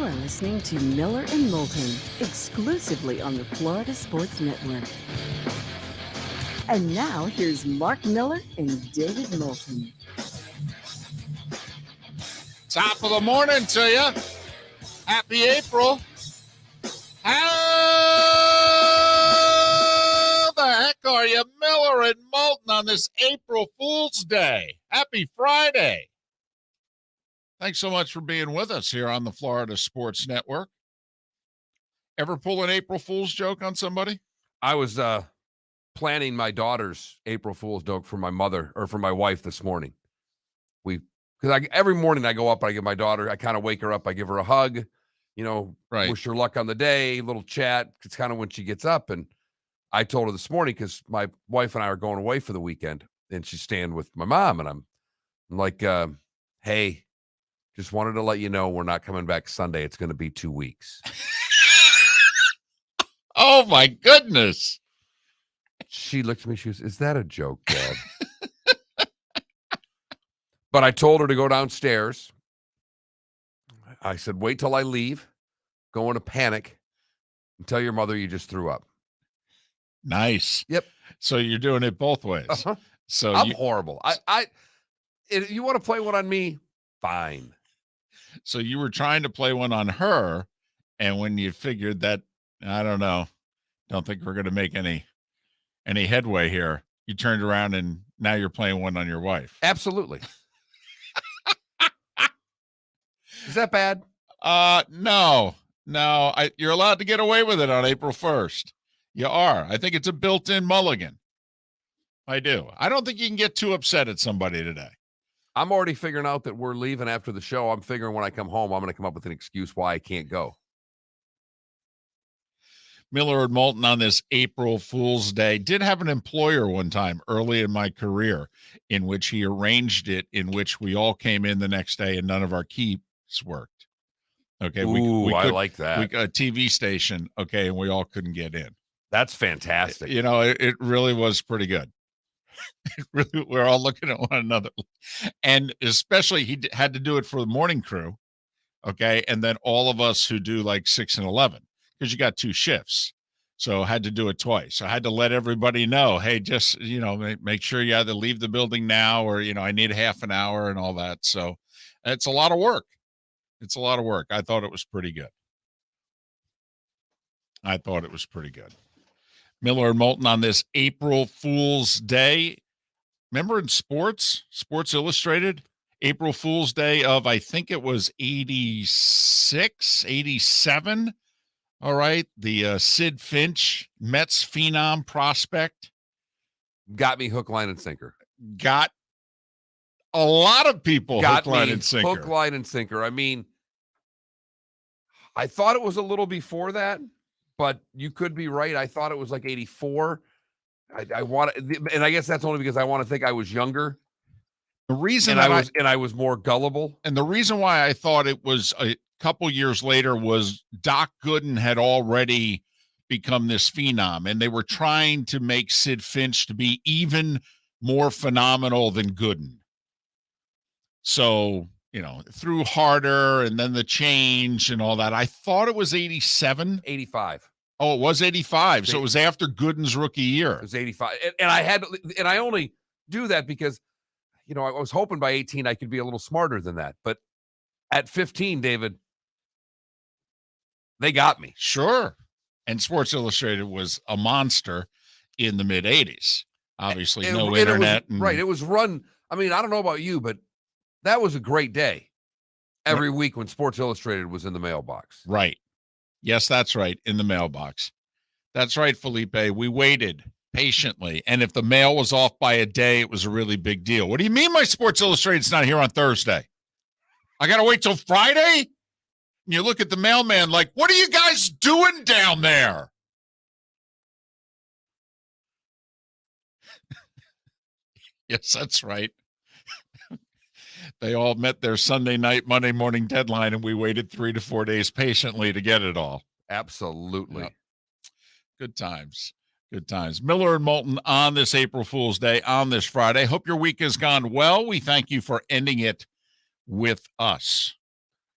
You're listening to Miller and Moulton, exclusively on the Florida Sports Network. And now, here's Mark Miller and David Moulton. Top of the morning to you. Happy April. How the heck are you, Miller and Moulton, on this April Fool's Day? Happy Friday. Thanks so much for being with us here on the Florida Sports Network. Ever pull an April Fool's joke on somebody? I was planning my daughter's April Fool's joke for my mother or for my wife this morning. Because every morning I go up, I give my daughter, I kind of wake her up, I give her a hug, Right. Wish her luck on the day, little chat. It's kind of when she gets up. And I told her this morning, because my wife and I are going away for the weekend, and she's staying with my mom, and I'm like, hey, just wanted to let you know we're not coming back Sunday. It's going to be 2 weeks. Oh, my goodness. She looked at me. She goes, is that a joke, Dad? But I told her to go downstairs. I said, wait till I leave. Go in a panic and tell your mother you just threw up. Nice. Yep. So you're doing it both ways. Uh-huh. So I'm horrible. You want to play one on me? Fine. So you were trying to play one on her, and when you figured that, I don't know, don't think we're going to make any headway here, you turned around and now you're playing one on your wife. Absolutely. Is that bad? No. You're allowed to get away with it on April 1st. You are. I think it's a built-in mulligan. I do. I don't think you can get too upset at somebody today. I'm already figuring out that we're leaving after the show. I'm figuring when I come home, I'm going to come up with an excuse why I can't go. Miller and Moulton on this April Fool's Day. Did have an employer one time early in my career in which he arranged it, in which we all came in the next day and none of our keys worked. Okay. Ooh, I like that. We got a TV station. Okay. And we all couldn't get in. That's fantastic. It really was pretty good. We're all looking at one another, and especially he had to do it for the morning crew. Okay. And then all of us who do like 6 and 11, because you got 2 shifts. So I had to do it twice. I had to let everybody know, hey, just, make sure you either leave the building now or, I need half an hour and all that. So it's a lot of work. I thought it was pretty good. Miller and Moulton on this April Fool's Day. Remember in Sports Illustrated, April Fool's Day of, I think it was 86, 87. All right. The Sid Finch, Mets phenom prospect. Got me hook, line, and sinker. Got a lot of people hook, line, and sinker. Hook, line, and sinker. I mean, I thought it was a little before that, but you could be right. I thought it was like 84. And I guess that's only because I want to think I was younger. The reason I was more gullible. And the reason why I thought it was a couple years later was Doc Gooden had already become this phenom, and they were trying to make Sid Finch to be even more phenomenal than Gooden. So, threw harder, and then the change and all that. I thought it was 87. 85. Oh, it was 85. So it was after Gooden's rookie year. It was 85. And I only do that because, I was hoping by 18 I could be a little smarter than that. But at 15, David, they got me. Sure. And Sports Illustrated was a monster in the mid-'80s. Obviously, no internet. It was run. I mean, I don't know about you, but that was a great day every week when Sports Illustrated was in the mailbox. Right. Yes, that's right. In the mailbox. That's right, Felipe. We waited patiently. And if the mail was off by a day, it was a really big deal. What do you mean my Sports Illustrated's not here on Thursday? I got to wait till Friday? And you look at the mailman like, what are you guys doing down there? Yes, that's right. They all met their Sunday night, Monday morning deadline, and we waited 3 to 4 days patiently to get it all. Absolutely. Yep. Good times. Good times. Miller and Moulton on this April Fool's Day, on this Friday. Hope your week has gone well. We thank you for ending it with us.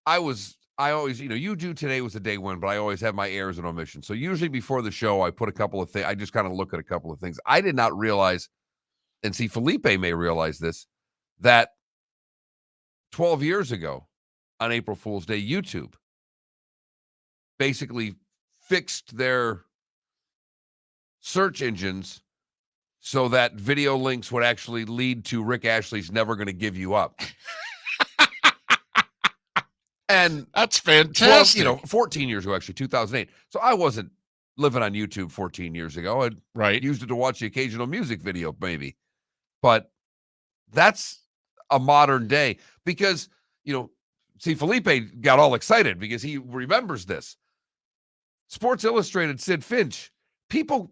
I was I always, you do today was a day one, but I always have my errors and omissions. So usually before the show, I put a couple of things. I just kind of look at a couple of things. I did not realize, and see, Felipe may realize this, that 12 years ago on April Fool's Day, YouTube basically fixed their search engines so that video links would actually lead to Rick Ashley's Never Gonna Give You Up. And that's fantastic. 14 years ago, actually, 2008. So I wasn't living on YouTube 14 years ago. I used it to watch the occasional music video, maybe. But that's a modern day because, see, Felipe got all excited because he remembers this. Sports Illustrated, Sid Finch, people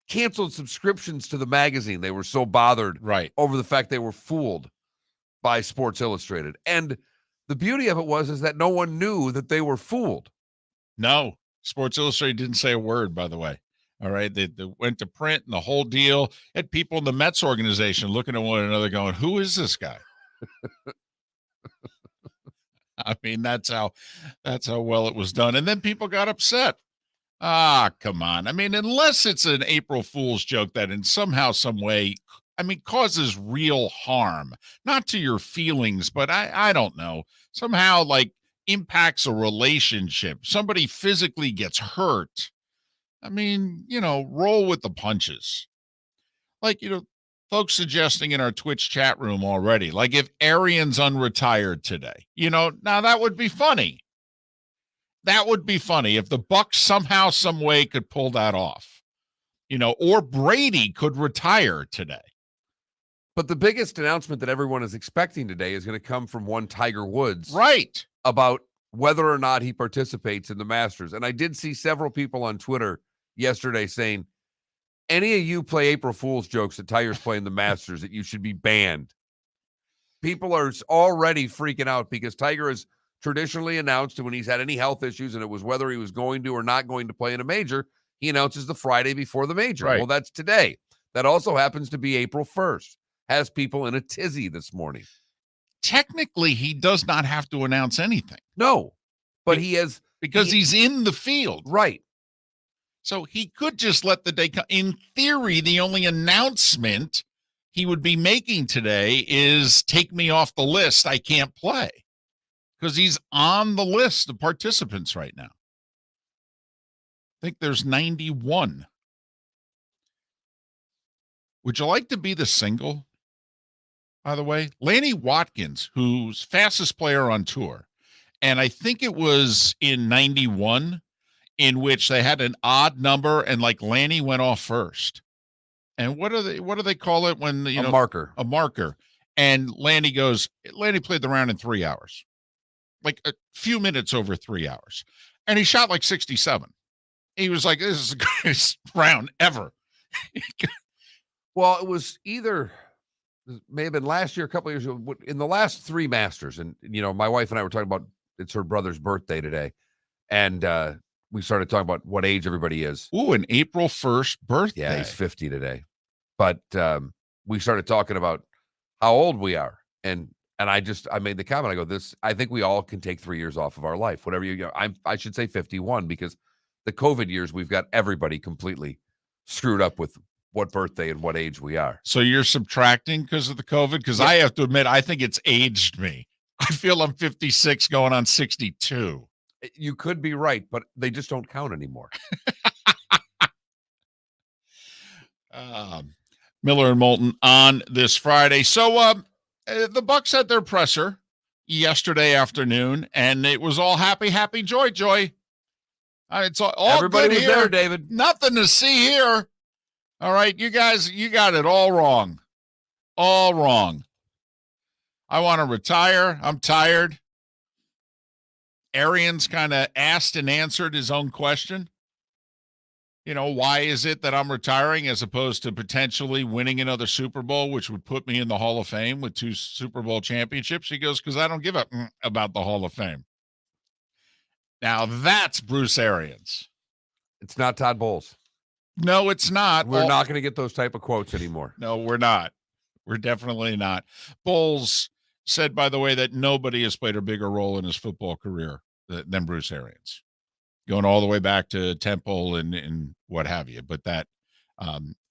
canceled subscriptions to the magazine. They were so bothered over the fact they were fooled by Sports Illustrated. And the beauty of it is that no one knew that they were fooled. No, Sports Illustrated didn't say a word, by the way. All right. They went to print and the whole deal. Had people in the Mets organization looking at one another going, who is this guy? I mean, that's how well it was done. And then people got upset. Come on. I mean, unless it's an April Fool's joke that in somehow, some way, causes real harm, not to your feelings, but I don't know, somehow like impacts a relationship. Somebody physically gets hurt. Roll with the punches. Like, folks suggesting in our Twitch chat room already, like if Arians unretired today, now that would be funny. That would be funny if the Bucks somehow, some way could pull that off, or Brady could retire today. But the biggest announcement that everyone is expecting today is going to come from one Tiger Woods. Right. About whether or not he participates in the Masters. And I did see several people on Twitter yesterday saying, any of you play April Fool's jokes that Tiger's playing the Masters, that you should be banned. People are already freaking out because Tiger has traditionally announced when he's had any health issues, and it was whether he was going to or not going to play in a major, he announces the Friday before the major. Right. Well, that's today. That also happens to be April 1st. Has people in a tizzy this morning. Technically, he does not have to announce anything. No, but he has. Because he's in the field. Right. So he could just let the day come. In theory, the only announcement he would be making today is take me off the list. I can't play. Because he's on the list of participants right now. I think there's 91. Would you like to be the single? By the way, Lanny Watkins, who's fastest player on tour. And I think it was in 91 in which they had an odd number and like Lanny went off first. And what do they call it when a marker. A marker. And Lanny played the round in 3 hours. Like a few minutes over 3 hours. And he shot like 67. He was like, this is the greatest round ever. Well, it was may have been last year, a couple of years ago, in the last three Masters. And, my wife and I were talking about, it's her brother's birthday today. And we started talking about what age everybody is. Ooh, an April 1st birthday. Yeah, he's 50 today. But we started talking about how old we are. And I made the comment, I go, I think we all can take 3 years off of our life. Whatever I should say 51 because the COVID years, we've got everybody completely screwed up with what birthday and what age we are. So you're subtracting because of the COVID? Because I have to admit, I think it's aged me. I feel I'm 56 going on 62. You could be right, but they just don't count anymore. Miller and Moulton on this Friday. So the Bucks had their presser yesterday afternoon, and it was all happy, happy, joy, joy. It's all everybody good was here. there, David. Nothing to see here. All right, you guys, you got it all wrong. All wrong. I want to retire. I'm tired. Arians kind of asked and answered his own question. Why is it that I'm retiring as opposed to potentially winning another Super Bowl, which would put me in the Hall of Fame with 2 Super Bowl championships? He goes, because I don't give a about the Hall of Fame. Now, that's Bruce Arians. It's not Todd Bowles. No, it's not. We're not going to get those type of quotes anymore. No, we're not. We're definitely not. Bowles said, by the way, that nobody has played a bigger role in his football career than Bruce Arians, going all the way back to Temple and what have you. But that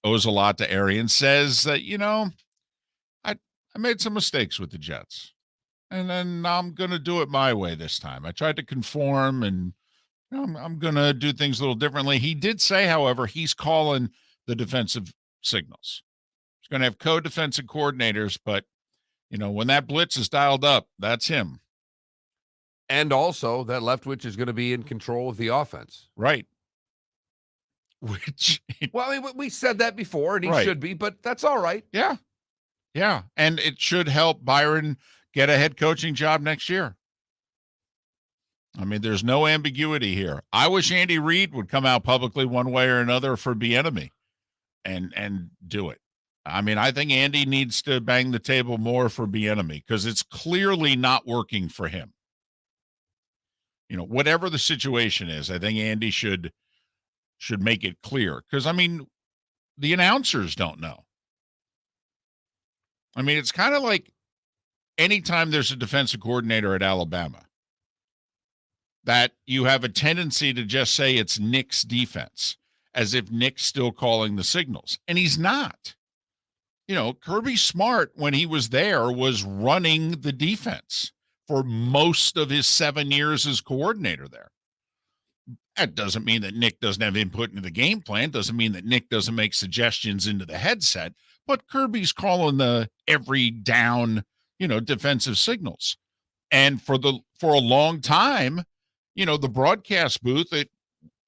owes a lot to Arians. Says that, I made some mistakes with the Jets, and then I'm going to do it my way this time. I tried to conform, and I'm going to do things a little differently. He did say, however, he's calling the defensive signals. He's going to have co-defensive coordinators, but when that blitz is dialed up, that's him. And also that Leftwich is going to be in control of the offense. Right. Which, well, I mean, we said that before, and he should be, but that's all right. Yeah. Yeah. And it should help Byron get a head coaching job next year. I mean, there's no ambiguity here. I wish Andy Reid would come out publicly one way or another for Bieniemy and do it. I mean, I think Andy needs to bang the table more for Bieniemy because it's clearly not working for him. Whatever the situation is, I think Andy should make it clear. Because, I mean, the announcers don't know. I mean, it's kind of like anytime there's a defensive coordinator at Alabama, that you have a tendency to just say it's Nick's defense, as if Nick's still calling the signals. And he's not. Kirby Smart, when he was there, was running the defense for most of his 7 years as coordinator there. That doesn't mean that Nick doesn't have input into the game plan. Doesn't mean that Nick doesn't make suggestions into the headset. But Kirby's calling the every down, defensive signals. And for a long time, the broadcast booth,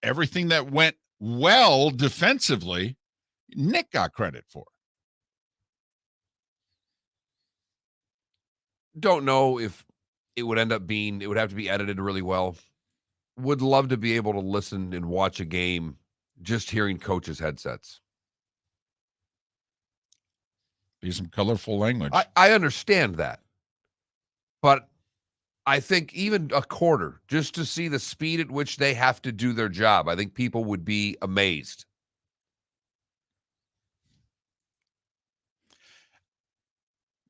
everything that went well defensively, Nick got credit for. Don't know if it would end up being, it would have to be edited really well. Would love to be able to listen and watch a game just hearing coaches' headsets. Be some colorful language. I understand that. But I think even a quarter, just to see the speed at which they have to do their job, I think people would be amazed.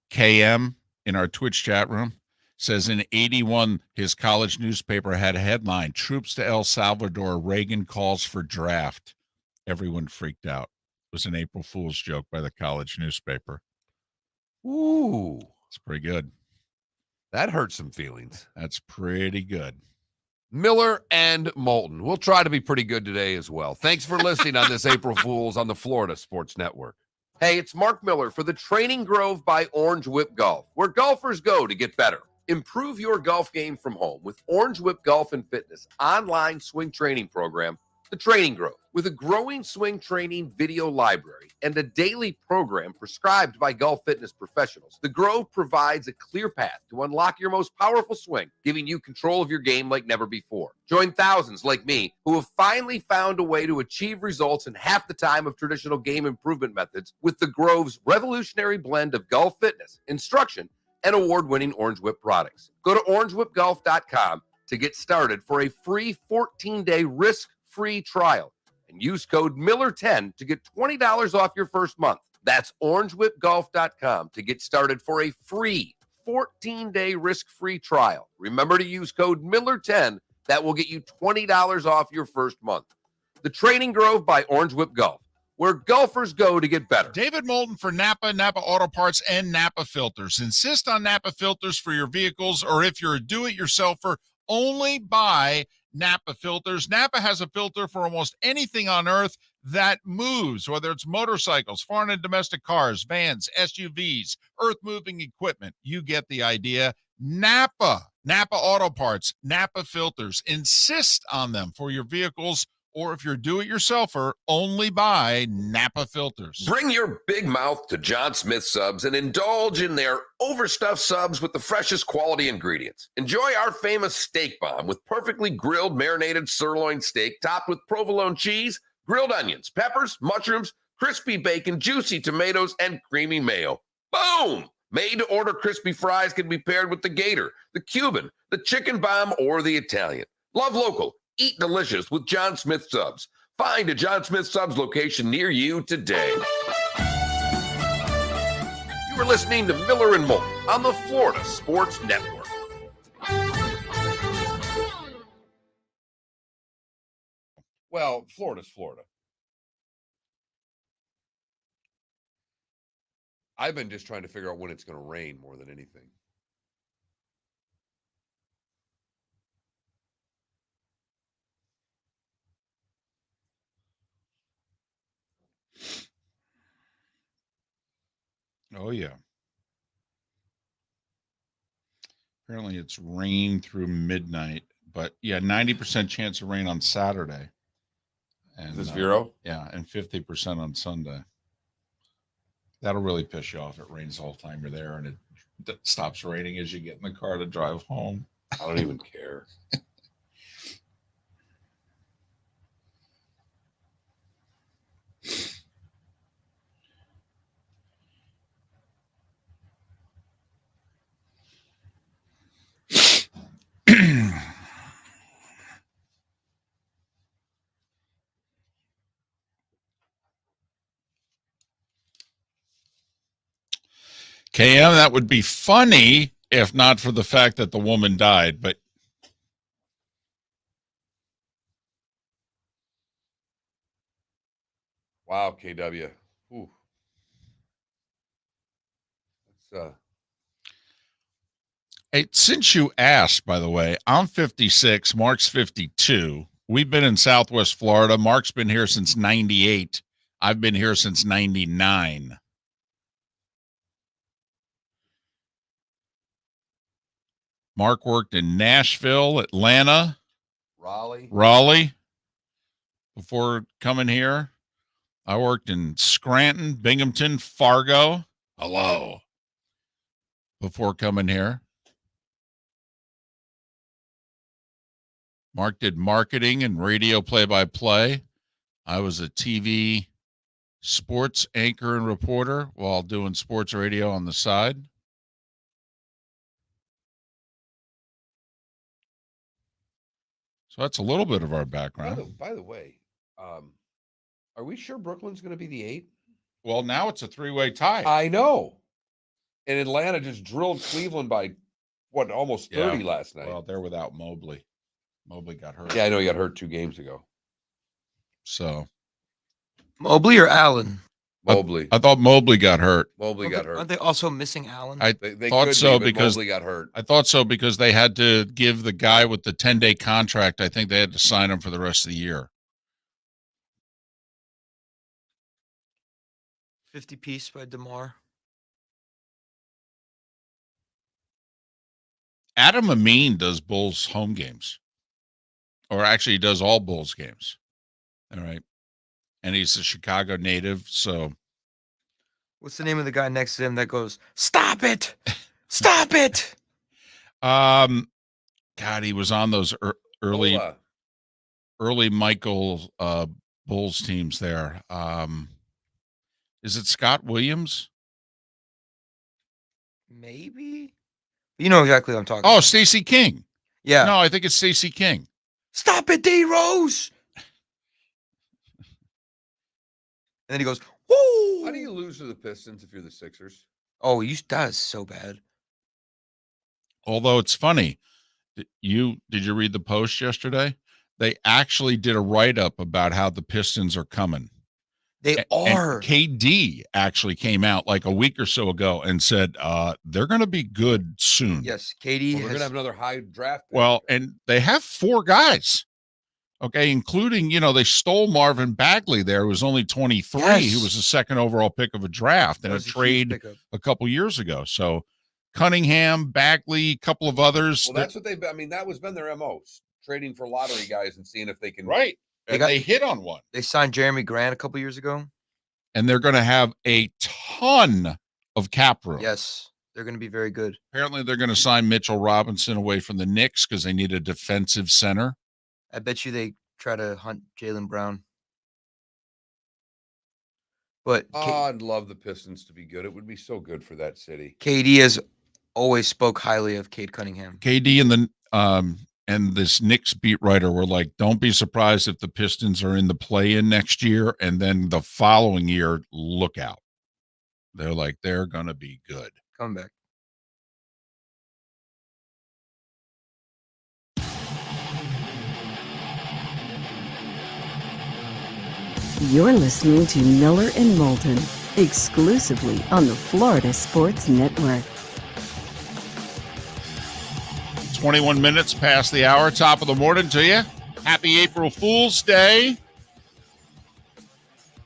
KM in our Twitch chat room says in 81, his college newspaper had a headline, "Troops to El Salvador, Reagan calls for draft." Everyone freaked out. It was an April Fool's joke by the college newspaper. Ooh. It's pretty good. That hurt some feelings. That's pretty good. Miller and Moulton. We'll try to be pretty good today as well. Thanks for listening on this April Fool's on the Florida Sports Network. Hey, it's Mark Miller for the Training Grove by Orange Whip Golf, where golfers go to get better. Improve your golf game from home with Orange Whip Golf and Fitness online swing training program, The Training Grove. With a growing swing training video library and a daily program prescribed by golf fitness professionals, The Grove provides a clear path to unlock your most powerful swing, giving you control of your game like never before. Join thousands like me who have finally found a way to achieve results in half the time of traditional game improvement methods with The Grove's revolutionary blend of golf fitness, instruction, and award-winning Orange Whip products. Go to orangewhipgolf.com to get started for a free 14-day risk-free trial and use code Miller10 to get $20 off your first month. That's orangewhipgolf.com to get started for a free 14-day risk-free trial. Remember to use code Miller10. That will get you $20 off your first month. The Training Grove by Orange Whip Golf, where golfers go to get better. David Moulton for Napa, Napa Auto Parts, and Napa Filters. Insist on Napa Filters for your vehicles, or if you're a do-it-yourselfer, only buy Napa Filters. Napa has a filter for almost anything on earth that moves, whether it's motorcycles, foreign and domestic cars, vans, SUVs, earth-moving equipment. You get the idea. Napa Auto Parts, Napa Filters. Insist on them for your vehicles, or if you're a do-it-yourselfer, only buy Napa Filters. Bring your big mouth to John Smith Subs and indulge in their overstuffed subs with the freshest quality ingredients. Enjoy our famous steak bomb with perfectly grilled, marinated sirloin steak topped with provolone cheese, grilled onions, peppers, mushrooms, crispy bacon, juicy tomatoes, and creamy mayo. Boom! Made-to-order crispy fries can be paired with the Gator, the Cuban, the chicken bomb, or the Italian. Love local. Eat delicious with John Smith Subs. Find a John Smith Subs location near you today. You are listening to Miller and Moulton on the Florida Sports Network. Well, Florida's Florida. I've been just trying to figure out when it's going to rain more than anything. Oh, yeah. Apparently it's rain through midnight, but yeah, 90% chance of rain on Saturday. And, Is this Vero? Yeah, and 50% on Sunday. That'll really piss you off. It rains the whole time you're there, and it stops raining as you get in the car to drive home. I don't even care. KM, that would be funny if not for the fact that the woman died, but Wow, KW. Ooh. That's hey, since you asked, by the way, I'm 56, Mark's 52. We've been in Southwest Florida. Mark's been here since 98. I've been here since 99. Mark worked in Nashville, Atlanta, Raleigh before coming here. I worked in Scranton, Binghamton, Fargo. Hello. Before coming here. Mark did marketing and radio play-by-play. I was a TV sports anchor and reporter while doing sports radio on the side. So that's a little bit of our background. By the way, are we sure Brooklyn's going to be the 8? Well, now it's a 3-way tie. I know. And Atlanta just drilled Cleveland by, what, almost 30 last night. Well, they're without Mobley. Mobley got hurt. Yeah, I know he got hurt 2 games ago. So. Mobley or Allen? Mobley. I thought Mobley got hurt. Mobley got hurt. Aren't they also missing Allen? They thought could so be, because Mobley got hurt. I thought so because they had to give the guy with the 10-day contract, I think they had to sign him for the rest of the year. 50-piece by DeMar. Adam Amin does Bulls home games. Or actually, he does all Bulls games. All right. And he's a Chicago native, so. What's the name of the guy next to him that goes, "Stop it! Stop it!" God, he was on those early Michael Bulls teams there. Is it Scott Williams? Maybe. You know exactly what I'm talking Oh, about. Stacey King. Yeah. No, I think it's Stacey King. Stop it, D Rose. And then he goes, "Woo!" How do you lose to the Pistons if you're the Sixers? Oh, that is so bad. Although it's funny, did you read the post yesterday? They actually did a write-up about how the Pistons are coming. They are. And KD actually came out like a week or so ago and said they're going to be good soon. Yes, Katie. Well, we're going to have another high draft pick. Well, and they have 4 guys. Okay, including, they stole Marvin Bagley there, who was only 23. Yes. Who was the second overall pick of a draft in a trade a couple years ago. So Cunningham, Bagley, a couple of others. Well, that's what that was been their MO, trading for lottery guys and seeing if they can. Right. They hit on one. They signed Jeremy Grant a couple years ago. And they're going to have a ton of cap room. Yes, they're going to be very good. Apparently, they're going to sign Mitchell Robinson away from the Knicks because they need a defensive center. I bet you they try to hunt Jaylen Brown. But I'd love the Pistons to be good. It would be so good for that city. KD has always spoke highly of Cade Cunningham. KD and this Knicks beat writer were like, don't be surprised if the Pistons are in the play-in next year, and then the following year, look out. They're like, they're going to be good. Coming back. You're listening to Miller and Moulton, exclusively on the Florida Sports Network. 21 minutes past the hour, top of the morning to you. Happy April Fool's Day.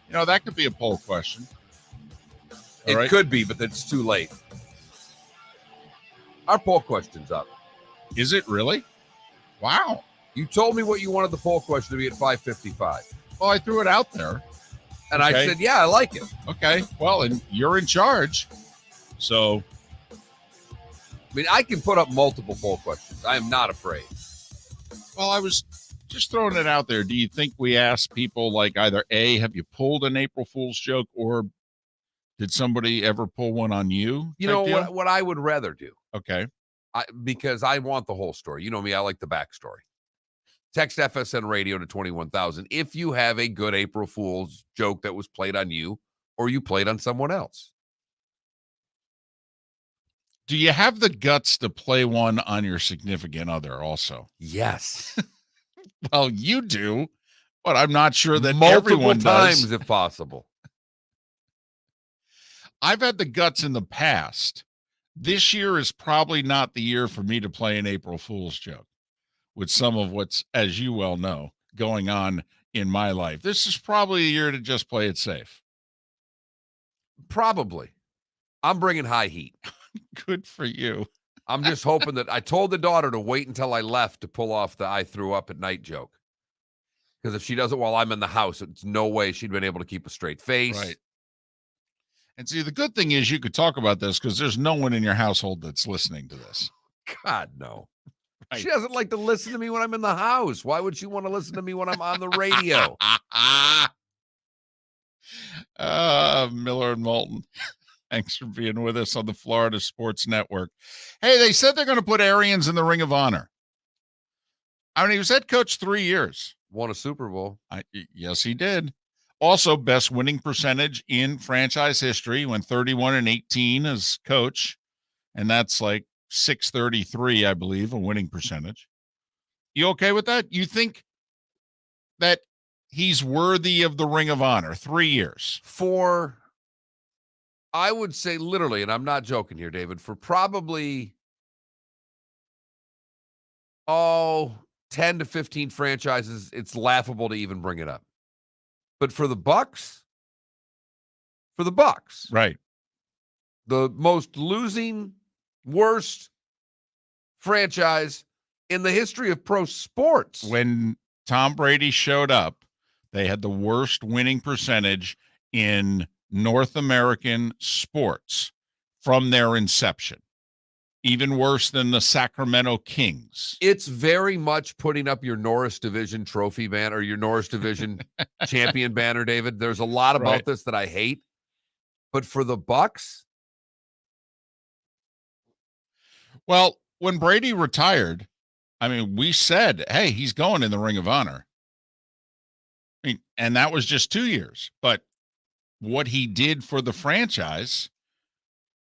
You know, that could be a poll question. It could be, but it's too late. Our poll question's up. Is it really? Wow. You told me what you wanted the poll question to be at 5:55. Well, I threw it out there. And I said, yeah, I like it. Okay. Well, and you're in charge. So, I mean, I can put up multiple poll questions. I am not afraid. well, I was just throwing it out there. Do you think we asked people like either A, have you pulled an April Fool's joke, or did somebody ever pull one on you? You know what I would rather do? Okay. Because I want the whole story. You know me, I like the backstory. Text FSN radio to 21,000 if you have a good April Fool's joke that was played on you or you played on someone else. Do you have the guts to play one on your significant other also? Yes. Well, you do, but I'm not sure that Multiple everyone times does. if possible. I've had the guts in the past. This year is probably not the year for me to play an April Fool's joke with some of what's, as you well know, going on in my life. This is probably a year to just play it safe. Probably. I'm bringing high heat. Good for you. I'm just hoping that I told the daughter to wait until I left to pull off the I threw up at night joke. Because if she does it while I'm in the house, it's no way she'd been able to keep a straight face. Right. And see, the good thing is you could talk about this because there's no one in your household that's listening to this. God, no. Right. She doesn't like to listen to me when I'm in the house. Why would she want to listen to me when I'm on the radio? Miller and Moulton. Thanks for being with us on the Florida Sports Network. Hey, they said they're going to put Arians in the Ring of Honor. I mean, he was head coach 3 years. Won a Super Bowl. Yes, he did. Also, best winning percentage in franchise history. Went 31-18 as coach, and that's like 633, I believe, a winning percentage. You okay with that? You think that he's worthy of the Ring of Honor? 3 years. For, I would say literally, and I'm not joking here, David, for probably, 10 to 15 franchises, it's laughable to even bring it up. But for the Bucks, Right. the most losing, worst franchise in the history of pro sports. When Tom Brady showed up, they had the worst winning percentage in North American sports from their inception. Even worse than the Sacramento Kings. It's very much putting up your Norris Division trophy banner or your Norris Division champion banner, David. There's a lot about this that I hate. But for the Bucks, well, when Brady retired, I mean, we said, hey, he's going in the Ring of Honor. I mean, and that was just 2 years. But what he did for the franchise,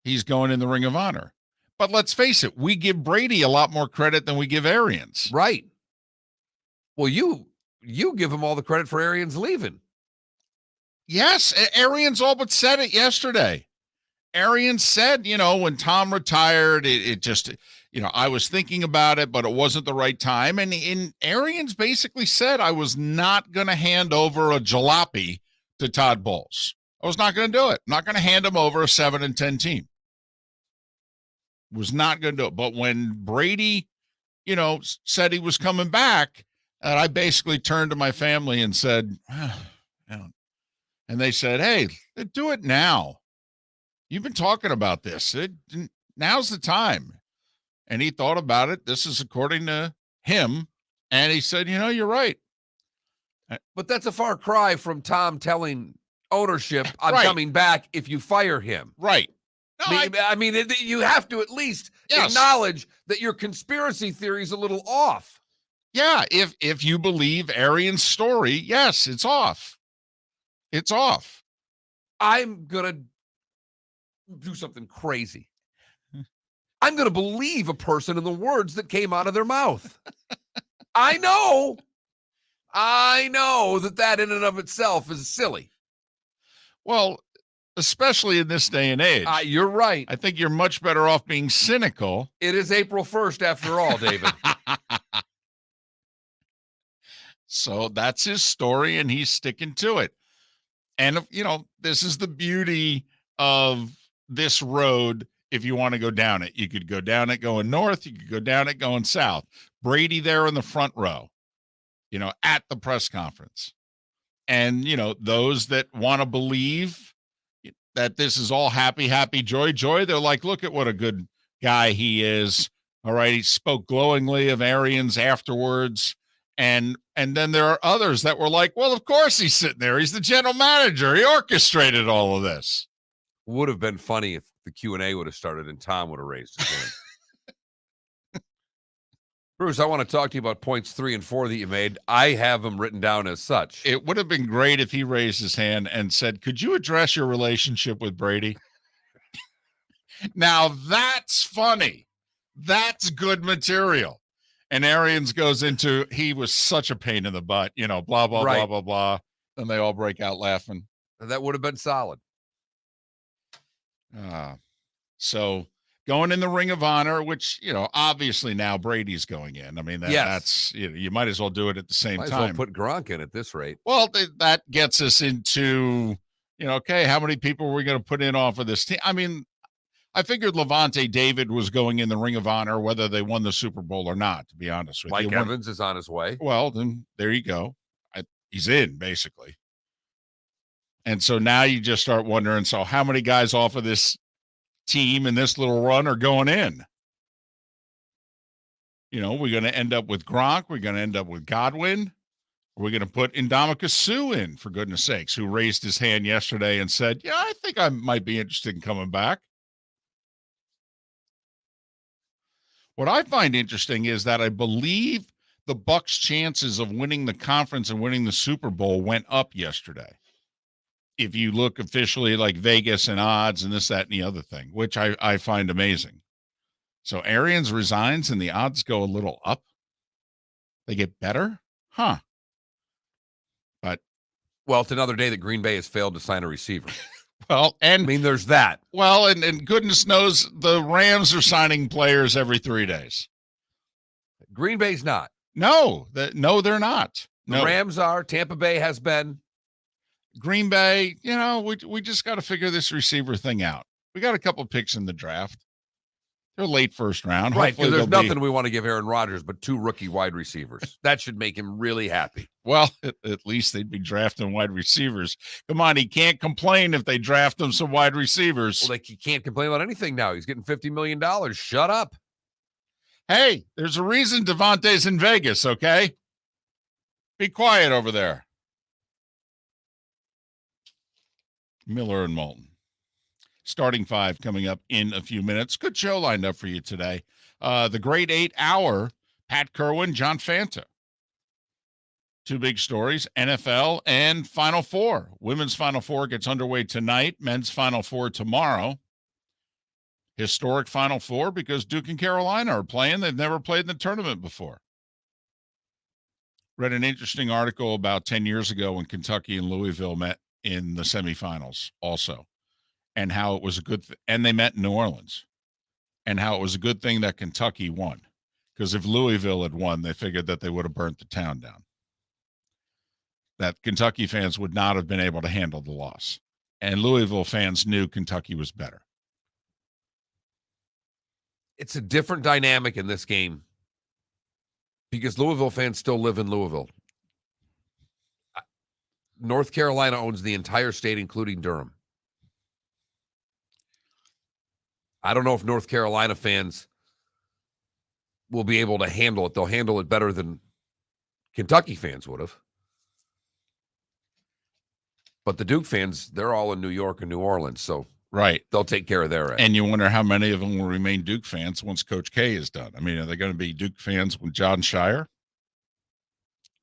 he's going in the Ring of Honor. But let's face it, we give Brady a lot more credit than we give Arians. right. Well, you give him all the credit for Arians leaving. Yes, Arians all but said it yesterday. Arians said, when Tom retired, it just, I was thinking about it, but it wasn't the right time. And Arians basically said, I was not going to hand over a jalopy to Todd Bowles. I was not going to do it. I'm not going to hand him over a 7-10 team. Was not going to do it. But when Brady, said he was coming back, I basically turned to my family and said, and they said, hey, do it now. You've been talking about this. Now's the time. And he thought about it. This is according to him. And he said, you're right. But that's a far cry from Tom telling ownership, I'm Right. coming back if you fire him. Right. No, I mean, you have to at least acknowledge that your conspiracy theory is a little off. Yeah, if you believe Arian's story, yes, it's off. It's off. I'm going to do something crazy. I'm going to believe a person in the words that came out of their mouth. I know that in and of itself is silly. Well, especially in this day and age. You're right. I think you're much better off being cynical. It is April 1st after all, David. So that's his story, and he's sticking to it. And, this is the beauty of this road. If you want to go down it, you could go down it going north. You could go down it going south. Brady there in the front row, at the press conference. And, those that want to believe that this is all happy, happy, joy, joy, they're like, look at what a good guy he is. All right. He spoke glowingly of Arians afterwards. And then there are others that were like, well, of course he's sitting there. He's the general manager. He orchestrated all of this. Would have been funny if the Q&A would have started and Tom would have raised his hand. Bruce, I want to talk to you about points 3 and 4 that you made. I have them written down as such. It would have been great if he raised his hand and said, could you address your relationship with Brady? Now that's funny. That's good material. And Arians goes into, he was such a pain in the butt, blah, blah, blah, blah, blah. And they all break out laughing. That would have been solid. So going in the Ring of Honor, which, obviously now Brady's going in. I mean, that's, you might as well do it at the same time. Might as well put Gronk in at this rate. Well, that gets us into, okay, how many people are we going to put in off of this team? I mean, I figured Levante David was going in the Ring of Honor, whether they won the Super Bowl or not, to be honest with you. Mike Evans is on his way. Well, then there you go. He's in, basically. And so now you just start wondering, so how many guys off of this team in this little run are going in? We're going to end up with Gronk. We're going to end up with Godwin. We're going to put Ndamukong Suh in, for goodness sakes, who raised his hand yesterday and said, yeah, I think I might be interested in coming back. What I find interesting is that I believe the Bucs' chances of winning the conference and winning the Super Bowl went up yesterday. If you look officially like Vegas and odds and this, that, and the other thing, which I find amazing. So Arians resigns and the odds go a little up. They get better? Huh. Well, it's another day that Green Bay has failed to sign a receiver. Well, and there's that. Well, and goodness knows the Rams are signing players every 3 days. Green Bay's not. No, they're not. The Rams are. Tampa Bay has been. Green Bay, we just got to figure this receiver thing out. We got a couple picks in the draft. They're late first round. Right, because there's nothing we want to give Aaron Rodgers but 2 rookie wide receivers. That should make him really happy. Well, at least they'd be drafting wide receivers. Come on, he can't complain if they draft him some wide receivers. Well, he can't complain about anything now. He's getting $50 million. Shut up. Hey, there's a reason Devontae's in Vegas, okay? Be quiet over there. Miller and Moulton. Starting 5 coming up in a few minutes. Good show lined up for you today. The Great 8 Hour, Pat Kirwan, John Fanta. 2 big stories, NFL and Final Four. Women's Final Four gets underway tonight. Men's Final Four tomorrow. Historic Final Four because Duke and Carolina are playing. They've never played in the tournament before. Read an interesting article about 10 years ago when Kentucky and Louisville met in the semifinals also, and how it was a good and they met in New Orleans, and how it was a good thing that Kentucky won, because if Louisville had won, they figured that they would have burnt the town down. That Kentucky fans would not have been able to handle the loss, and Louisville fans knew Kentucky was better. It's a different dynamic in this game because Louisville fans still live in Louisville. North Carolina owns the entire state, including Durham. I don't know if North Carolina fans will be able to handle it. They'll handle it better than Kentucky fans would have. But the Duke fans, they're all in New York and New Orleans, so right, they'll take care of their end. And you wonder how many of them will remain Duke fans once Coach K is done. I mean, are they going to be Duke fans with John Shire?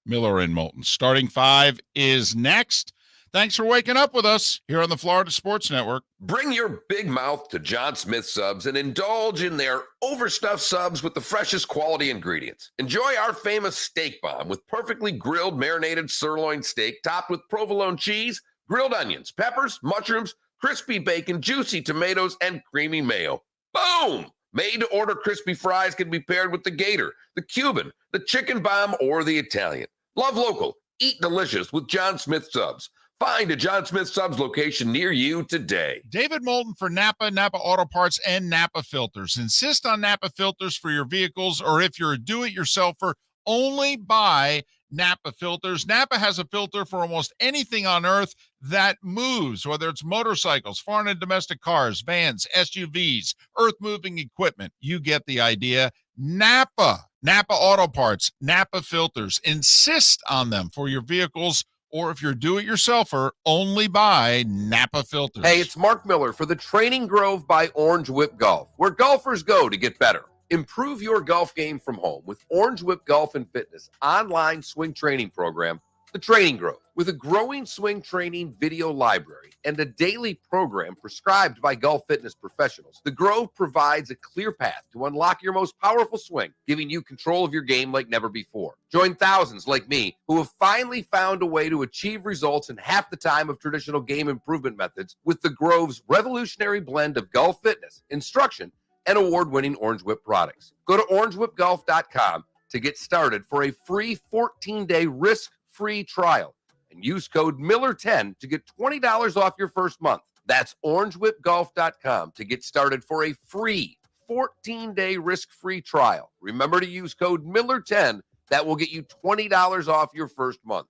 Miller and Moulton. Starting 5 is next. Thanks for waking up with us here on the Florida Sports Network. Bring your big mouth to John Smith Subs and indulge in their overstuffed subs with the freshest quality ingredients. Enjoy our famous steak bomb with perfectly grilled marinated sirloin steak topped with provolone cheese, grilled onions, peppers, mushrooms, crispy bacon, juicy tomatoes, and creamy mayo. Boom! Made-to-order crispy fries can be paired with the Gator, the Cuban, the chicken bomb, or the Italian. Love local. Eat delicious with John Smith Subs. Find a John Smith Subs location near you today. David Moulton for Napa, Napa Auto Parts, and Napa Filters. Insist on Napa Filters for your vehicles, or if you're a do-it-yourselfer, only buy Napa Filters. Napa has a filter for almost anything on earth that moves, whether it's motorcycles, foreign and domestic cars, vans, SUVs, earth-moving equipment. You get the idea. Napa Auto Parts, Napa Filters. Insist on them for your vehicles, or if you're do-it-yourselfer, only buy Napa Filters. Hey, it's Mark Miller for the Training Grove by Orange Whip Golf, where golfers go to get better. Improve your golf game from home with Orange Whip Golf and Fitness online swing training program, The Training Grove. With a growing swing training video library and a daily program prescribed by golf fitness professionals, The Grove provides a clear path to unlock your most powerful swing, giving you control of your game like never before. Join thousands like me who have finally found a way to achieve results in half the time of traditional game improvement methods with The Grove's revolutionary blend of golf fitness, instruction, and award-winning Orange Whip products. Go to orangewhipgolf.com to get started for a free 14-day risk-free trial and use code Miller10 to get $20 off your first month. That's orangewhipgolf.com to get started for a free 14-day risk-free trial. Remember to use code Miller10. That will get you $20 off your first month.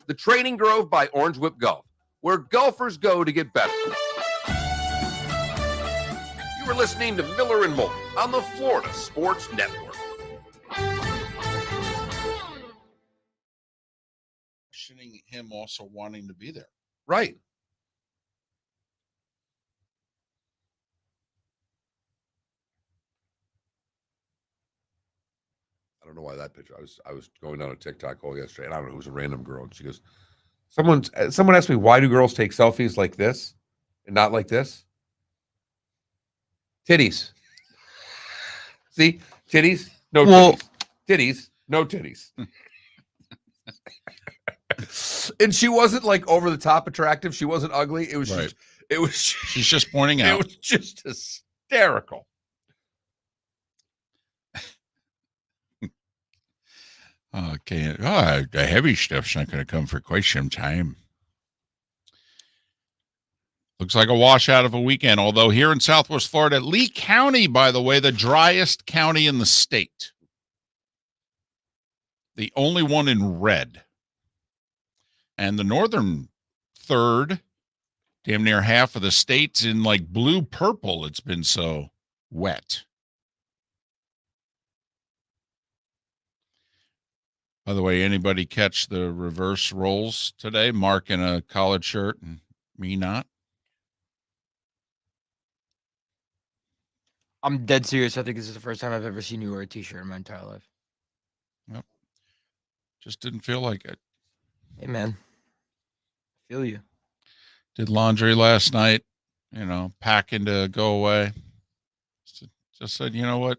The Training Grove by Orange Whip Golf, where golfers go to get better. You are listening to Miller and Moulton on the Florida Sports Network. Questioning him also wanting to be there. Right. I don't know why that picture. I was going down a TikTok all yesterday, and I don't know, it was a random girl, and she goes, someone asked me, why do girls take selfies like this and not like this? Titties. See? Titties, no titties. Titties, no titties. And she wasn't like over the top attractive. She wasn't ugly. It was Right. She's just pointing out. It was just hysterical. Okay. The heavy stuff's not going to come for quite some time. Looks like a washout of a weekend, although here in Southwest Florida, Lee County, by the way, the driest county in the state. The only one in red. And the northern third, damn near half of the state's in like blue-purple. It's been so wet. By the way, anybody catch the reverse roles today? Mark in a collared shirt and me not? I'm dead serious. I think this is the first time I've ever seen you wear a t-shirt in my entire life. Yep. Just didn't feel like it. Hey, man. I feel you. Did laundry last night, packing to go away. Just said, you know what?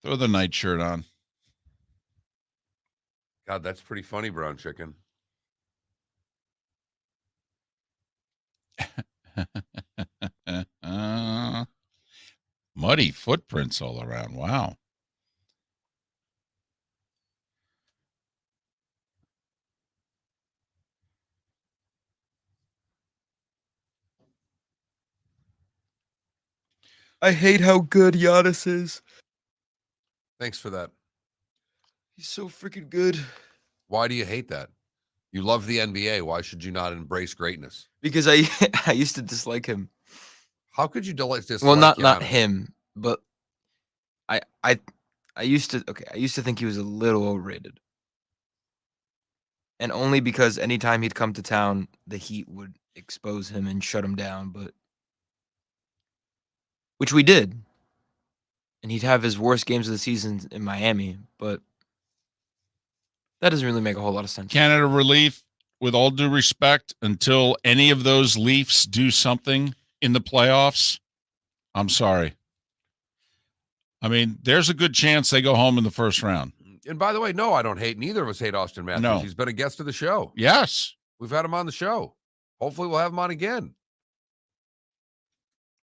Throw the nightshirt on. God, that's pretty funny, brown chicken. Muddy footprints all around. Wow. I hate how good Giannis is. Thanks for that. He's so freaking good. Why do you hate that? You love the NBA. Why should you not embrace greatness? Because I used to dislike him. How could you dislike? Well, not Giannis? him, but I used to think he was a little overrated. And only because anytime he'd come to town, the Heat would expose him and shut him down, which we did. And he'd have his worst games of the season in Miami, but that doesn't really make a whole lot of sense. Canada relief. with all due respect, until any of those Leafs do something in the playoffs, I'm sorry. I mean, there's a good chance they go home in the first round. And by the way, no, I don't hate. Neither of us hate Austin Matthews. No. He's been a guest of the show. Yes. We've had him on the show. Hopefully we'll have him on again.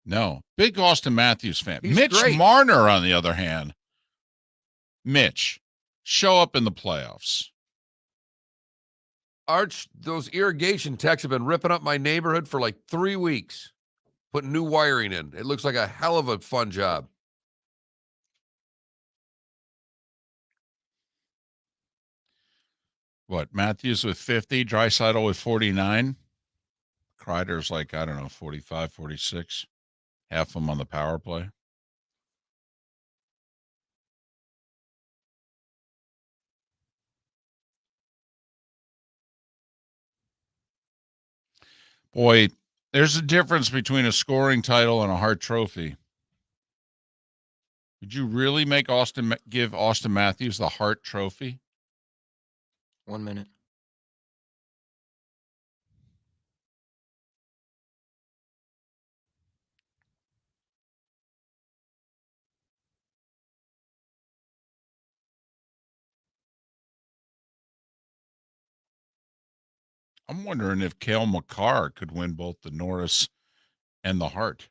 No. Big Austin Matthews fan. He's Mitch great. Marner, on the other hand. Mitch, show up in the playoffs. Arch, those irrigation techs have been ripping up my neighborhood for like 3 weeks, putting new wiring in. It looks like a hell of a fun job. What, Matthews with 50, Draisaitl with 49? Kreider's like, I don't know, 45, 46. Half of them on the power play. Boy, there's a difference between a scoring title and a Hart Trophy. Would you really give Austin Matthews the Hart Trophy? 1 minute. I'm wondering if Cale Makar could win both the Norris and the Hart.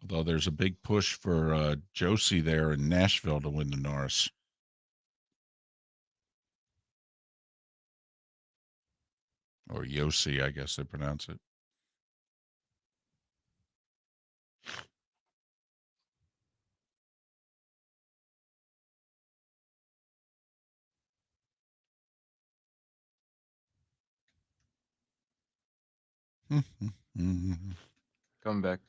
Although there's a big push for Josie there in Nashville to win the Norris. Or Yossi, I guess they pronounce it. Coming back.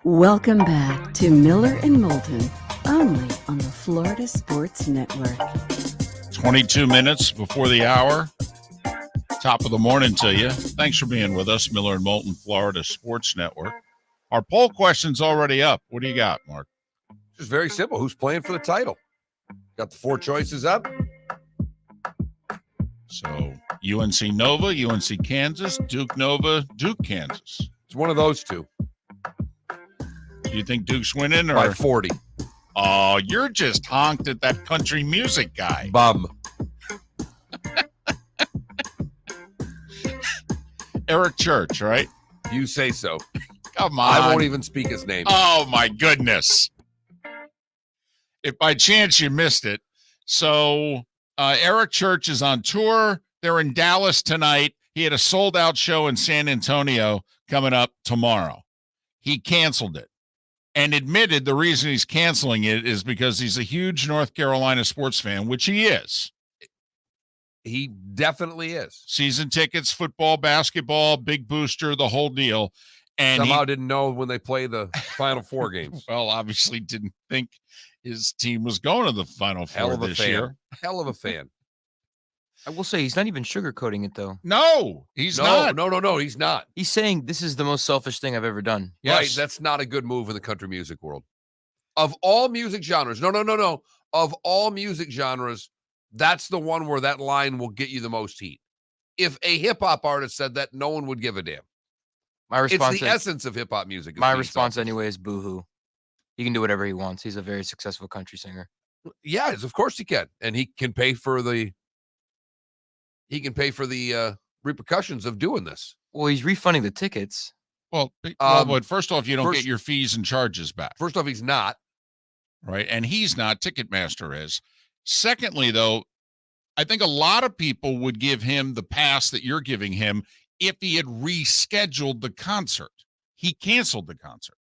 Welcome back to Miller and Moulton, only on the Florida Sports Network. 22 minutes before the hour. Top of the morning to you. Thanks for being with us, Miller and Moulton, Florida Sports Network. Our poll question's already up. What do you got, Mark? Just very simple. Who's playing for the title? Got the 4 choices up. So UNC Nova, UNC Kansas, Duke Nova, Duke Kansas. It's one of those two. Do you think Duke's winning? Or By 40. Oh, you're just honked at that country music guy. Bum. Eric Church, right? You say so. Come on. I won't even speak his name. Oh, my goodness. If by chance you missed it. So Eric Church is on tour. They're in Dallas tonight. He had a sold-out show in San Antonio coming up tomorrow. He canceled it and admitted the reason he's canceling it is because he's a huge North Carolina sports fan, which he is. He definitely is. Season tickets, football, basketball, big booster, the whole deal. And Somehow didn't know when they play the Final Four games. Well, obviously didn't think his team was going to the Final Four this year. Hell of a fan. I will say he's not even sugarcoating it though. No, he's not. No, he's not. He's saying this is the most selfish thing I've ever done. Yes. Right, that's not a good move in the country music world. Of all music genres, no. Of all music genres, that's the one where that line will get you the most heat. If a hip-hop artist said that, no one would give a damn. My response It's the essence of hip-hop music. My response anyway is boo-hoo. He can do whatever he wants. He's a very successful country singer. Yes, of course he can. And he can pay for the repercussions of doing this. Well, he's refunding the tickets. Well, but first off, you don't get your fees and charges back. First off, he's not. Right. And he's not. Ticketmaster is. Secondly, though, I think a lot of people would give him the pass that you're giving him if he had rescheduled the concert. He canceled the concert.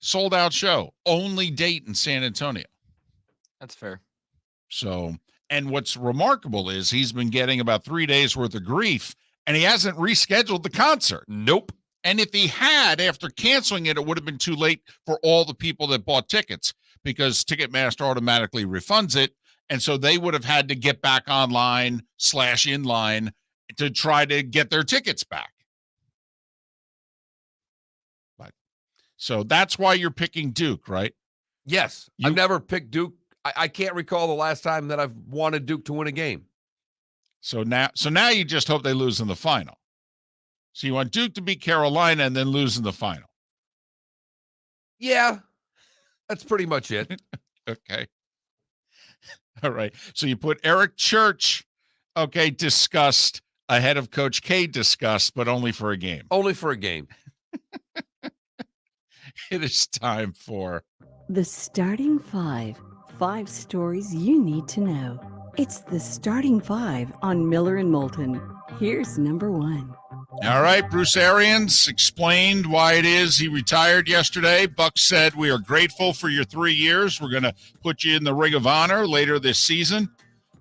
Sold out show. Only date in San Antonio. That's fair. So, and what's remarkable is he's been getting about 3 days worth of grief and he hasn't rescheduled the concert. Nope. And if he had, after canceling it, it would have been too late for all the people that bought tickets because Ticketmaster automatically refunds it. And so they would have had to get back online / inline to try to get their tickets back. But so that's why you're picking Duke, right? Yes. I've never picked Duke. I can't recall the last time that I've wanted Duke to win a game. So now you just hope they lose in the final. So you want Duke to beat Carolina and then lose in the final. Yeah, that's pretty much it. Okay. All right. So you put Eric Church, okay, discussed ahead of Coach K discussed, but only for a game. Only for a game. It is time for The Starting Five. 5 stories you need to know. It's the Starting Five on Miller and Moulton. Here's number 1. All right, Bruce Arians explained why it is he retired yesterday. Buck said, we are grateful for your 3 years. We're going to put you in the Ring of Honor later this season.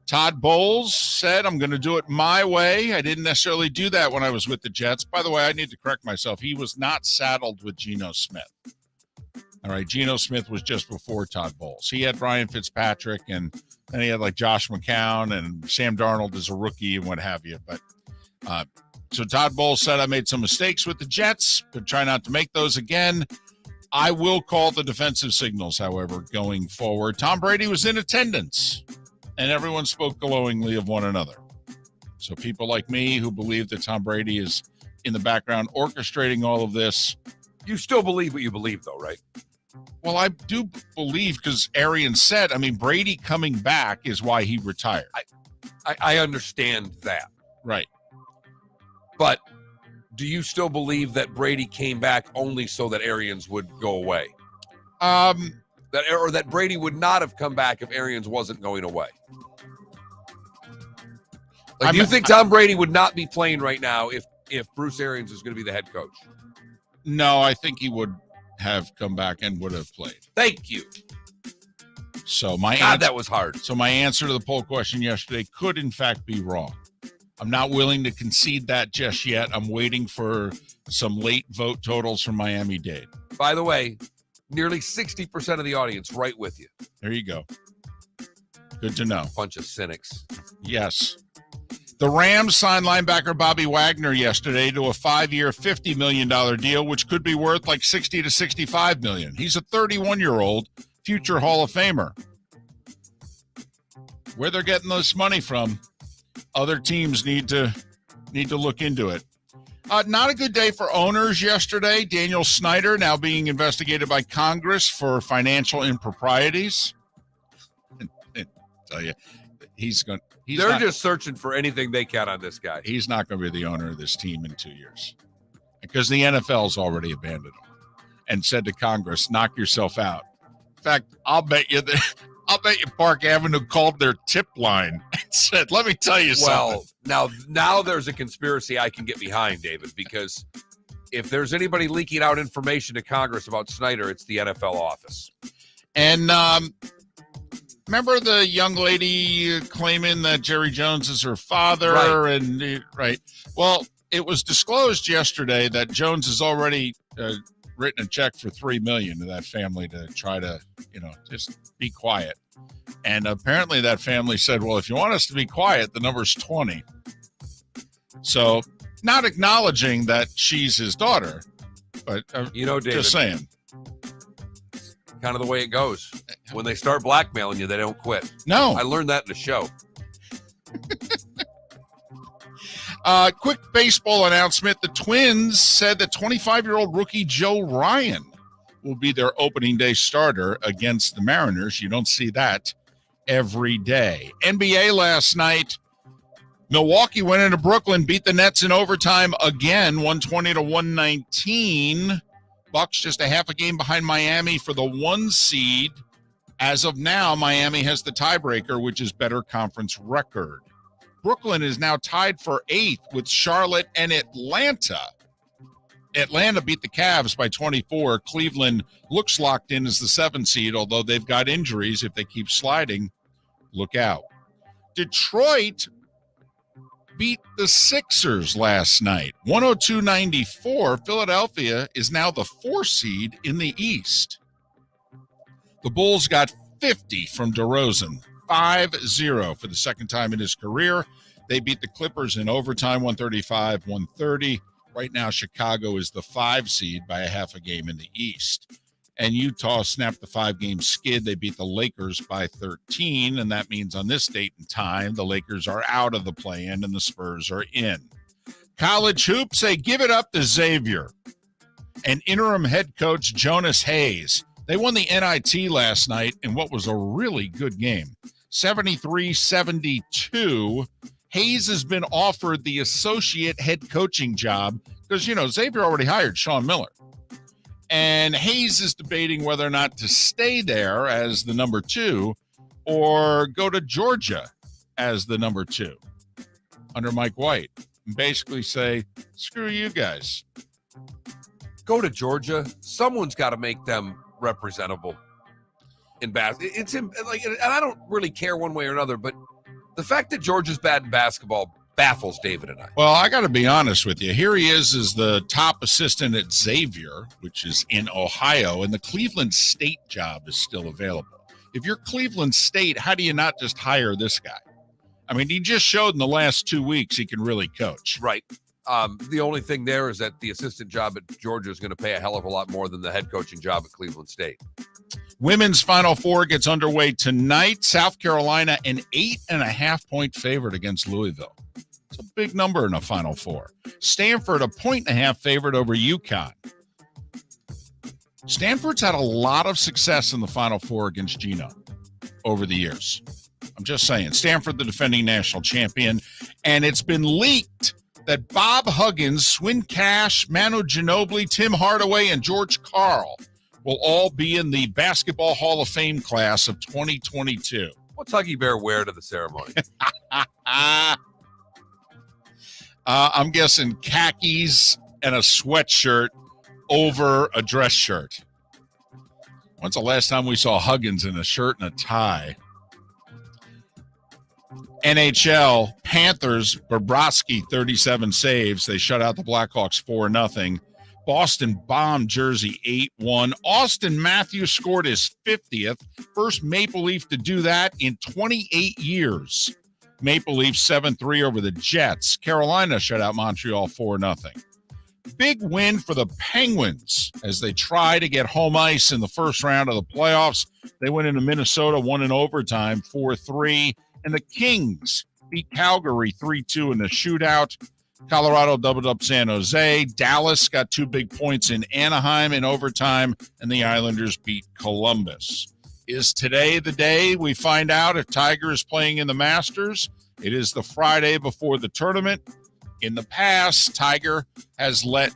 Todd Bowles said, I'm going to do it my way. I didn't necessarily do that when I was with the Jets. By the way, I need to correct myself. He was not saddled with Geno Smith. All right, Geno Smith was just before Todd Bowles. He had Ryan Fitzpatrick, and then he had like Josh McCown and Sam Darnold as a rookie and what have you. But so Todd Bowles said, I made some mistakes with the Jets, but try not to make those again. I will call the defensive signals, however, going forward. Tom Brady was in attendance, and everyone spoke glowingly of one another. So people like me who believe that Tom Brady is in the background orchestrating all of this. You still believe what you believe, though, right? Well, I do believe, because Arians said, I mean, Brady coming back is why he retired. I understand that. Right. But do you still believe that Brady came back only so that Arians would go away? That Brady would not have come back if Arians wasn't going away? Like, do you think Tom Brady would not be playing right now if Bruce Arians is going to be the head coach? No, I think he would have come back and would have played. Thank you. So that was hard. So my answer to the poll question yesterday could in fact be wrong. I'm not willing to concede that just yet. I'm waiting for some late vote totals from Miami-Dade. By the way, nearly 60% of the audience right with you. There you go. Good to know. Bunch of cynics. Yes. The Rams signed linebacker Bobby Wagner yesterday to a 5-year, $50 million deal, which could be worth like $60 to $65 million. He's a 31-year-old future Hall of Famer. Where they're getting this money from, other teams need to look into it. Not a good day for owners yesterday. Daniel Snyder now being investigated by Congress for financial improprieties. I tell you, they're just searching for anything they can on this guy. He's not going to be the owner of this team in 2 years because the NFL's already abandoned him and said to Congress, knock yourself out. In fact, I'll bet you Park Avenue called their tip line and said, let me tell you something. Well, now there's a conspiracy I can get behind, David, because if there's anybody leaking out information to Congress about Snyder, it's the NFL office. And remember the young lady claiming that Jerry Jones is her father? Right. And right. Well, it was disclosed yesterday that Jones has already written a check for $3 million to that family to try to, just be quiet. And apparently that family said, well, if you want us to be quiet, the number's 20. So not acknowledging that she's his daughter, but David, just saying. Kind of the way it goes. When they start blackmailing you, they don't quit. No. I learned that in the show. Quick baseball announcement. The Twins said that 25-year-old rookie Joe Ryan will be their opening day starter against the Mariners. You don't see that every day. NBA last night, Milwaukee went into Brooklyn, beat the Nets in overtime again, 120 to 119. Bucks just a half a game behind Miami for the 1 seed. As of now, Miami has the tiebreaker, which is better conference record. Brooklyn is now tied for 8th with Charlotte and Atlanta. Atlanta beat the Cavs by 24. Cleveland looks locked in as the 7th seed, although they've got injuries. If they keep sliding, look out. Detroit beat the Sixers last night, 102-94. Philadelphia is now the 4 seed in the East. The Bulls got 50 from DeRozan 5-0 for the second time in his career. They beat the Clippers in overtime, 135-130. Right now, Chicago is the 5 seed by a half a game in the East. And Utah snapped the 5-game skid. They beat the Lakers by 13, and that means on this date and time, the Lakers are out of the play-in and the Spurs are in. College hoops, they give it up to Xavier and interim head coach Jonas Hayes. They won the NIT last night in what was a really good game, 73-72. Hayes has been offered the associate head coaching job because, Xavier already hired Sean Miller. And Hayes is debating whether or not to stay there as the number 2 or go to Georgia as the number 2 under Mike White and basically say, screw you guys. Go to Georgia. Someone's got to make them representable in basketball. And I don't really care one way or another, but the fact that Georgia's bad in basketball baffles David and I. Well, I got to be honest with you. Here he is as the top assistant at Xavier, which is in Ohio, and the Cleveland State job is still available. If you're Cleveland State, how do you not just hire this guy? I mean, he just showed in the last 2 weeks he can really coach. Right. The only thing there is that the assistant job at Georgia is going to pay a hell of a lot more than the head coaching job at Cleveland State. Women's Final Four gets underway tonight. South Carolina, an 8.5-point favorite against Louisville. It's a big number in a Final Four. Stanford, a 1.5 favorite over UConn. Stanford's had a lot of success in the Final Four against Gino over the years. I'm just saying. Stanford, the defending national champion. And it's been leaked that Bob Huggins, Swin Cash, Manu Ginobili, Tim Hardaway, and George Karl will all be in the Basketball Hall of Fame class of 2022. What's Huggy Bear wear to the ceremony? I'm guessing khakis and a sweatshirt over a dress shirt. When's the last time we saw Huggins in a shirt and a tie? NHL, Panthers, Bobrovsky, 37 saves. They shut out the Blackhawks 4-0. Boston bombed Jersey 8-1. Austin Matthews scored his 50th. First Maple Leaf to do that in 28 years. Maple Leafs 7-3 over the Jets. Carolina shut out Montreal 4-0. Big win for the Penguins as they try to get home ice in the first round of the playoffs. They went into Minnesota, won in overtime 4-3. And the Kings beat Calgary 3-2 in the shootout. Colorado doubled up San Jose. Dallas got 2 big points in Anaheim in overtime, and the Islanders beat Columbus. Is today the day we find out if Tiger is playing in the Masters? It is the Friday before the tournament. In the past, Tiger has let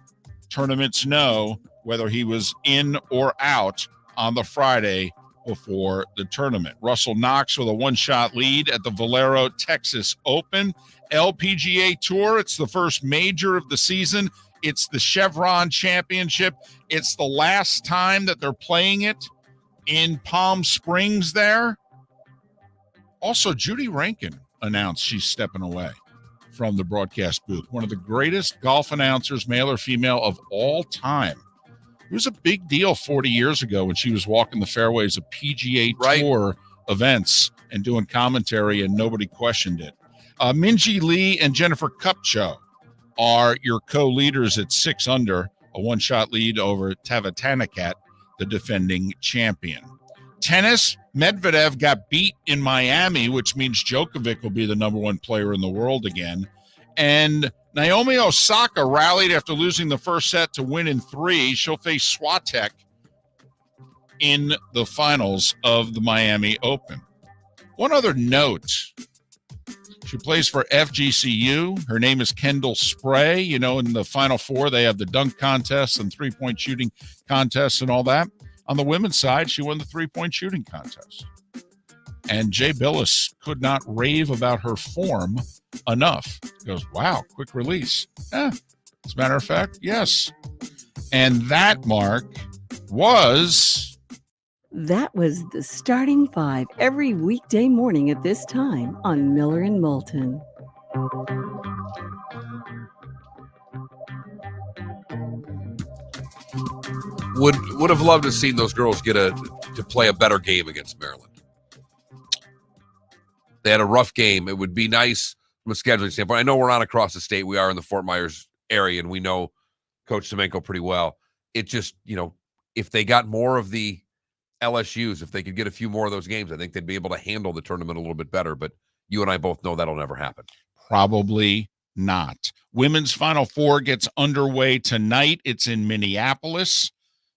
tournaments know whether he was in or out on the Friday before the tournament. Russell Knox with a 1-shot lead at the Valero Texas Open. LPGA Tour, it's the first major of the season. It's the Chevron Championship. It's the last time that they're playing it in Palm Springs there. Also, Judy Rankin announced she's stepping away from the broadcast booth. One of the greatest golf announcers, male or female, of all time. It was a big deal 40 years ago when she was walking the fairways of PGA Tour events and doing commentary, and nobody questioned it. Minjee Lee and Jennifer Kupcho are your co-leaders at 6 under, a 1-shot lead over Tavatanikat, the defending champion. Tennis, Medvedev got beat in Miami, which means Djokovic will be the number 1 player in the world again. And Naomi Osaka rallied after losing the first set to win in 3. She'll face Swiatek in the finals of the Miami Open. One other note. She plays for FGCU. Her name is Kendall Spray. You know, in the Final Four, they have the dunk contests and 3-point shooting contests and all that. On the women's side, she won the 3-point shooting contest. And Jay Billis could not rave about her form enough. He goes, wow, quick release. As a matter of fact, yes. And that, Mark, was... That was the Starting 5 every weekday morning at this time on Miller and Moulton. Would have loved to have seen those girls get to play a better game against Maryland. They had a rough game. It would be nice from a scheduling standpoint. I know we're not across the state. We are in the Fort Myers area, and we know Coach Semenko pretty well. It just, if they got more of the LSUs, if they could get a few more of those games, I think they'd be able to handle the tournament a little bit better. But you and I both know that'll never happen. Probably not. Women's Final Four gets underway tonight. It's in Minneapolis.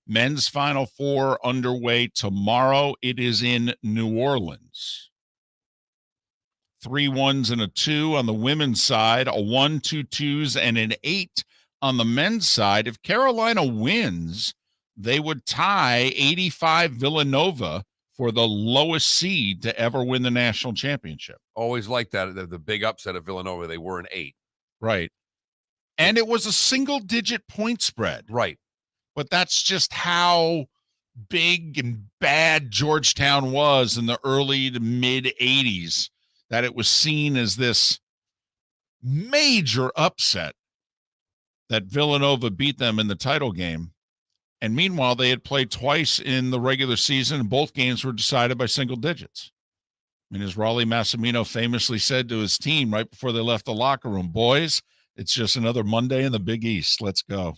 Men's Final Four underway tomorrow. It is in New Orleans. 3 1s and a 2 on the women's side, a 1, 2 2s, and an 8 on the men's side. If Carolina wins, they would tie 85 Villanova for the lowest seed to ever win the national championship. Always like that. The big upset of Villanova, they were an 8. Right. And it was a single-digit point spread. Right. But that's just how big and bad Georgetown was in the early to mid-'80s, that it was seen as this major upset that Villanova beat them in the title game. And meanwhile, they had played twice in the regular season, and both games were decided by single digits. I mean, as Raleigh Massimino famously said to his team right before they left the locker room, boys, it's just another Monday in the Big East. Let's go.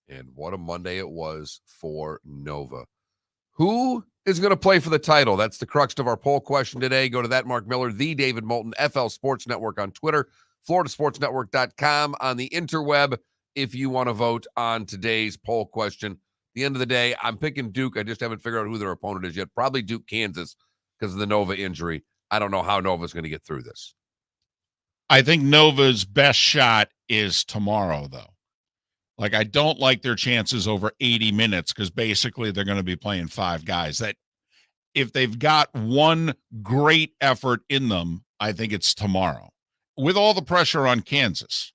And what a Monday it was for Nova. Who is going to play for the title? That's the crux of our poll question today. Go to that Mark Miller, the David Moulton, FL Sports Network on Twitter, FloridaSportsNetwork.com on the interweb if you want to vote on today's poll question. At the end of the day, I'm picking Duke. I just haven't figured out who their opponent is yet. Probably Duke, Kansas, because of the Nova injury. I don't know how Nova's going to get through this. I think Nova's best shot is tomorrow, though. Like, I don't like their chances over 80 minutes because basically they're going to be playing 5 guys. That if they've got one great effort in them, I think it's tomorrow with all the pressure on Kansas.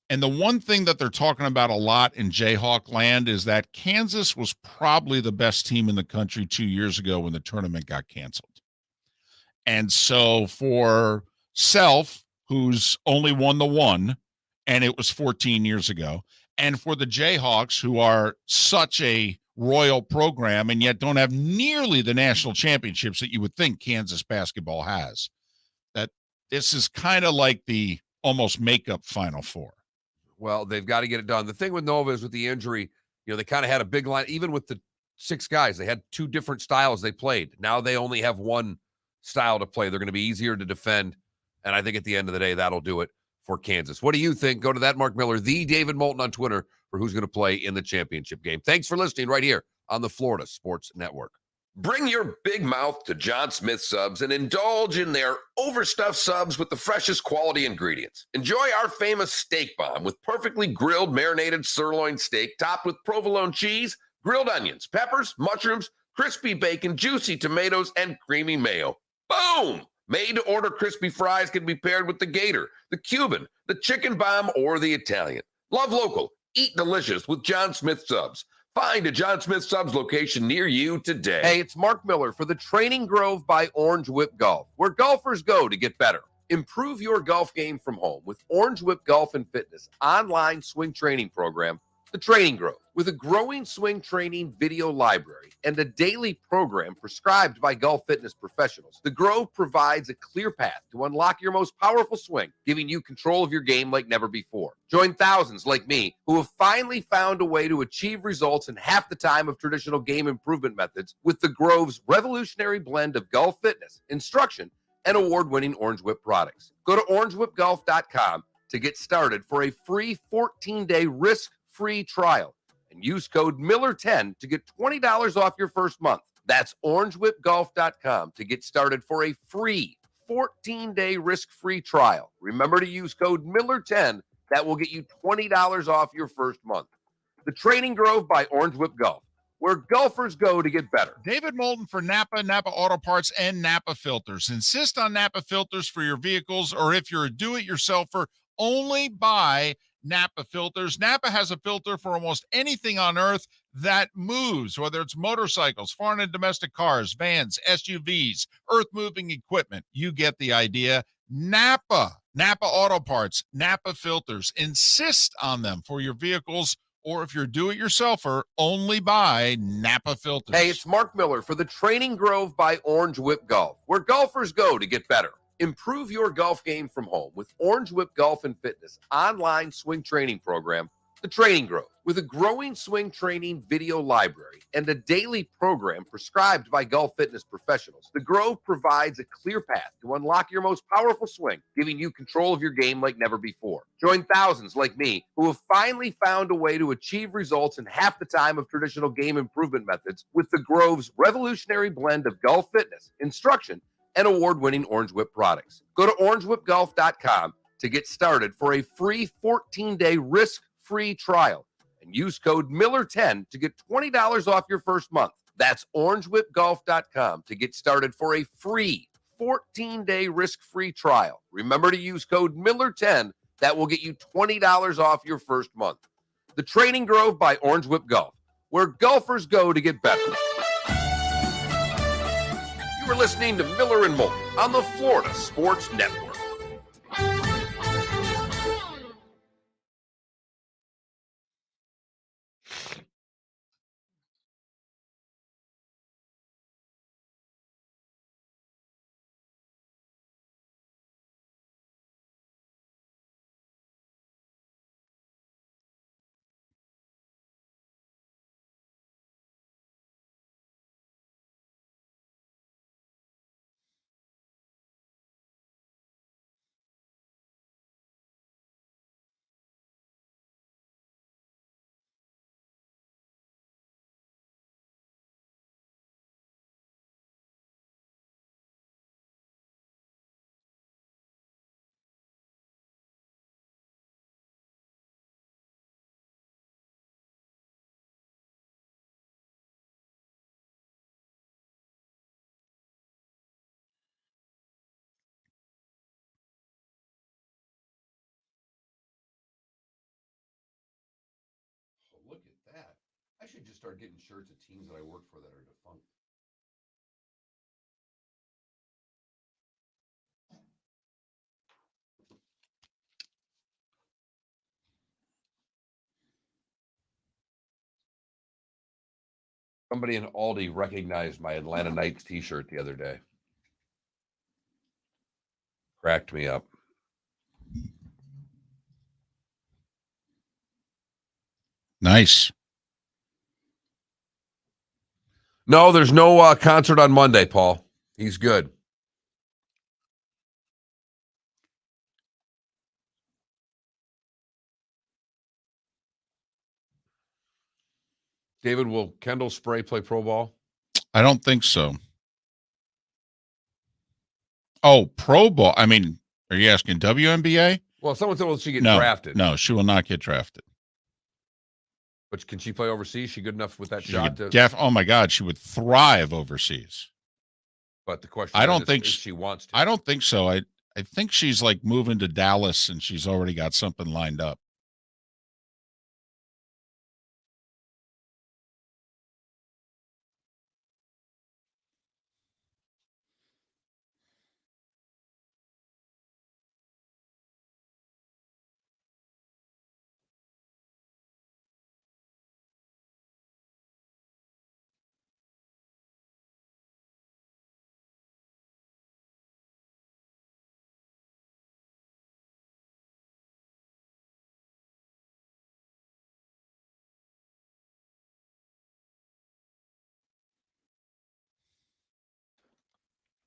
And the one thing that they're talking about a lot in Jayhawk land is that Kansas was probably the best team in the country 2 years ago when the tournament got canceled. And so for Self, who's only won the one, and it was 14 years ago, and for the Jayhawks, who are such a royal program and yet don't have nearly the national championships that you would think Kansas basketball has, that this is kind of like the almost makeup Final Four. Well, they've got to get it done. The thing with Nova is with the injury, they kind of had a big line, even with the 6 guys, they had 2 different styles they played. Now they only have one style to play. They're going to be easier to defend. And I think at the end of the day, that'll do it for Kansas. What do you think? Go to that Mark Miller, the David Moulton on Twitter for who's going to play in the championship game. Thanks for listening right here on the Florida Sports Network. Bring your big mouth to John Smith Subs and indulge in their overstuffed subs with the freshest quality ingredients. Enjoy our famous steak bomb with perfectly grilled marinated sirloin steak topped with provolone cheese, grilled onions, peppers, mushrooms, crispy bacon, juicy tomatoes, and creamy mayo. Boom! Made-to-order crispy fries can be paired with the Gator, the Cuban, the Chicken Bomb, or the Italian. Love local. Eat delicious with John Smith Subs. Find a John Smith Subs location near you today. Hey, it's Mark Miller for the Training Grove by Orange Whip Golf, where golfers go to get better. Improve your golf game from home with Orange Whip Golf and Fitness online swing training program, The Training Grove. With a growing swing training video library and a daily program prescribed by golf fitness professionals, The Grove provides a clear path to unlock your most powerful swing, giving you control of your game like never before. Join thousands like me who have finally found a way to achieve results in half the time of traditional game improvement methods with The Grove's revolutionary blend of golf fitness, instruction, and award-winning Orange Whip products. Go to orangewhipgolf.com to get started for a free 14-day risk-free trial. And use code Miller10 to get $20 off your first month. That's orangewhipgolf.com to get started for a free 14-day risk-free trial. Remember to use code Miller10. That will get you $20 off your first month. The Training Grove by Orange Whip Golf, where golfers go to get better. David Moulton for Napa, Napa Auto Parts, and Napa Filters. Insist on Napa filters for your vehicles, or if you're a do-it-yourselfer, only buy Napa filters. Napa has a filter for almost anything on earth that moves, whether it's motorcycles, foreign and domestic cars, vans, SUVs, earth-moving equipment. You get the idea. Napa Auto Parts, Napa filters. Insist on them for your vehicles Or if you're a do-it-yourselfer, only buy Napa filters. Hey, it's Mark Miller for the Training Grove by Orange Whip Golf, where golfers go to get better. Improve your golf game from home with Orange Whip Golf and Fitness online swing training program, the Training Grove. With a growing swing training video library and a daily program prescribed by golf fitness professionals, the Grove provides a clear path to unlock your most powerful swing, giving you control of your game like never before. Join thousands like me who have finally found a way to achieve results in half the time of traditional game improvement methods with the Grove's revolutionary blend of golf fitness, instruction, and award-winning Orange Whip products. Go to orangewhipgolf.com to get started for a free 14-day risk-free trial and use code Miller10 to get $20 off your first month. That's orangewhipgolf.com to get started for a free 14-day risk-free trial. Remember to use code Miller10. That will get you $20 off your first month. The Training Grove by Orange Whip Golf, where golfers go to get better. You are listening to Miller and Moulton on the Florida Sports Network. Oh, look at that. I should just start getting shirts of teams that I work for that are defunct. Somebody in Aldi recognized my Atlanta Knights t-shirt the other day. Cracked me up. Nice. No, there's no concert on Monday, Paul. He's good. David, will Kendall Spray play pro ball? I don't think so. Oh, pro ball. I mean, are you asking WNBA? Well, someone said, will she get No, drafted? no, she will not get drafted. But can she play overseas? She good enough with that She shot? could oh my God, she would thrive overseas. But the question I don't is think if she wants to. I don't think so. I think she's like moving to Dallas and she's already got something lined up.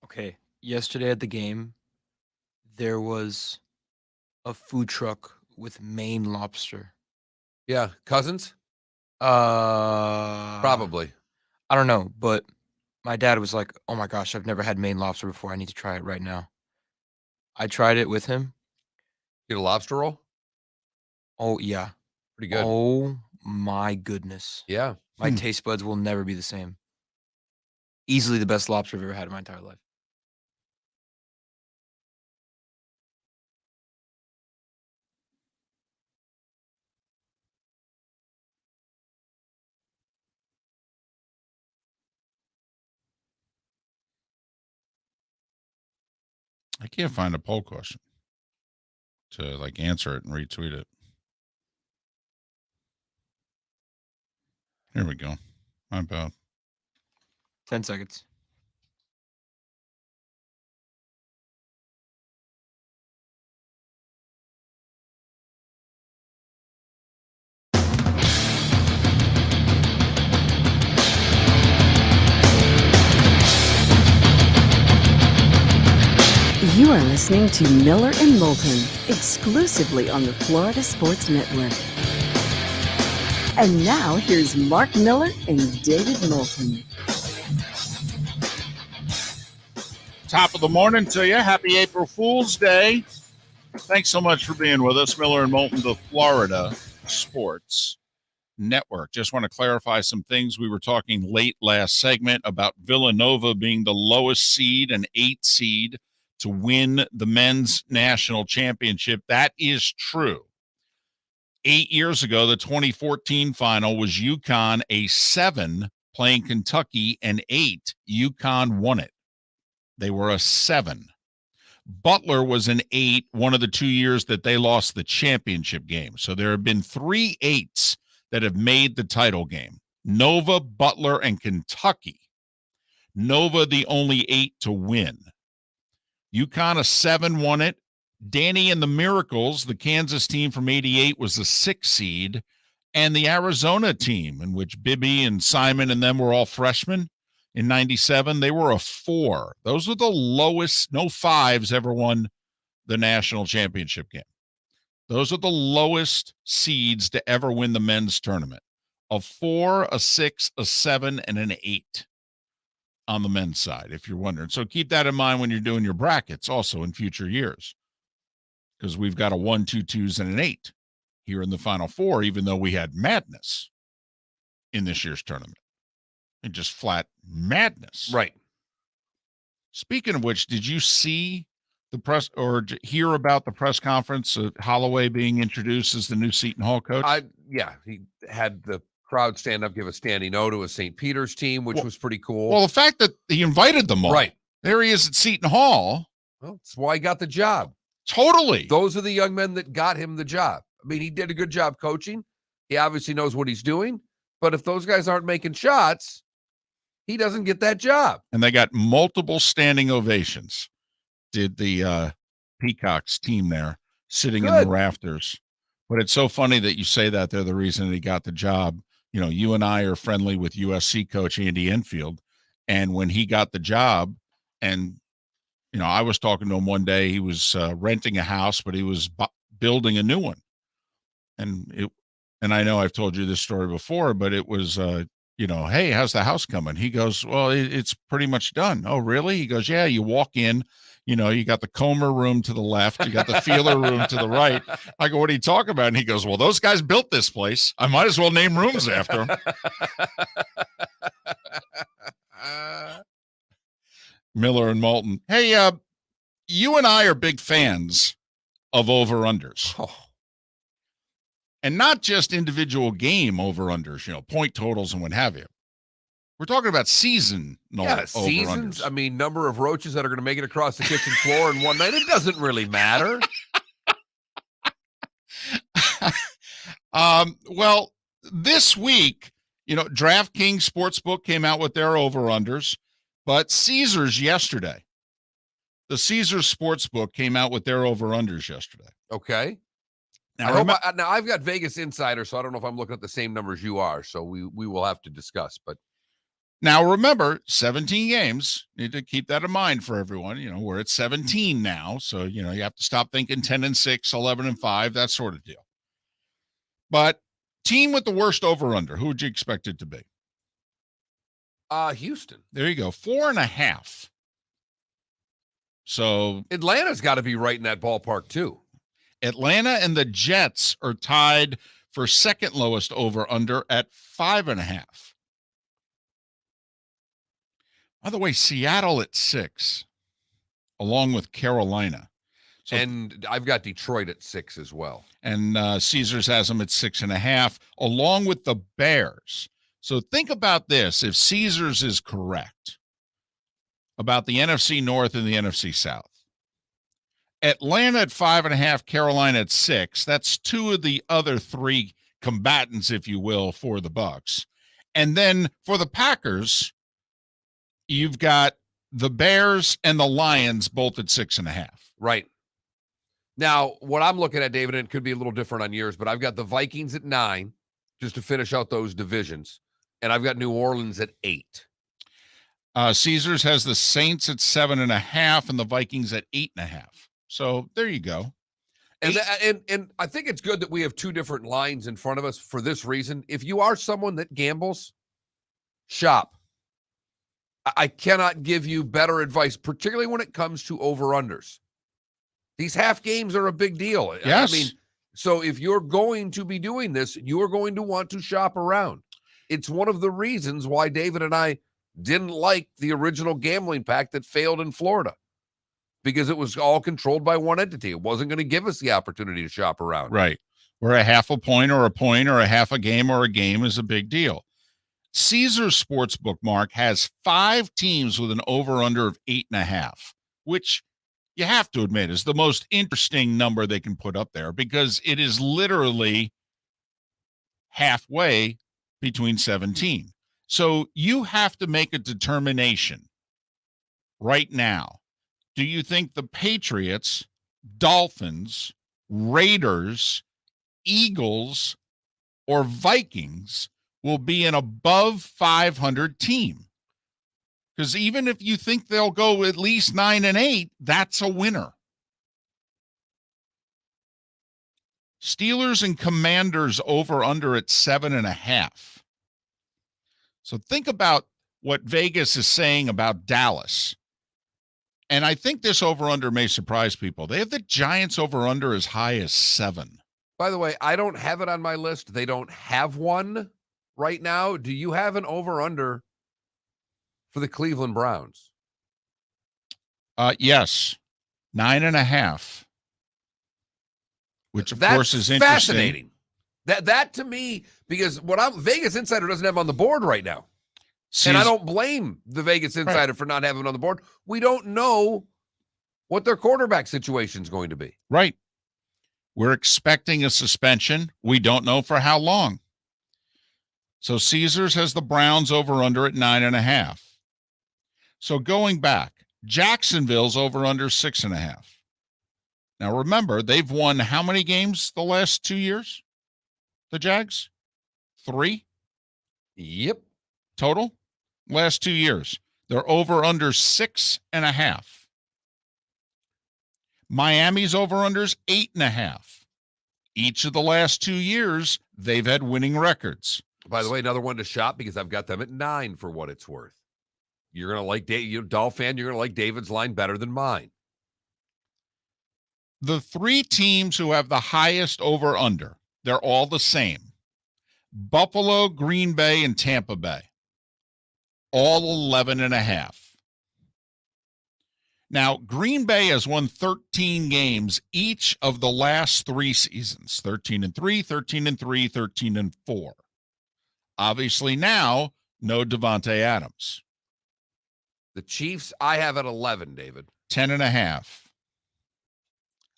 Okay, yesterday at the game, there was a food truck with Maine lobster. Yeah, Cousins? Probably. Probably. I don't know, but my dad was like, "Oh my gosh, I've never had Maine lobster before. I need to try it right now." I tried it with him. Get a lobster roll? Oh yeah. Pretty good. Oh my goodness. Yeah. My taste buds will never be the same. Easily the best lobster I've ever had in my entire life. I can't find a poll question to like answer it and retweet it. Here we go. My bad. 10 seconds. You are listening to Miller and Moulton, exclusively on the Florida Sports Network. And now here's Mark Miller and David Moulton. Top of the morning to you. Happy April Fool's Day. Thanks so much for being with us. Miller and Moulton, the Florida Sports Network. Just want to clarify some things. We were talking late last segment about Villanova being the lowest seed, an 8 seed, to win the men's national championship. That is true. 8 years ago, the 2014 final was UConn, a 7, playing Kentucky, an 8. UConn won it. They were a 7. Butler was an 8, one of the 2 years that they lost the championship game. So there have been 3 8s that have made the title game. Nova, Butler, and Kentucky. Nova, the only 8 to win. UConn, a 7, won it. Danny and the Miracles, the Kansas team from 88, was the 6 seed. And the Arizona team, in which Bibby and Simon and them were all freshmen in 97, they were a 4. Those are the lowest. No 5s ever won the national championship game. Those are the lowest seeds to ever win the men's tournament. A 4, a 6, a 7, and an 8 on the men's side, if you're wondering. So keep that in mind when you're doing your brackets also in future years, because we've got a 1, 2, 2s, and an 8 here in the Final Four, even though we had madness in this year's tournament. And just flat madness. Right. Speaking of which, did you see the press or hear about the press conference of Holloway being introduced as the new Seton Hall coach? Yeah, he had the crowd stand up, give a standing O to a St. Peter's team, which was pretty cool. Well, the fact that he invited them all. Right. There he is at Seton Hall. Well, that's why he got the job. Totally. Those are the young men that got him the job. I mean, he did a good job coaching. He obviously knows what he's doing. But if those guys aren't making shots, he doesn't get that job. And they got multiple standing ovations. Did the Peacocks team there sitting in the rafters. But it's so funny that you say that they're the reason that he got the job. You know, you and I are friendly with USC coach Andy Enfield. And when he got the job, and, you know, I was talking to him one day, he was renting a house, but he was building a new one. And I know I've told you this story before, but it was, you know, hey, how's the house coming? He goes, well, it's pretty much done. Oh, really? He goes, yeah, you walk in, you know, you got the Comer room to the left, you got the Feeler room to the right. I go, what are you talking about? And he goes, well, those guys built this place. I might as well name rooms after them. Miller and Moulton. Hey, you and I are big fans of over-unders. Oh. And not just individual game over-unders, you know, point totals and what have you. We're talking about seasonal seasons. over-unders. I mean, number of roaches that are going to make it across the kitchen floor in one night. It doesn't really matter. Well, this week, you know, DraftKings Sportsbook came out with their over-unders, but Caesars yesterday, the Caesars Sportsbook came out with their over-unders yesterday. Okay. Now, now I've got Vegas Insider, so I don't know if I'm looking at the same numbers you are. So we will have to discuss. But now remember, 17 games. Need to keep that in mind for everyone. You know, we're at 17 now, so you know you have to stop thinking 10-6, 11-5, that sort of deal. But team with the worst over/under, who would you expect it to be? Houston. There you go, 4.5. So Atlanta's got to be right in that ballpark too. Atlanta and the Jets are tied for second lowest over/under at 5.5. By the way, Seattle at 6, along with Carolina. So, and I've got Detroit at 6 as well. And Caesars has them at 6.5, along with the Bears. So think about this. If Caesars is correct about the NFC North and the NFC South, Atlanta at 5.5, Carolina at 6. That's two of the other three combatants, if you will, for the Bucs. And then for the Packers, you've got the Bears and the Lions both at 6.5. Right. Now, what I'm looking at, David, and it could be a little different on yours, but I've got the Vikings at 9 just to finish out those divisions. And I've got New Orleans at 8. Caesars has the Saints at 7.5 and the Vikings at 8.5. So there you go. And I think it's good that we have 2 different lines in front of us for this reason. If you are someone that gambles, shop. I cannot give you better advice, particularly when it comes to over-unders. These half games are a big deal. Yes. I mean, so if you're going to be doing this, you are going to want to shop around. It's one of the reasons why David and I didn't like the original gambling pact that failed in Florida, because it was all controlled by one entity. It wasn't going to give us the opportunity to shop around. Right. Where a half a point or a half a game or a game is a big deal. Caesars Sportsbook, Mark, has 5 teams with an over-under of 8.5, which you have to admit is the most interesting number they can put up there, because it is literally halfway between 17. So you have to make a determination right now. Do you think the Patriots, Dolphins, Raiders, Eagles, or Vikings will be an above 500 team? Because even if you think they'll go at least 9-8, that's a winner. Steelers and Commanders over under at 7.5. So think about what Vegas is saying about Dallas. And I think this over under may surprise people. They have the Giants over under as high as 7. By the way, I don't have it on my list. They don't have one right now. Do you have an over under for the Cleveland Browns? Yes, 9.5. Which of course is interesting. Fascinating. That to me, because Vegas Insider doesn't have on the board right now. And I don't blame the Vegas Insider for not having it on the board. We don't know what their quarterback situation is going to be. Right. We're expecting a suspension. We don't know for how long. So Caesars has the Browns over under at 9.5. So going back, Jacksonville's over under 6.5. Now remember, they've won how many games the last 2 years? The Jags? 3? Yep. Total? Last 2 years. They're over under 6.5. Miami's over unders 8.5. Each of the last 2 years, they've had winning records. By the way, another one to shop because I've got them at 9 for what it's worth. You're going to like you're a Dolph fan, you're going to like David's line better than mine. The 3 teams who have the highest over under, they're all the same. Buffalo, Green Bay, and Tampa Bay. All 11.5. Now, Green Bay has won 13 games each of the last 3 seasons, 13-3, 13-3, 13-4. Obviously now, no Devontae Adams. The Chiefs, I have at 11, David. 10.5.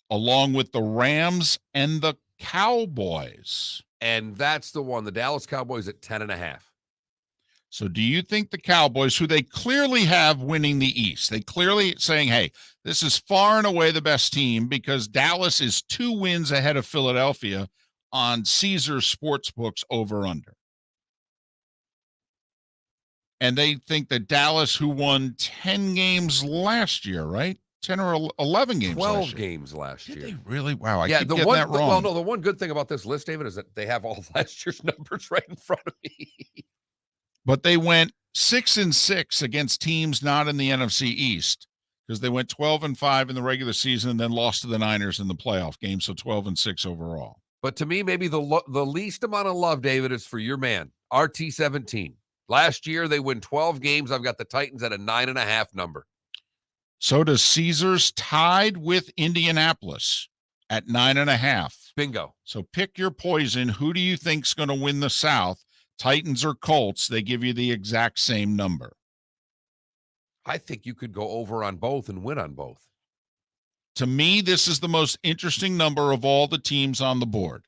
Along with the Rams and the Cowboys. And that's the one, the Dallas Cowboys at 10.5. So do you think the Cowboys, who they clearly have winning the East, they clearly saying, hey, this is far and away the best team because Dallas is 2 wins ahead of Philadelphia on Caesars Sportsbook's over-under. And they think that Dallas, who won 10 games last year, right? 10 or 11 games 12 last year. games last year. Did they really? Wow, I keep the getting one, that wrong. Well, no, the one good thing about this list, David, is that they have all of last year's numbers right in front of me. But they went 6-6 against teams not in the NFC East because they went 12-5 in the regular season and then lost to the Niners in the playoff game, so 12-6 overall. But to me, maybe the least amount of love, David, is for your man, RT17. Last year, they win 12 games. I've got the Titans at a 9.5 number. So does Caesars, tied with Indianapolis at 9.5. Bingo. So pick your poison. Who do you think's going to win the South? Titans or Colts? They give you the exact same number. I think you could go over on both and win on both. To me, this is the most interesting number of all the teams on the board.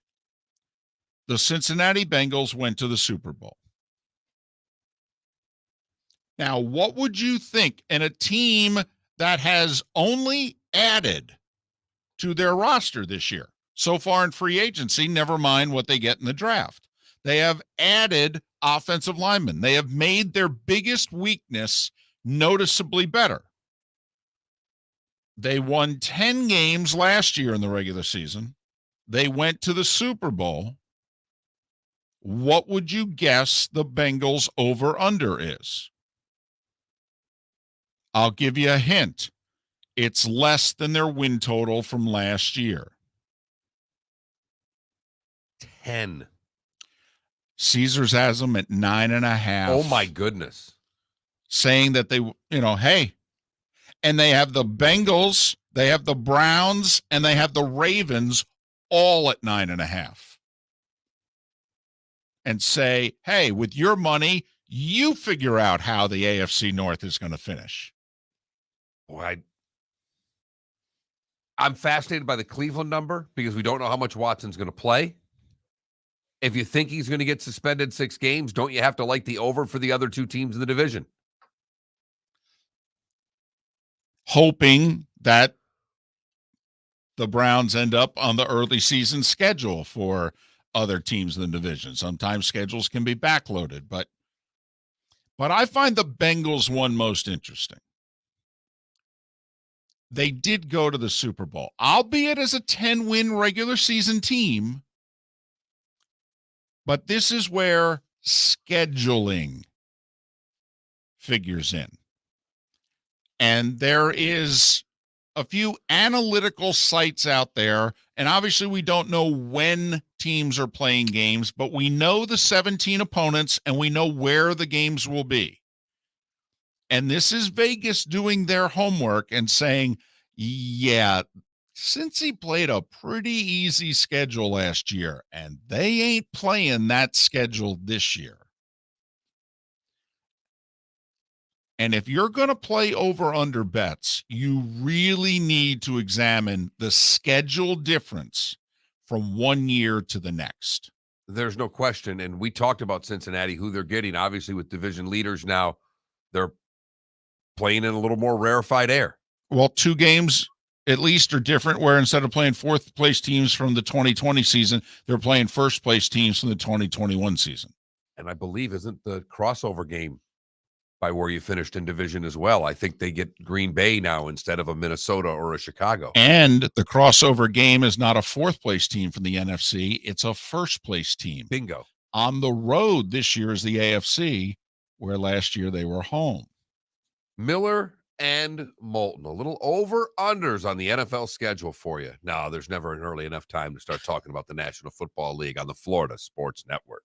The Cincinnati Bengals went to the Super Bowl. Now, what would you think in a team that has only added to their roster this year so far in free agency, never mind what they get in the draft? They have added offensive linemen. They have made their biggest weakness noticeably better. They won 10 games last year in the regular season. They went to the Super Bowl. What would you guess the Bengals over-under is? I'll give you a hint. It's less than their win total from last year. 10. Caesars has them at 9.5. Oh, my goodness. Saying that they, hey, and they have the Bengals, they have the Browns, and they have the Ravens all at 9.5. And say, hey, with your money, you figure out how the AFC North is going to finish. Boy, I'm fascinated by the Cleveland number because we don't know how much Watson's going to play. If you think he's going to get suspended 6 games, don't you have to like the over for the other 2 teams in the division? Hoping that the Browns end up on the early season schedule for other teams in the division. Sometimes schedules can be backloaded, but I find the Bengals one most interesting. They did go to the Super Bowl, albeit as a 10-win regular season team, but this is where scheduling figures in. And there is a few analytical sites out there, and obviously we don't know when teams are playing games, but we know the 17 opponents and we know where the games will be. And this is Vegas doing their homework and saying, yeah, since he played a pretty easy schedule last year, and they ain't playing that schedule this year. And if you're going to play over-under bets, you really need to examine the schedule difference from one year to the next. There's no question. And we talked about Cincinnati, who they're getting. Obviously, with division leaders now, they're playing in a little more rarefied air. Well, 2 games at least are different, where instead of playing 4th-place teams from the 2020 season, they're playing 1st-place teams from the 2021 season. And I believe, isn't the crossover game by where you finished in division as well? I think they get Green Bay now instead of a Minnesota or a Chicago. And the crossover game is not a 4th-place team from the NFC. It's a 1st-place team. Bingo. On the road this year is the AFC, where last year they were home. Miller and Moulton, a little over-unders on the NFL schedule for you. No, there's never an early enough time to start talking about the National Football League on the Florida Sports Network.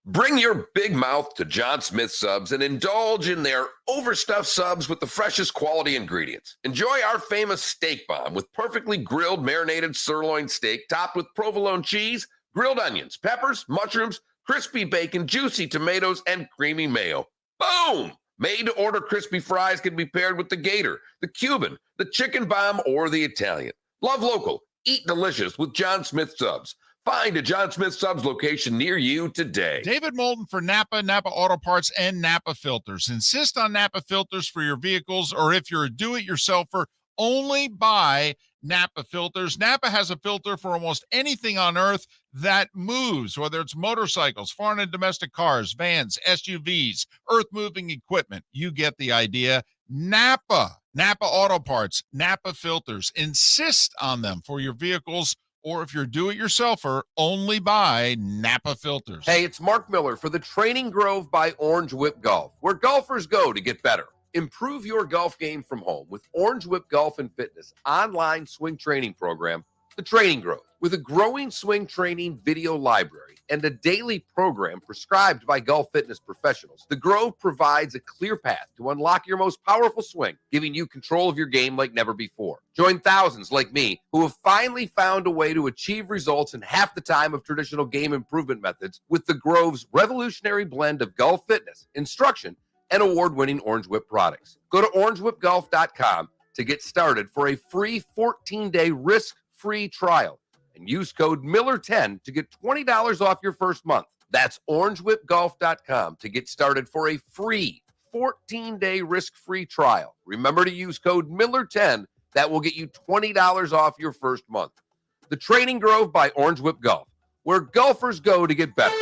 Bring your big mouth to John Smith Subs and indulge in their overstuffed subs with the freshest quality ingredients. Enjoy our famous steak bomb with perfectly grilled marinated sirloin steak topped with provolone cheese, grilled onions, peppers, mushrooms, crispy bacon, juicy tomatoes, and creamy mayo. Boom! Made-to-order crispy fries can be paired with the Gator, the Cuban, the chicken bomb, or the Italian. Love local. Eat delicious with John Smith Subs. Find a John Smith Subs location near you today. David Moulton for Napa Auto Parts, and Napa Filters. Insist on Napa Filters for your vehicles, or if you're a do-it-yourselfer, only buy Napa Filters. Napa has a filter for almost anything on earth that moves, whether it's motorcycles, foreign and domestic cars, vans, SUVs, earth-moving equipment. You get the idea. Napa Auto Parts, Napa Filters. Insist on them for your vehicles, or if you're do-it-yourselfer, only buy Napa Filters. Hey, it's Mark Miller for the Training Grove by Orange Whip Golf, where golfers go to get better. Improve your golf game from home with Orange Whip Golf and Fitness online swing training program, The Training Grove. With a growing swing training video library and a daily program prescribed by golf fitness professionals, The Grove provides a clear path to unlock your most powerful swing, giving you control of your game like never before. Join thousands like me who have finally found a way to achieve results in half the time of traditional game improvement methods with The Grove's revolutionary blend of golf fitness, instruction, and award-winning Orange Whip products. Go to orangewhipgolf.com to get started for a free 14-day risk-free trial and use code Miller10 to get $20 off your first month. That's orangewhipgolf.com to get started for a free 14-day risk-free trial. Remember to use code Miller10. That will get you $20 off your first month. The Training Grove by Orange Whip Golf, where golfers go to get better.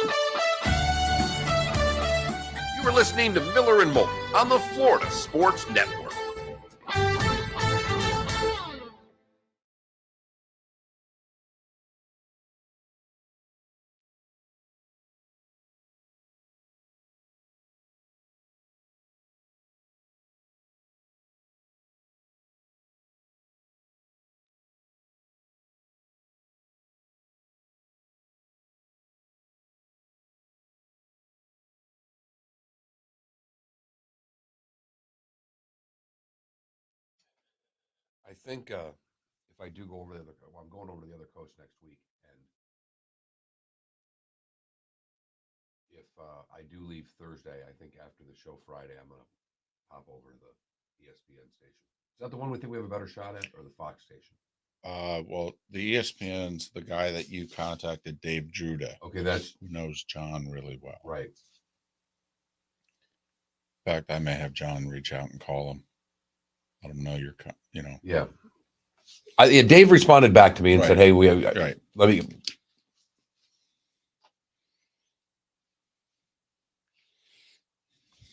You are listening to Miller and Moulton on the Florida Sports Network. I think if I do go over the other, I'm going over to the other coast next week, and if I do leave Thursday, I think after the show Friday, I'm gonna pop over to the ESPN station. Is that the one we think we have a better shot at, or the Fox station? Well, the ESPN's the guy that you contacted, Dave Druda. Okay, that's who knows John really well. right. In fact, I may have John reach out and call him. Let him know Yeah. Dave responded back to me and Right. said, "Hey, Right. let me."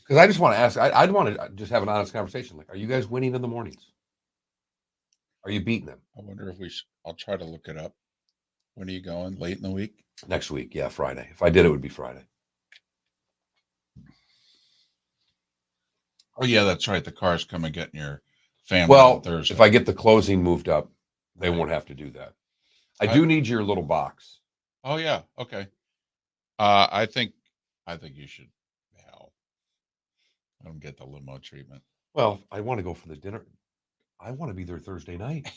Because I just want to ask, I'd want to just have an honest conversation. Like, are you guys winning in the mornings? Are you beating them? I wonder if I'll try to look it up. When are you going? Late in the week? Next week, yeah, Friday. If I did, it would be Friday. Oh, yeah, that's right. The car's coming getting your family Well, on Thursday. if I get the closing moved up, they Right. won't have to do that. I do need your little box. Oh, yeah. Okay. I think you should let them get the limo treatment. Well, I want to go for the dinner. I want to be there Thursday night.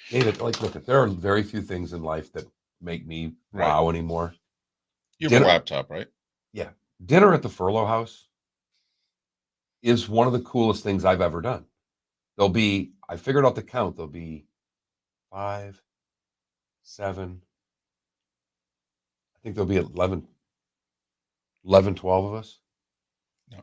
David, look, there are very few things in life that make me wow anymore. You have Dinner- a laptop, right? Yeah. Dinner at the Furlough House is one of the coolest things I've ever done. I figured out the count. There'll be 5, 7. I think there'll be 11, 12 of us. No.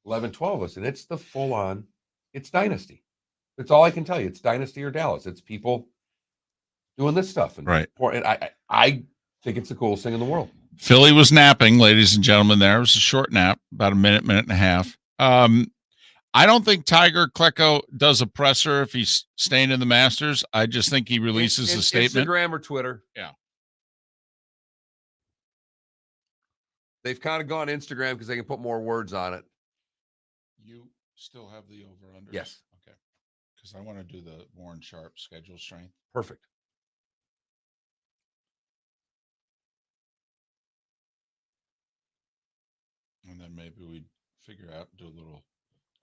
11, 12 of us. And it's the full on, it's Dynasty. That's all I can tell you. It's Dynasty or Dallas. It's people doing this stuff. And, Right. And I think it's the coolest thing in the world. Philly was napping, ladies and gentlemen. There was a short nap, about a minute and a half. I don't think Tiger Klecko does a presser if he's staying in the Masters. I just think he releases a statement. Instagram or Twitter. Yeah. They've kind of gone Instagram because they can put more words on it. You still have the over-under? Yes. Okay. Because I want to do the Warren Sharp schedule strength. Perfect. And then maybe we'd figure out, do a little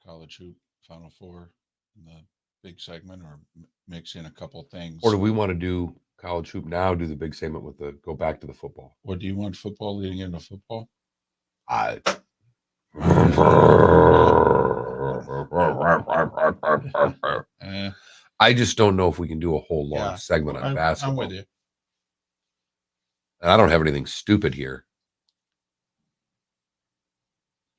college hoop Final Four in the big segment, or mix in a couple things. Or do we want to do college hoop now, do the big segment with go back to the football? What do you want, football leading into football? I just don't know if we can do a whole long segment on basketball. I'm with you. And I don't have anything stupid here.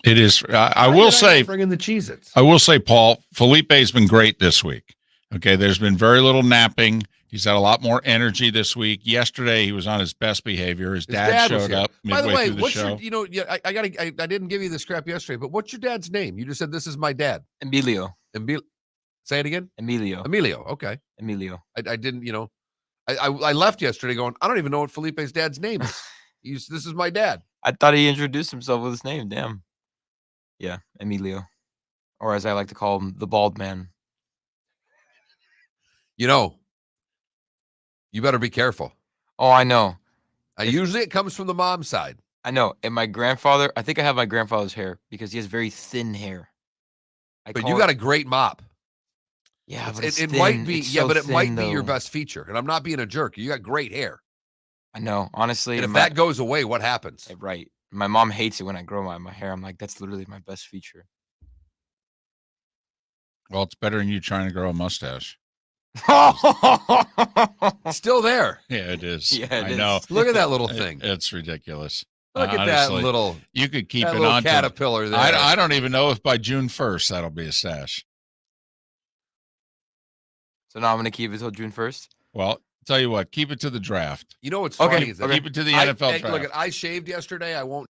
It is. I will say, bringing the Cheez-Its. I will say, Paul, Felipe's been great this week. Okay. There's been very little napping. He's had a lot more energy this week. Yesterday, he was on his best behavior. His dad showed up By the midway way, through the what's show. I didn't give you this crap yesterday, but what's your dad's name? You just said, this is my dad. Emilio. Say it again. Emilio. Okay. Emilio. I didn't, I left yesterday going, I don't even know what Felipe's dad's name is. This is my dad. I thought he introduced himself with his name. Damn. Yeah, Emilio. Or as I like to call him, the bald man. You better be careful. Oh, I know. Usually it comes from the mom's side. I know. And my grandfather, I think I have my grandfather's hair because he has very thin hair. But you got a great mop. Yeah, but it might be, but it might be your best feature. And I'm not being a jerk. You got great hair. I know, honestly. And if that goes away, what happens? Right. My mom hates it when I grow my hair. I'm like, that's literally my best feature. Well, it's better than you trying to grow a mustache. Still there. Yeah, it is. Yeah, I know. Look at that little thing. It's ridiculous. Look at Honestly, that little you could keep that it little on. caterpillar there. I don't even know if by June 1st that'll be a stash. So now I'm gonna keep it till June 1st. Well, tell you what, keep it to the draft. You know what's Okay, funny is that Keep it to the NFL draft. Look, I shaved yesterday. I won't.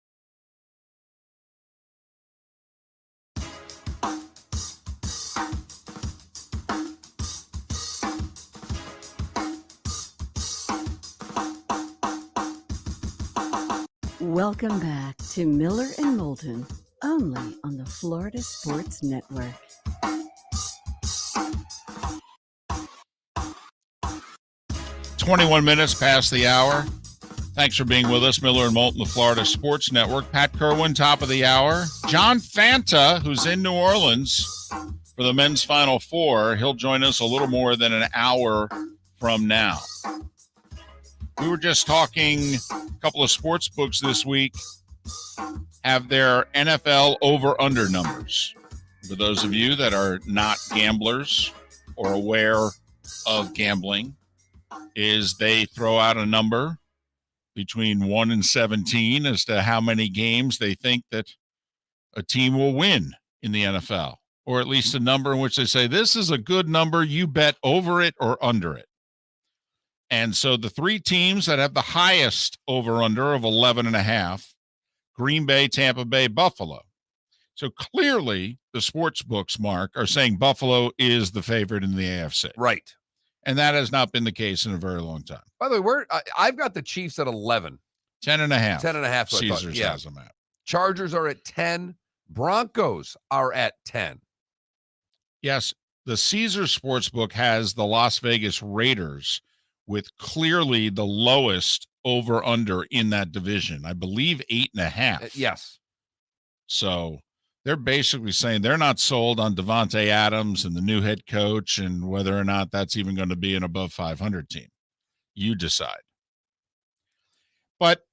Welcome back to Miller and Moulton, only on the Florida Sports Network. "21 minutes past the hour. Thanks for being with us, Miller and Moulton, the Florida Sports Network. Pat Kirwan, top of the hour. John Fanta, who's in New Orleans for the men's Final Four. He'll join us a little more than an hour from now. We were just talking, a couple of sports books this week have their NFL over-under numbers. For those of you that are not gamblers or aware of gambling, is they throw out a number between 1 and 17 as to how many games they think that a team will win in the NFL, or at least a number in which they say, this is a good number, you bet over it or under it. And so the three teams that have the highest over-under of 11.5, Green Bay, Tampa Bay, Buffalo. So clearly the sports books, Mark, are saying Buffalo is the favorite in the AFC. Right. And that has not been the case in a very long time. By the way, I've got the Chiefs at 11. 10.5. 10.5. So Caesars has them at. Chargers are at 10. Broncos are at 10. Yes, the Caesars Sportsbook has the Las Vegas Raiders with clearly the lowest over-under in that division. I believe 8.5. Yes. So they're basically saying they're not sold on Devontae Adams and the new head coach and whether or not that's even going to be an above 500 team. You decide. But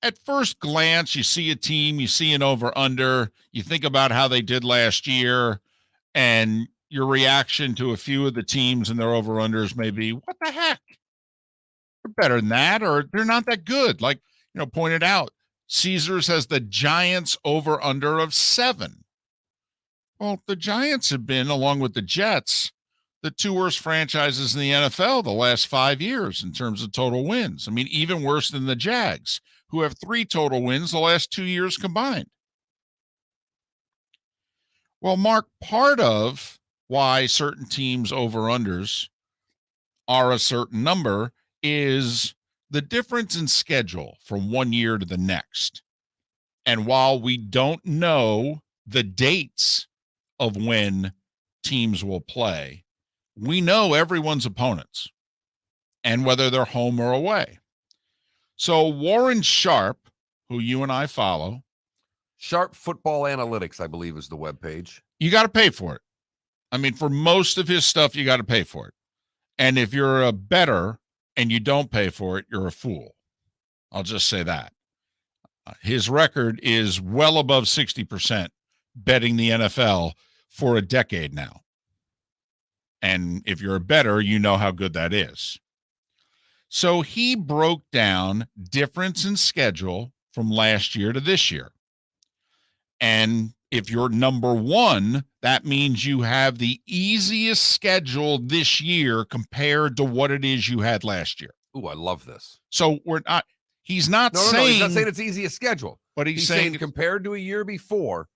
at first glance, you see a team, you see an over-under, you think about how they did last year, and your reaction to a few of the teams and their over-unders may be, what the heck? They're better than that, or they're not that good. Like, pointed out, Caesars has the Giants over-under of 7. Well, the Giants have been, along with the Jets, the two worst franchises in the NFL the last 5 years in terms of total wins. I mean, even worse than the Jags, who have 3 total wins the last 2 years combined. Well, Mark, part of why certain teams' over-unders are a certain number is the difference in schedule from one year to the next. And while we don't know the dates of when teams will play, we know everyone's opponents and whether they're home or away. So Warren Sharp, who you and I follow, Sharp Football Analytics, I believe, is the webpage. you got to pay for it. I mean, for most of his stuff, you got to pay for it. And if you're a bettor and you don't pay for it, you're a fool. I'll just say that. His record is well above 60% betting the NFL for a decade now. And if you're a bettor, you know how good that is. So he broke down difference in schedule from last year to this year. And if you're number one, that means you have the easiest schedule this year compared to what it is you had last year. Ooh, I love this. So he's not saying. No, he's not saying it's easiest schedule. But he's saying compared to a year before,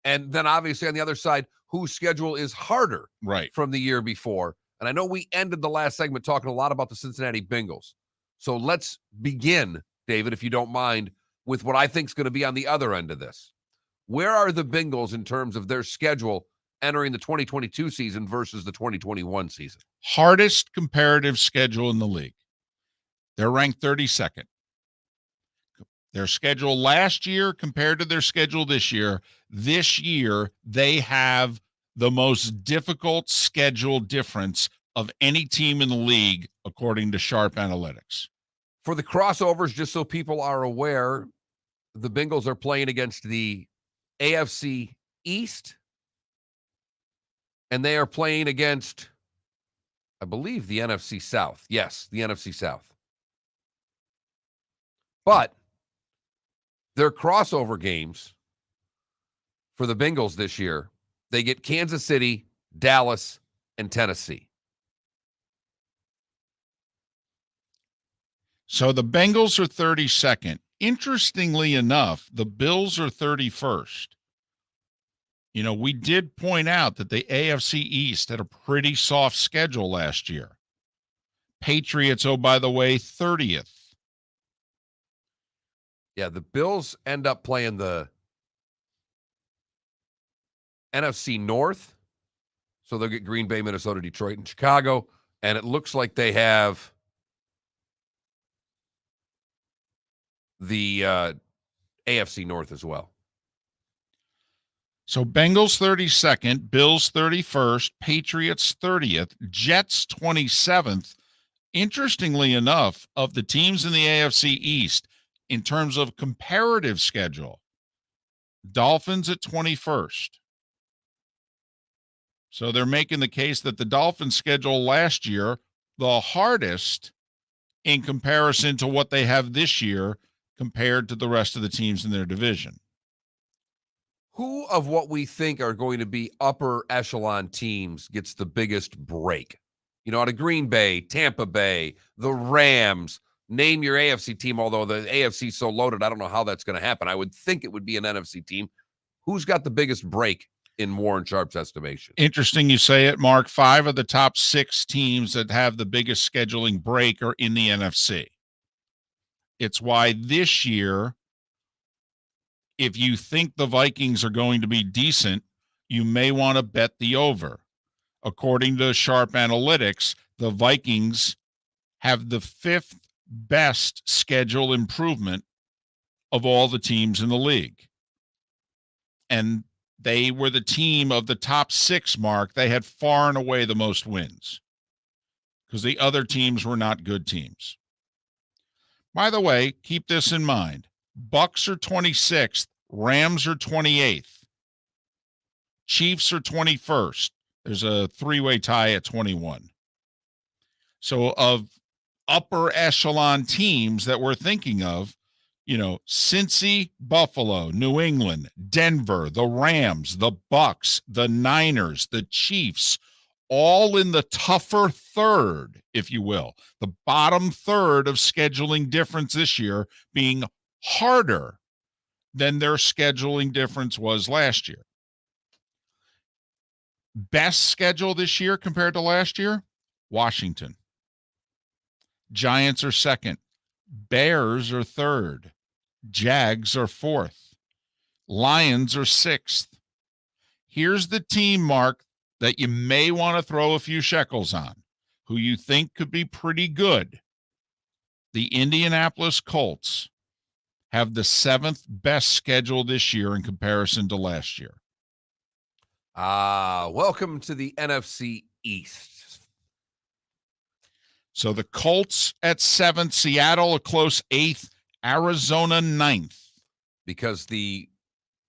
and then obviously on the other side, whose schedule is harder from the year before. And I know we ended the last segment talking a lot about the Cincinnati Bengals. So let's begin, David, if you don't mind, with what I think is going to be on the other end of this. Where are the Bengals in terms of their schedule entering the 2022 season versus the 2021 season? Hardest comparative schedule in the league. They're ranked 32nd. Their schedule last year compared to their schedule this year, they have the most difficult schedule difference of any team in the league, according to Sharp Analytics. For the crossovers, just so people are aware, the Bengals are playing against the AFC East, and they are playing against, I believe, the NFC South. Yes, the NFC South. But their crossover games for the Bengals this year, they get Kansas City, Dallas, and Tennessee. So the Bengals are 32nd. Interestingly enough, the Bills are 31st. You know, we did point out that the AFC East had a pretty soft schedule last year. Patriots, oh, by the way, 30th. Yeah, the Bills end up playing the NFC North. So they'll get Green Bay, Minnesota, Detroit, and Chicago. And it looks like they have the AFC North as well. So Bengals 32nd, Bills 31st, Patriots 30th, Jets 27th. Interestingly enough, of the teams in the AFC East, in terms of comparative schedule, Dolphins at 21st. So they're making the case that the Dolphins' schedule last year, the hardest in comparison to what they have this year compared to the rest of the teams in their division. Who of what we think are going to be upper echelon teams gets the biggest break? You know, out of Green Bay, Tampa Bay, the Rams, name your AFC team, although the AFC is so loaded, I don't know how that's going to happen. I would think it would be an NFC team. Who's got the biggest break in Warren Sharp's estimation? Interesting you say it, Mark. 5 of the top 6 teams that have the biggest scheduling break are in the NFC. It's why this year, if you think the Vikings are going to be decent, you may want to bet the over. According to Sharp Analytics, the Vikings have the 5th best schedule improvement of all the teams in the league. And they were the team of the top 6, Mark. They had far and away the most wins because the other teams were not good teams. By the way, keep this in mind. Bucks are 26th. Rams are 28th. Chiefs are 21st. There's a 3-way tie at 21. So of upper echelon teams that we're thinking of, you know, Cincy, Buffalo, New England, Denver, the Rams, the Bucks, the Niners, the Chiefs, all in the tougher third, if you will. The bottom third of scheduling difference this year being harder than their scheduling difference was last year. Best schedule this year compared to last year? Washington. Giants are second. Bears are third. Jags are fourth. Lions are sixth. Here's the team, Mark, that you may want to throw a few shekels on, who you think could be pretty good. The Indianapolis Colts have the 7th best schedule this year in comparison to last year. Welcome to the NFC East. So the Colts at 7th, Seattle a close 8th, Arizona 9th. Because the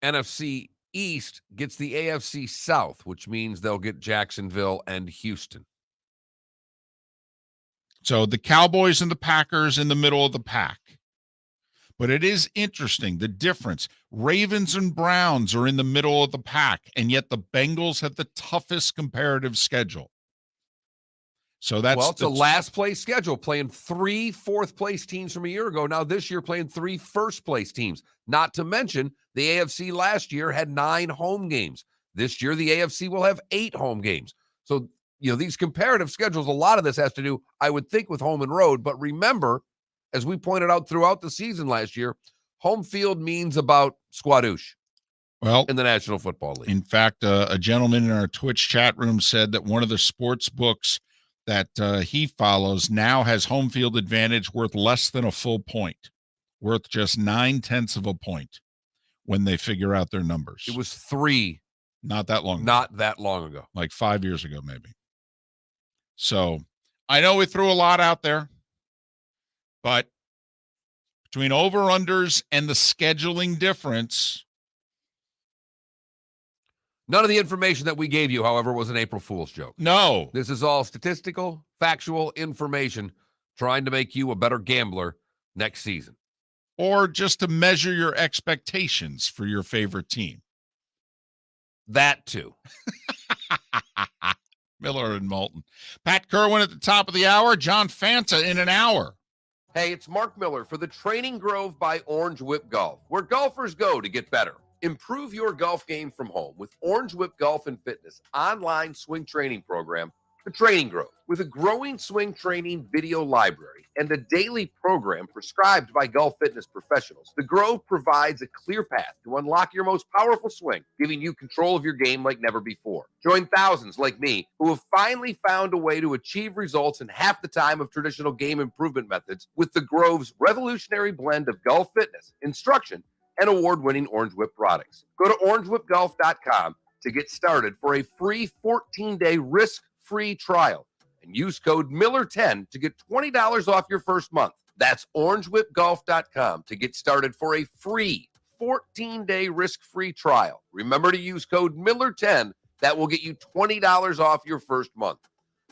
NFC East gets the AFC South, which means they'll get Jacksonville and Houston. So the Cowboys and the Packers in the middle of the pack. But it is interesting, the difference. Ravens and Browns are in the middle of the pack, and yet the Bengals have the toughest comparative schedule. So that's it's a last place schedule, playing 3 fourth-place teams from a year ago. Now this year playing 3 first-place teams. Not to mention the AFC last year had 9 home games. This year the AFC will have 8 home games. So, you know, these comparative schedules, a lot of this has to do, I would think, with home and road. But remember, as we pointed out throughout the season last year, home field means about squadoosh. Well, in the National Football League. In fact, a gentleman in our Twitch chat room said that one of the sports books that he follows now has home field advantage worth less than a full point, worth just 9/10 of a point when they figure out their numbers. It was 3. Not that long ago. Like 5 years ago, maybe. So I know we threw a lot out there, but between over-unders and the scheduling difference. None of the information that we gave you, however, was an April Fool's joke. No. This is all statistical, factual information trying to make you a better gambler next season. or just to measure your expectations for your favorite team? That too. Miller and Moulton. Pat Kirwan at the top of the hour. John Fanta in an hour. Hey, it's Mark Miller for the Training Grove by Orange Whip Golf, where golfers go to get better. Improve your golf game from home with Orange Whip Golf and Fitness online swing training program, The Training Grove. With a growing swing training video library and a daily program prescribed by golf fitness professionals, The Grove provides a clear path to unlock your most powerful swing, giving you control of your game like never before. Join thousands like me who have finally found a way to achieve results in half the time of traditional game improvement methods with The Grove's revolutionary blend of golf fitness, instruction, and award-winning Orange Whip products. Go to orangewhipgolf.com to get started for a free 14-day risk-free trial and use code Miller10 to get $20 off your first month. That's orangewhipgolf.com to get started for a free 14-day risk-free trial. Remember to use code Miller10. That will get you $20 off your first month.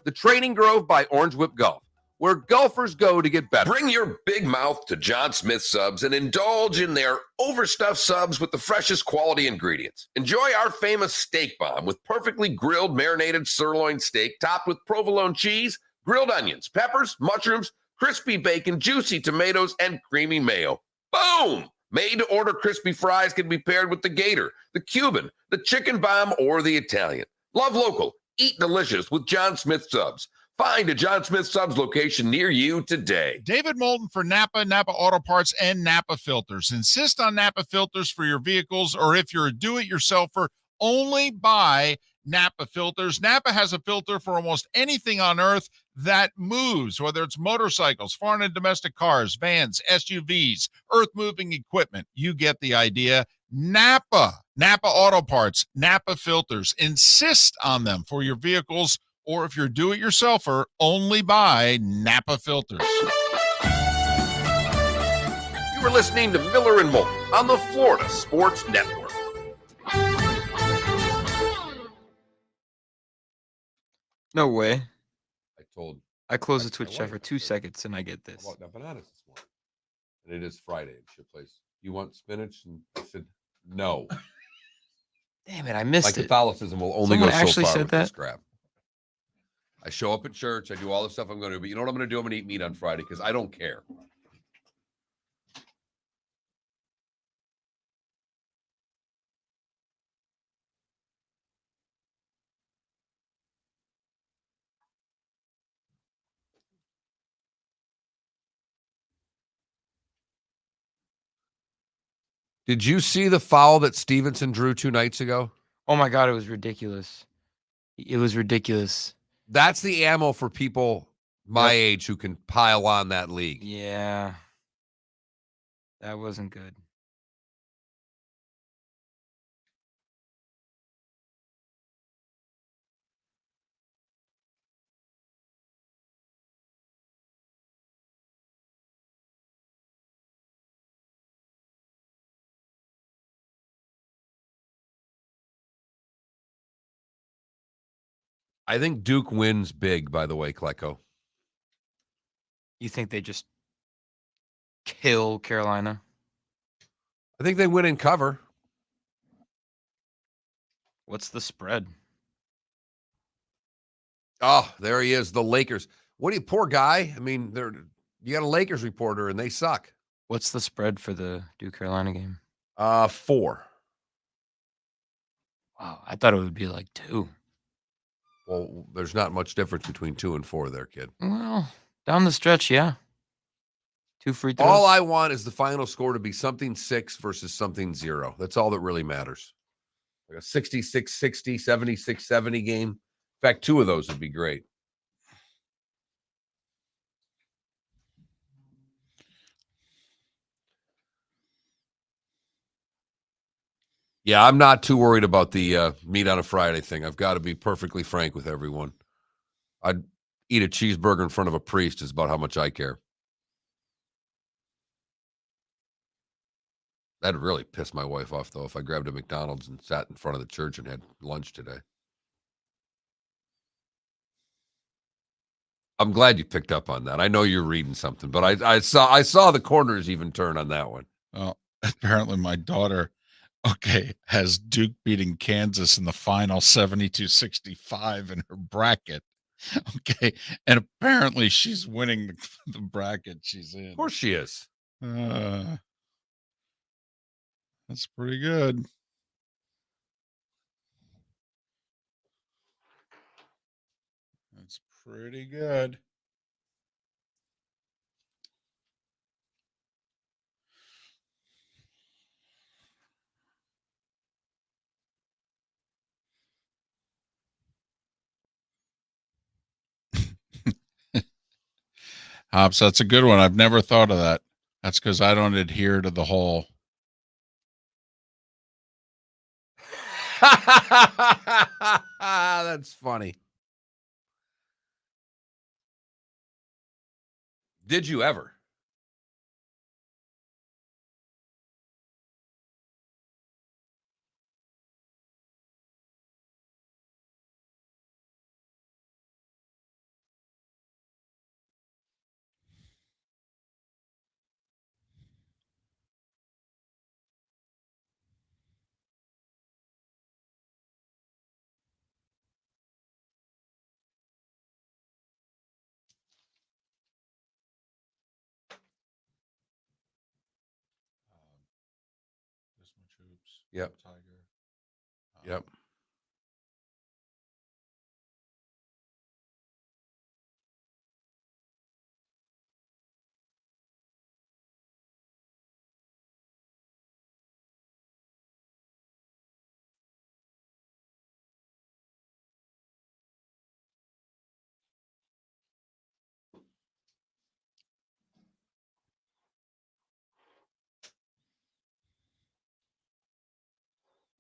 The Training Grove by Orange Whip Golf, where golfers go to get better. Bring your big mouth to John Smith Subs and indulge in their overstuffed subs with the freshest quality ingredients. Enjoy our famous steak bomb with perfectly grilled marinated sirloin steak topped with provolone cheese, grilled onions, peppers, mushrooms, crispy bacon, juicy tomatoes, and creamy mayo. Boom! Made-to-order crispy fries can be paired with the Gator, the Cuban, the chicken bomb, or the Italian. Love local. Eat delicious with John Smith Subs. Find a John Smith Subs location near you today. David Moulton for Napa, Napa Auto Parts, and Napa Filters. Insist on Napa filters for your vehicles, or if you're a do-it-yourselfer, only buy Napa filters. Napa has a filter for almost anything on earth that moves, whether it's motorcycles, foreign and domestic cars, vans, SUVs, earth-moving equipment. You get the idea. Napa Auto Parts, Napa filters. Insist on them for your vehicles, or if you're a do-it-yourselfer, only buy Napa filters. You are listening to Miller and Moulton on the Florida Sports Network. No way. I close the my Twitch chat wife for 2 said, seconds and I get I this. bought that bananas this morning. And it is Friday at your place. You want spinach? And I said, no. Damn it, I My missed it. Catholicism will only Someone go so actually far said with this that? crap. I show up at church. I do all the stuff I'm going to do. But you know what I'm going to do? I'm going to eat meat on Friday because I don't care. Did you see the foul that Stevenson drew 2 nights ago? Oh my God, it was ridiculous. It was ridiculous. That's the ammo for people my age who can pile on that league. Yeah. That wasn't good. I think Duke wins big, by the way, Klecko. You think they just kill Carolina? I think they win in cover. What's the spread? Oh, there he is, the Lakers. What do you, poor guy? I mean, you got a Lakers reporter and they suck. What's the spread for the Duke Carolina game? 4. Wow, I thought it would be like 2. Well, there's not much difference between 2 and 4 there, kid. Well, down the stretch, yeah. 2 free throws. All I want is the final score to be something 6 versus something 0. That's all that really matters. Like a 66-60, 76-70 game. In fact, 2 of those would be great. Yeah, I'm not too worried about the meat on a Friday thing. I've got to be perfectly frank with everyone. I'd eat a cheeseburger in front of a priest is about how much I care. That'd really piss my wife off, though, if I grabbed a McDonald's and sat in front of the church and had lunch today. I'm glad you picked up on that. I know you're reading something, but I saw the corners even turn on that one. Well, apparently my daughter, has Duke beating Kansas in the final 72-65 in her bracket. Okay. And apparently she's winning the bracket she's in. Of course she is. That's pretty good. That's pretty good. Hops, that's a good one. I've never thought of that. That's because I don't adhere to the whole. That's funny. Did you ever? Yep. Tiger. Yep.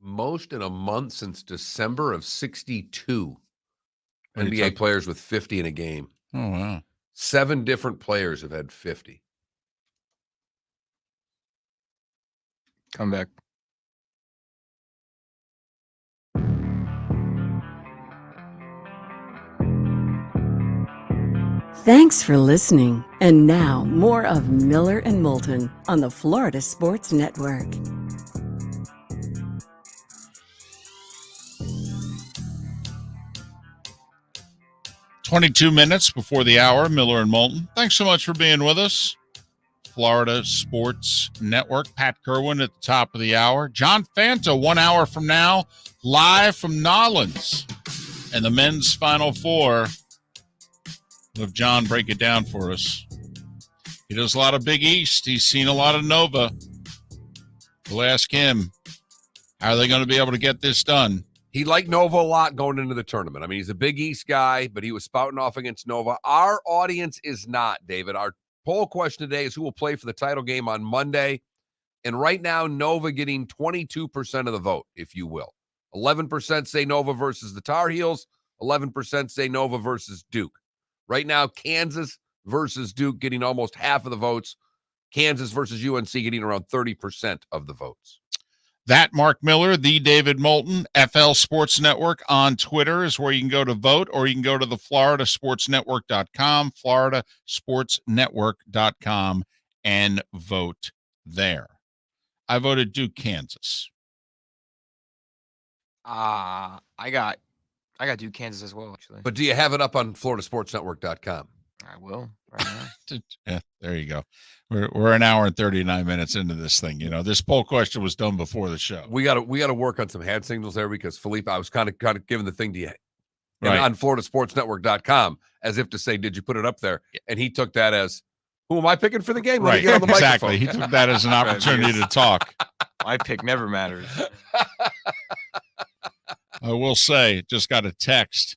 Most in a month since December of 62. What are you NBA talking- players with 50 in a game. Oh, wow. 7 different players have had 50. Come back. Thanks for listening. And now, more of Miller and Moulton on the Florida Sports Network. $22 before the hour, Miller and Moulton. Thanks so much for being with us. Florida Sports Network. Pat Kirwan at the top of the hour. John Fanta, 1 hour from now, live from Nollins. And the men's Final Four. We'll have John break it down for us. He does a lot of Big East. He's seen a lot of Nova. We'll ask him, how are they going to be able to get this done? He liked Nova a lot going into the tournament. I mean, he's a Big East guy, but he was spouting off against Nova. Our audience is not, David. Our poll question today is who will play for the title game on Monday. And right now, Nova getting 22% of the vote, if you will. 11% say Nova versus the Tar Heels. 11% say Nova versus Duke. Right now, Kansas versus Duke getting almost half of the votes. Kansas versus UNC getting around 30% of the votes. That Mark Miller, the David Moulton, FL Sports Network on Twitter is where you can go to vote, or you can go to the floridasportsnetwork.com, floridasportsnetwork.com, and vote there. I voted Duke, Kansas. I got Duke, Kansas as well, actually. But do you have it up on floridasportsnetwork.com? I will right now. Yeah, there you go. We're an hour and 39 minutes into this thing. You know, this poll question was done before the show. We got to work on some hand signals there because Felipe, I was kind of giving the thing to you Right. on floridasportsnetwork.com as if to say, did you put it up there? And he took that as, who am I picking for the game? Let me Right, get on the exactly. microphone. He took that as an opportunity to talk. My pick never matters. I will say, just got a text.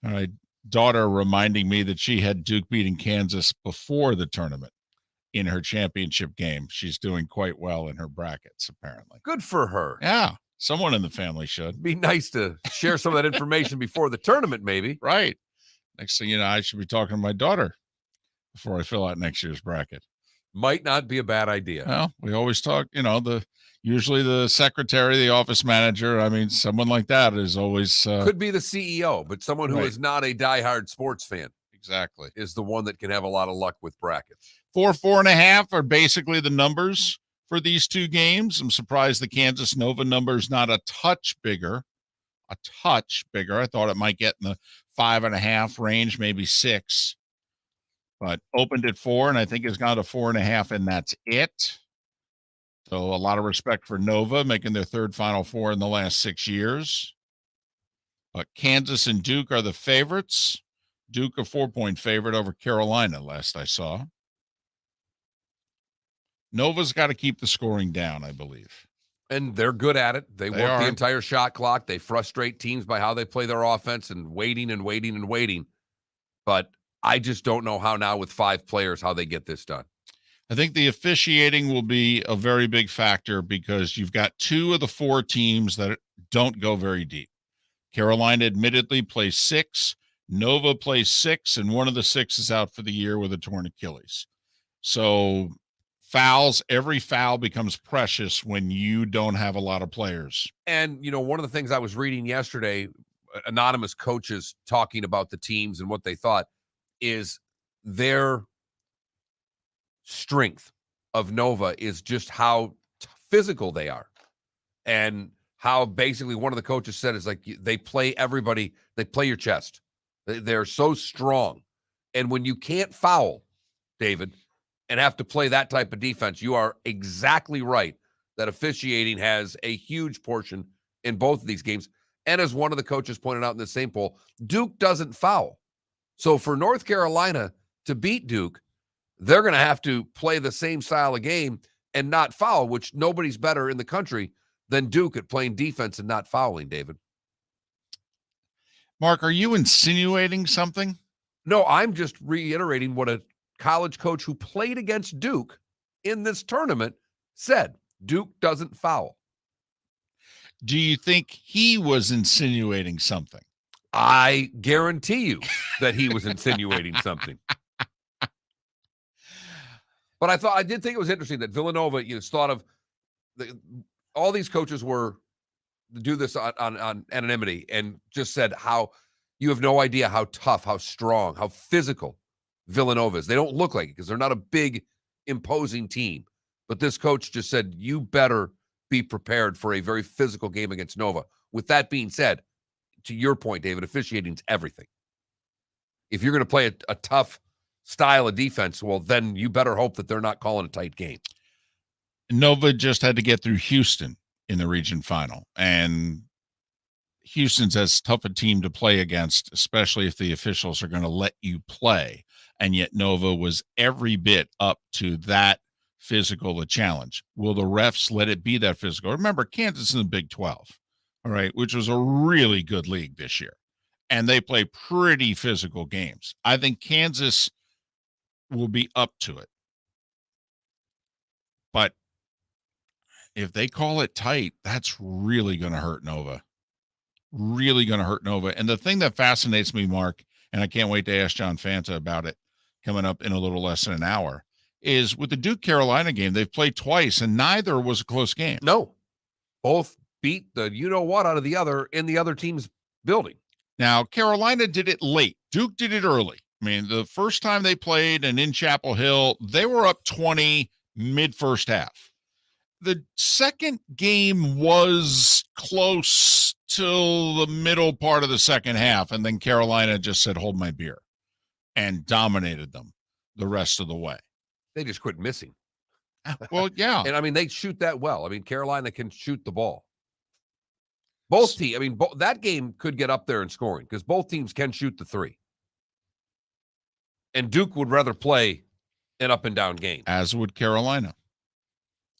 My daughter reminding me that she had Duke beating Kansas before the tournament in her championship game. She's doing quite well in her brackets, apparently. Good for her. Yeah, someone in the family should. Be nice to share some of that information before the tournament, maybe. Right. Next thing you know, I should be talking to my daughter before I fill out next year's bracket. Might not be a bad idea. Well, we always talk, usually the secretary, the office manager. I mean, someone like that is always Could be the CEO, but someone who Right. is not a diehard sports fan. Exactly. is the one that can have a lot of luck with brackets. 4.5 are basically the numbers for these two games. I'm surprised the Kansas Nova number is not a touch bigger. I thought it might get in the 5.5 range, maybe 6, but opened at 4, and I think it's gone to 4.5, and that's it. So a lot of respect for Nova making their third Final Four in the last 6 years. But Kansas and Duke are the favorites. Duke a 4-point favorite over Carolina, last I saw. Nova's got to keep the scoring down, I believe. And they're good at it. They work are. the entire shot clock. They frustrate teams by how they play their offense and waiting. But I just don't know how now with 5 players, how they get this done. I think the officiating will be a very big factor because you've got 2 of the 4 teams that don't go very deep. Carolina admittedly plays 6. Nova plays 6, and one of the 6 is out for the year with a torn Achilles. So fouls, every foul becomes precious when you don't have a lot of players. And, one of the things I was reading yesterday, anonymous coaches talking about the teams and what they thought is their strength of Nova is just how physical they are. And how basically one of the coaches said is like they play everybody, they play your chest. They're so strong. And when you can't foul, David, and have to play that type of defense, you are exactly right that officiating has a huge portion in both of these games. And as one of the coaches pointed out in the same poll, Duke doesn't foul. So for North Carolina to beat Duke, they're going to have to play the same style of game and not foul, which nobody's better in the country than Duke at playing defense and not fouling, David. Mark, are you insinuating something? No, I'm just reiterating what a college coach who played against Duke in this tournament said. Duke doesn't foul. Do you think he was insinuating something? I guarantee you that he was insinuating something. But I did think it was interesting that Villanova, thought of all these coaches do this on anonymity and just said how you have no idea how tough, how strong, how physical Villanova is. They don't look like it because they're not a big, imposing team. But this coach just said, you better be prepared for a very physical game against Nova. With that being said, to your point, David, officiating's everything. If you're going to play a tough style of defense, well, then you better hope that they're not calling a tight game. Nova just had to get through Houston in the region final, and Houston's as tough a team to play against, especially if the officials are going to let you play. And yet Nova was every bit up to that physical a challenge. Will the refs let it be that physical? Remember, Kansas in the Big 12, all right, which was a really good league this year, and they play pretty physical games. I think Kansas will be up to it. But if they call it tight, that's really going to hurt Nova. Really going to hurt Nova. And the thing that fascinates me, Mark, and I can't wait to ask John Fanta about it coming up in a little less than an hour, is with the Duke-Carolina game, they've played twice, and neither was a close game. No. Both beat the you-know-what out of the other in the other team's building. Now, Carolina did it late. Duke did it early. I mean, the first time they played and in Chapel Hill, they were up 20 mid-first half. The second game was close till the middle part of the second half, and then Carolina just said, hold my beer, and dominated them the rest of the way. They just quit missing. Well, yeah. And, I mean, they shoot that well. I mean, Carolina can shoot the ball. Both teams, I mean, that game could get up there in scoring because both teams can shoot the three. And Duke would rather play an up-and-down game. As would Carolina.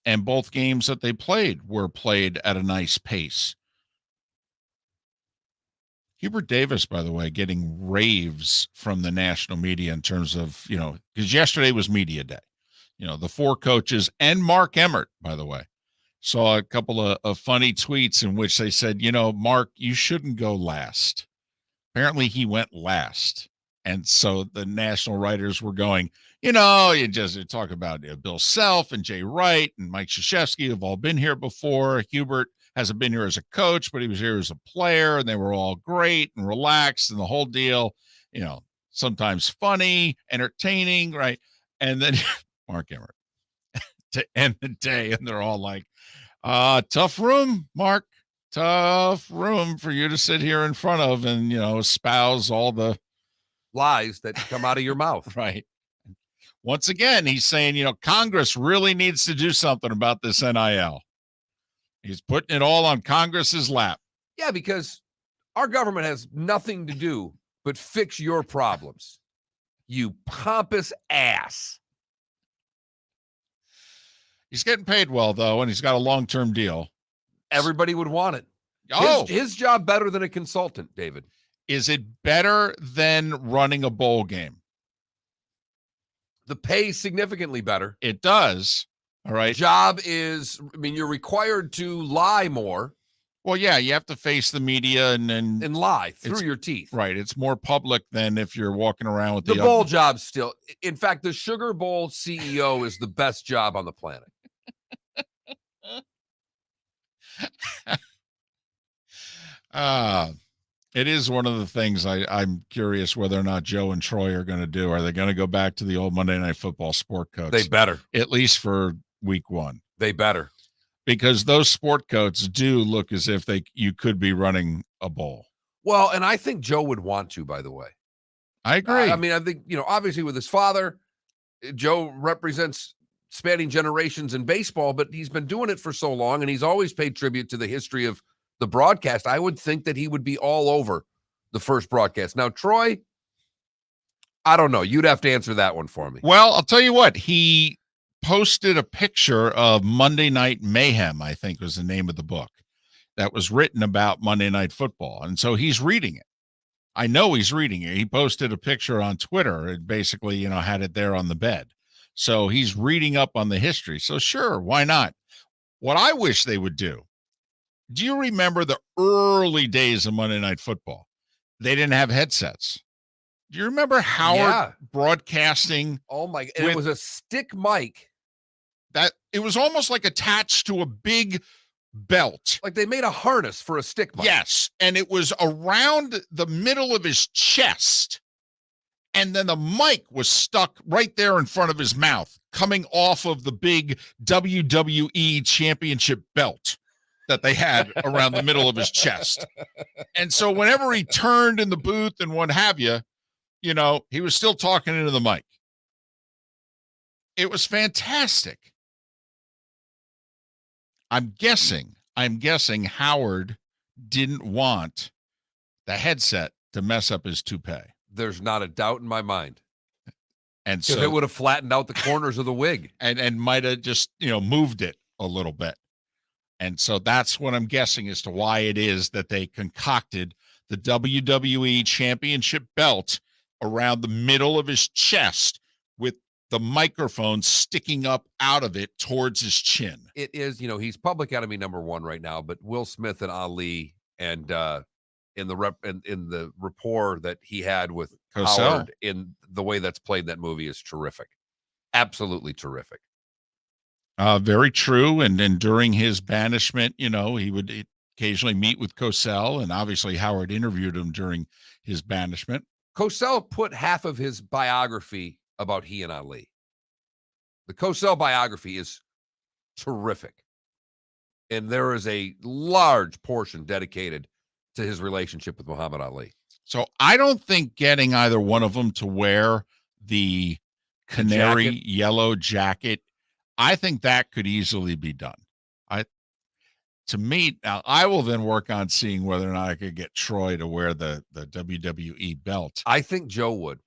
And both games that they played were played at a nice pace. Hubert Davis, by the way, getting raves from the national media in terms of, because yesterday was media day. The 4 coaches and Mark Emmert, by the way, saw a couple of funny tweets in which they said, Mark, you shouldn't go last. Apparently he went last. And so the national writers were going, you just talk about Bill Self and Jay Wright and Mike Krzyzewski have all been here before. Hubert hasn't been here as a coach, but he was here as a player, and they were all great and relaxed and the whole deal. sometimes funny, entertaining, right? And then Mark Emmert to end the day, and they're all like, tough room, Mark. Tough room for you to sit here in front of and, espouse all the lies that come out of your mouth. right. Once again, he's saying, Congress really needs to do something about this NIL. He's putting it all on Congress's lap. Yeah, because our government has nothing to do but fix your problems. You pompous ass. He's getting paid well, though, and he's got a long-term deal. Everybody would want it. Oh, his job better than a consultant, David. Is it better than running a bowl game? The pay is significantly better. It does. All right. Job is, you're required to lie more. Well, yeah, you have to face the media and lie through your teeth. Right. It's more public than if you're walking around with the bowl job still. In fact, the Sugar Bowl CEO is the best job on the planet. It is one of the things I'm curious whether or not Joe and Troy are going to do. Are they going to go back to the old Monday Night Football sport coats? They better. At least for week 1. They better. Because those sport coats do look as if you could be running a bowl. Well, and I think Joe would want to, by the way. I agree. I think, obviously with his father, Joe represents spanning generations in baseball, but he's been doing it for so long, and he's always paid tribute to the history of the broadcast. I would think that he would be all over the first broadcast. Now, Troy, I don't know. You'd have to answer that one for me. Well, I'll tell you what. He posted a picture of Monday Night Mayhem, I think was the name of the book, that was written about Monday Night Football. And so he's reading it. I know he's reading it. He posted a picture on Twitter. It basically, had it there on the bed. So he's reading up on the history. So sure, why not? What I wish they would do you remember the early days of Monday Night Football? They didn't have headsets. Do you remember Howard broadcasting? Oh my! And it was a stick mic. That it was almost like attached to a big belt. Like they made a harness for a stick mic. Yes, and it was around the middle of his chest. And then the mic was stuck right there in front of his mouth, coming off of the big WWE championship belt that they had around the middle of his chest. And so whenever he turned in the booth and what have you, he was still talking into the mic. It was fantastic. I'm guessing Howard didn't want the headset to mess up his toupee. There's not a doubt in my mind. And so it would have flattened out the corners of the wig and might have just, moved it a little bit. And so that's what I'm guessing as to why it is that they concocted the WWE championship belt around the middle of his chest with the microphone sticking up out of it towards his chin. It is, he's public enemy #1 right now, but Will Smith and Ali and in the rapport that he had with Cosell. Howard in the way that's played that movie is terrific. Absolutely terrific. Very true. And then during his banishment, he would occasionally meet with Cosell, and obviously Howard interviewed him during his banishment. Cosell put half of his biography about he and Ali. The Cosell biography is terrific. And there is a large portion dedicated to his relationship with Muhammad Ali. So I don't think getting either one of them to wear the canary yellow jacket, I think that could easily be done. To me, now I will then work on seeing whether or not I could get Troy to wear the WWE belt. I think Joe would.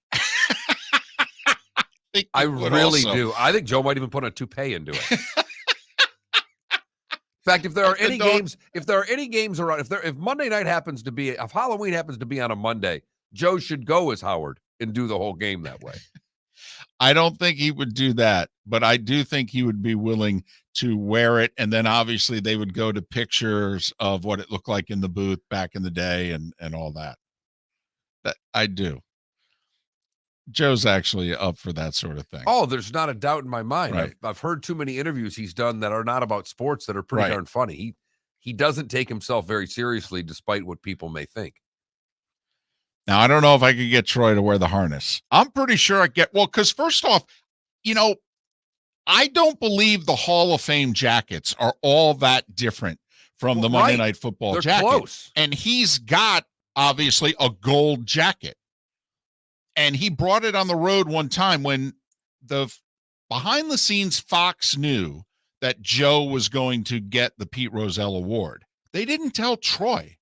I really do. I think Joe might even put a toupee into it. In fact, if there are any games around, if Monday night happens to be, if Halloween happens to be on a Monday, Joe should go as Howard and do the whole game that way. I don't think he would do that, but I do think he would be willing to wear it. And then obviously they would go to pictures of what it looked like in the booth back in the day and all that. That I do. Joe's actually up for that sort of thing. Oh, there's not a doubt in my mind. Right. I've heard too many interviews he's done that are not about sports that are pretty darn funny. He doesn't take himself very seriously, despite what people may think. Now, I don't know if I could get Troy to wear the harness. I'm pretty sure I get, well, because first off, I don't believe the Hall of Fame jackets are all that different from the Monday Night Football They're jacket. close. And he's got, obviously, a gold jacket. And he brought it on the road one time when the behind the scenes Fox knew that Joe was going to get the Pete Rozelle Award. They didn't tell Troy.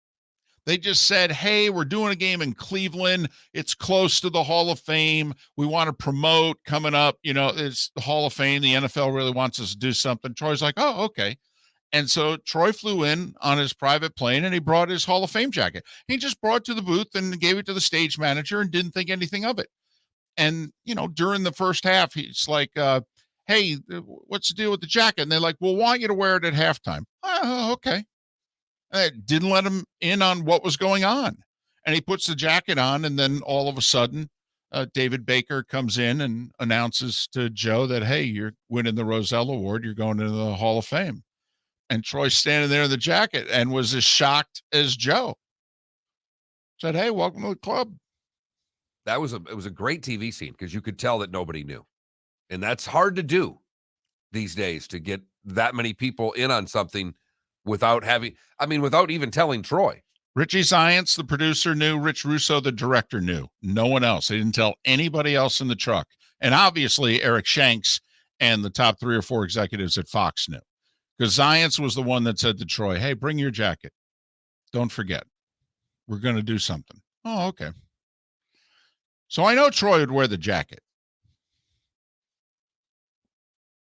They just said, hey, we're doing a game in Cleveland. It's close to the Hall of Fame. We want to promote coming up. It's the Hall of Fame. The NFL really wants us to do something. Troy's like, oh, okay. And so Troy flew in on his private plane and he brought his Hall of Fame jacket. He just brought it to the booth and gave it to the stage manager and didn't think anything of it. And, during the first half, he's like, hey, what's the deal with the jacket? And they're like, we'll want you to wear it at halftime. Oh, okay. Didn't let him in on what was going on. And he puts the jacket on, and then all of a sudden, David Baker comes in and announces to Joe that, hey, you're winning the Rozelle Award. You're going into the Hall of Fame. And Troy's standing there in the jacket and was as shocked as Joe. Said, hey, welcome to the club. It was a great TV scene because you could tell that nobody knew. And that's hard to do these days, to get that many people in on something without even telling Troy. Richie Zients, the producer, knew. Rich Russo, the director, knew. No one else. They didn't tell anybody else in the truck. And obviously, Eric Shanks and the top 3 or 4 executives at Fox knew. Because Zients was the one that said to Troy, hey, bring your jacket. Don't forget. We're going to do something. Oh, okay. So I know Troy would wear the jacket.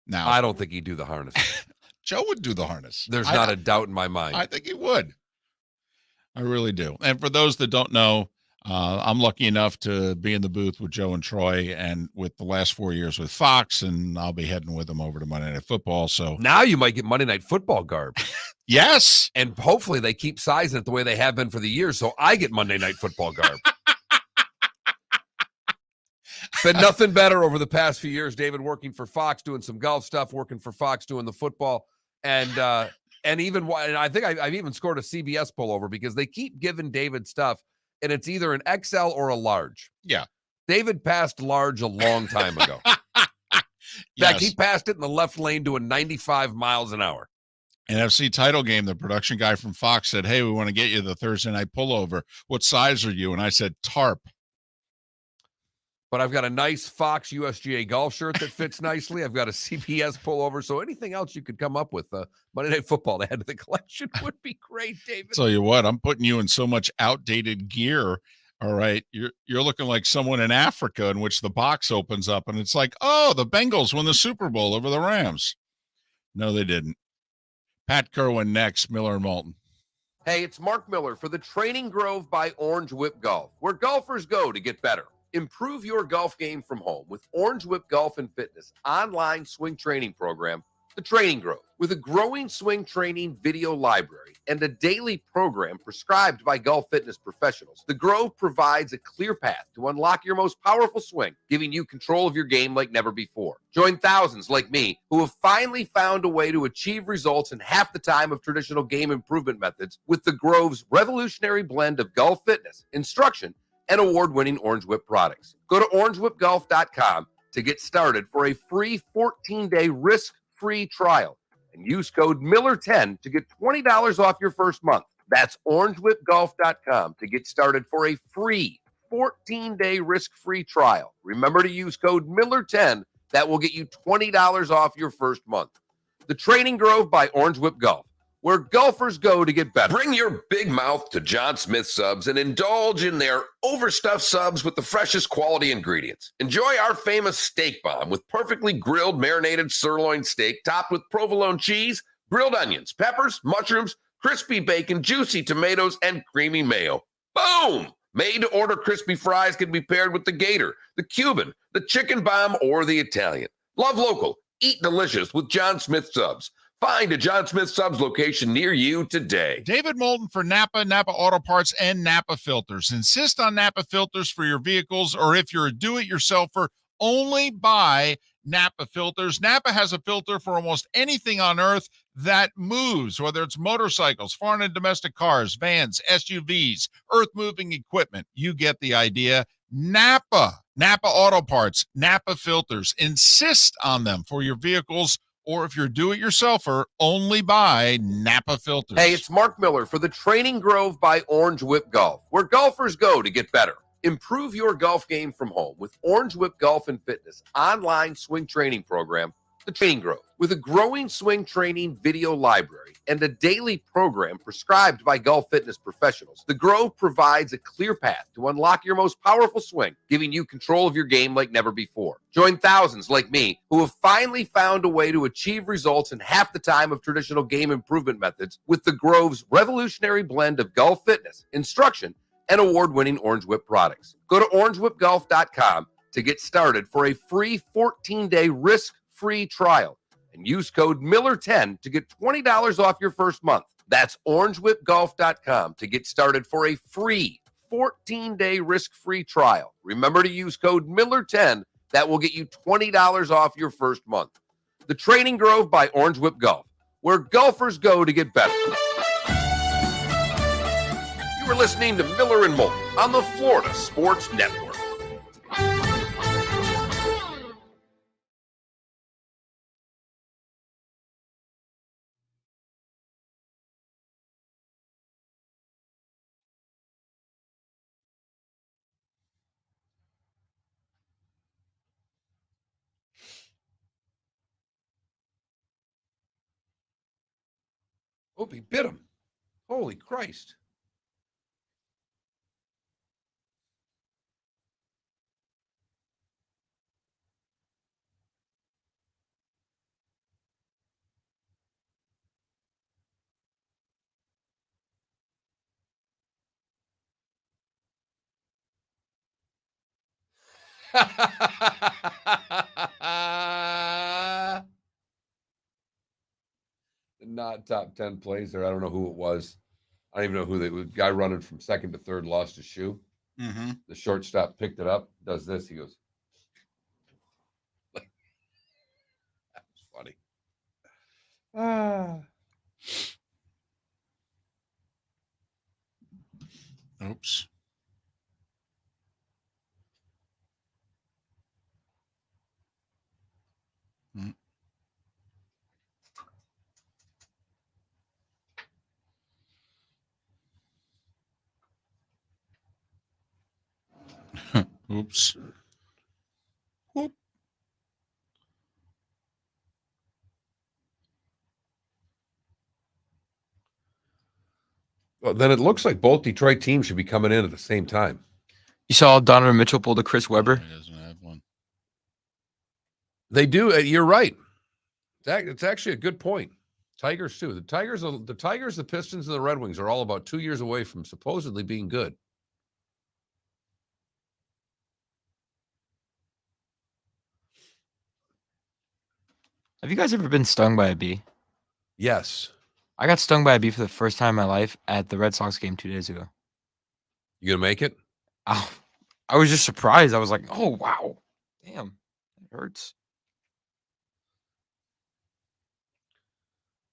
Now, I don't think he'd do the harness. Joe would do the harness. There's not a doubt in my mind. I think he would. I really do. And for those that don't know, I'm lucky enough to be in the booth with Joe and Troy, and with the last 4 years with Fox, and I'll be heading with them over to Monday Night Football. So now you might get Monday Night Football garb. Yes. And hopefully they keep sizing it the way they have been for the years, so I get Monday Night Football garb. Been nothing better over the past few years, David, working for Fox, doing some golf stuff, working for Fox, doing the football, and I think I've even scored a CBS pullover because they keep giving David stuff, and it's either an XL or a large. Yeah. David passed large a long time ago. In fact, he passed it in the left lane doing 95 miles an hour. NFC title game, the production guy from Fox said, hey, we want to get you the Thursday night pullover. What size are you? And I said, tarp. But I've got a nice Fox USGA golf shirt that fits nicely. I've got a CBS pullover. So anything else you could come up with, Monday Night Football to add to the collection would be great, David. Tell you what, I'm putting you in so much outdated gear. All right. You're looking like someone in Africa in which the box opens up and it's like, oh, the Bengals won the Super Bowl over the Rams. No, they didn't. Pat Kirwan next, Miller and Moulton. Hey, it's Mark Miller for the Training Grove by Orange Whip Golf, where golfers go to get better. Improve your golf game from home with Orange Whip Golf and Fitness online swing training program, The Training Grove. With a growing swing training video library and a daily program prescribed by golf fitness professionals, The Grove provides a clear path to unlock your most powerful swing, giving you control of your game like never before. Join thousands like me who have finally found a way to achieve results in half the time of traditional game improvement methods with The Grove's revolutionary blend of golf fitness, instruction, and award-winning Orange Whip products. Go to orangewhipgolf.com to get started for a free 14-day risk-free trial and use code Miller10 to get $20 off your first month. That's orangewhipgolf.com to get started for a free 14-day risk-free trial. Remember to use code Miller10. That will get you $20 off your first month. The Training Grove by Orange Whip Golf, where golfers go to get better. Bring your big mouth to John Smith Subs and indulge in their overstuffed subs with the freshest quality ingredients. Enjoy our famous steak bomb with perfectly grilled marinated sirloin steak topped with provolone cheese, grilled onions, peppers, mushrooms, crispy bacon, juicy tomatoes, and creamy mayo. Boom! Made-to-order crispy fries can be paired with the Gator, the Cuban, the chicken bomb, or the Italian. Love local. Eat delicious with John Smith Subs. Find a John Smith Subs location near you today. David Moulton for Napa Auto Parts, and Napa Filters. Insist on Napa Filters for your vehicles, or if you're a do-it-yourselfer, only buy Napa filters. Napa has a filter for almost anything on earth that moves, whether it's motorcycles, foreign and domestic cars, vans, SUVs, earth-moving equipment. You get the idea. Napa Auto Parts, Napa filters. Insist on them for your vehicles, or if you're a do-it-yourselfer, only buy Napa filters. Hey, it's Mark Miller for the Training Grove by Orange Whip Golf, where golfers go to get better. Improve your golf game from home with Orange Whip Golf and Fitness online swing training program, the Training Grove. With a growing swing training video library and a daily program prescribed by golf fitness professionals, the Grove provides a clear path to unlock your most powerful swing, giving you control of your game like never before. Join thousands like me who have finally found a way to achieve results in half the time of traditional game improvement methods with the Grove's revolutionary blend of golf fitness, instruction, and award-winning Orange Whip products. Go to orangewhipgolf.com to get started for a free 14-day risk-free trial and use code Miller10 to get $20 off your first month. That's orangewhipgolf.com to get started for a free 14-day risk-free trial. Remember to use code Miller10. That will get you $20 off your first month. The Training Grove by Orange Whip Golf, where golfers go to get better. We're listening to Miller and Moulton on the Florida Sports Network. Oh, he bit him. Holy Christ. Not top 10 plays there. I don't know who it was. I don't even know who the guy running from second to third lost his shoe. Mm-hmm. The shortstop picked it up, does this. He goes, that's funny. Oops. Oops. Whoop. Well, then it looks like both Detroit teams should be coming in at the same time. You saw Donovan Mitchell pull the Chris Webber. He doesn't have one. They do. You're right. It's actually a good point. Tigers too. The Tigers, the Pistons, and the Red Wings are all about 2 years away from supposedly being good. Have you guys ever been stung by a bee? Yes. I got stung by a bee for the first time in my life at the Red Sox game 2 days ago. You gonna make it? Oh, I was just surprised. I was like, oh, wow. Damn. It hurts.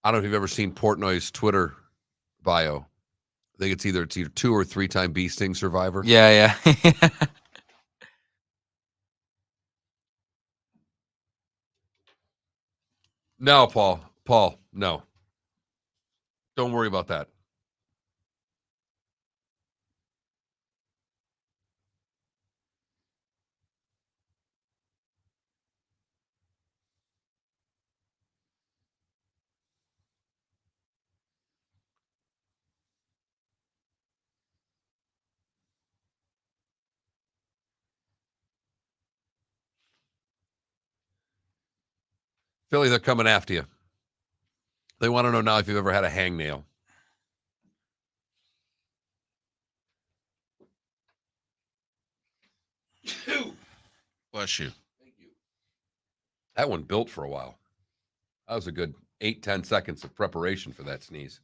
I don't know if you've ever seen Portnoy's Twitter bio. I think it's either 2 or 3 time bee sting survivor. Yeah. No, Paul. Paul, no. Don't worry about that. Philly, they're coming after you. They want to know now if you've ever had a hangnail. Bless you. Thank you. That one built for a while. That was a good 8-10 seconds of preparation for that sneeze.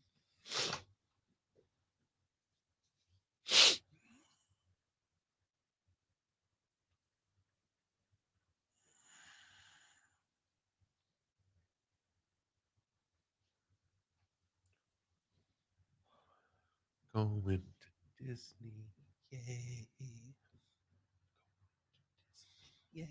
Going to Disney. Yay. Yay.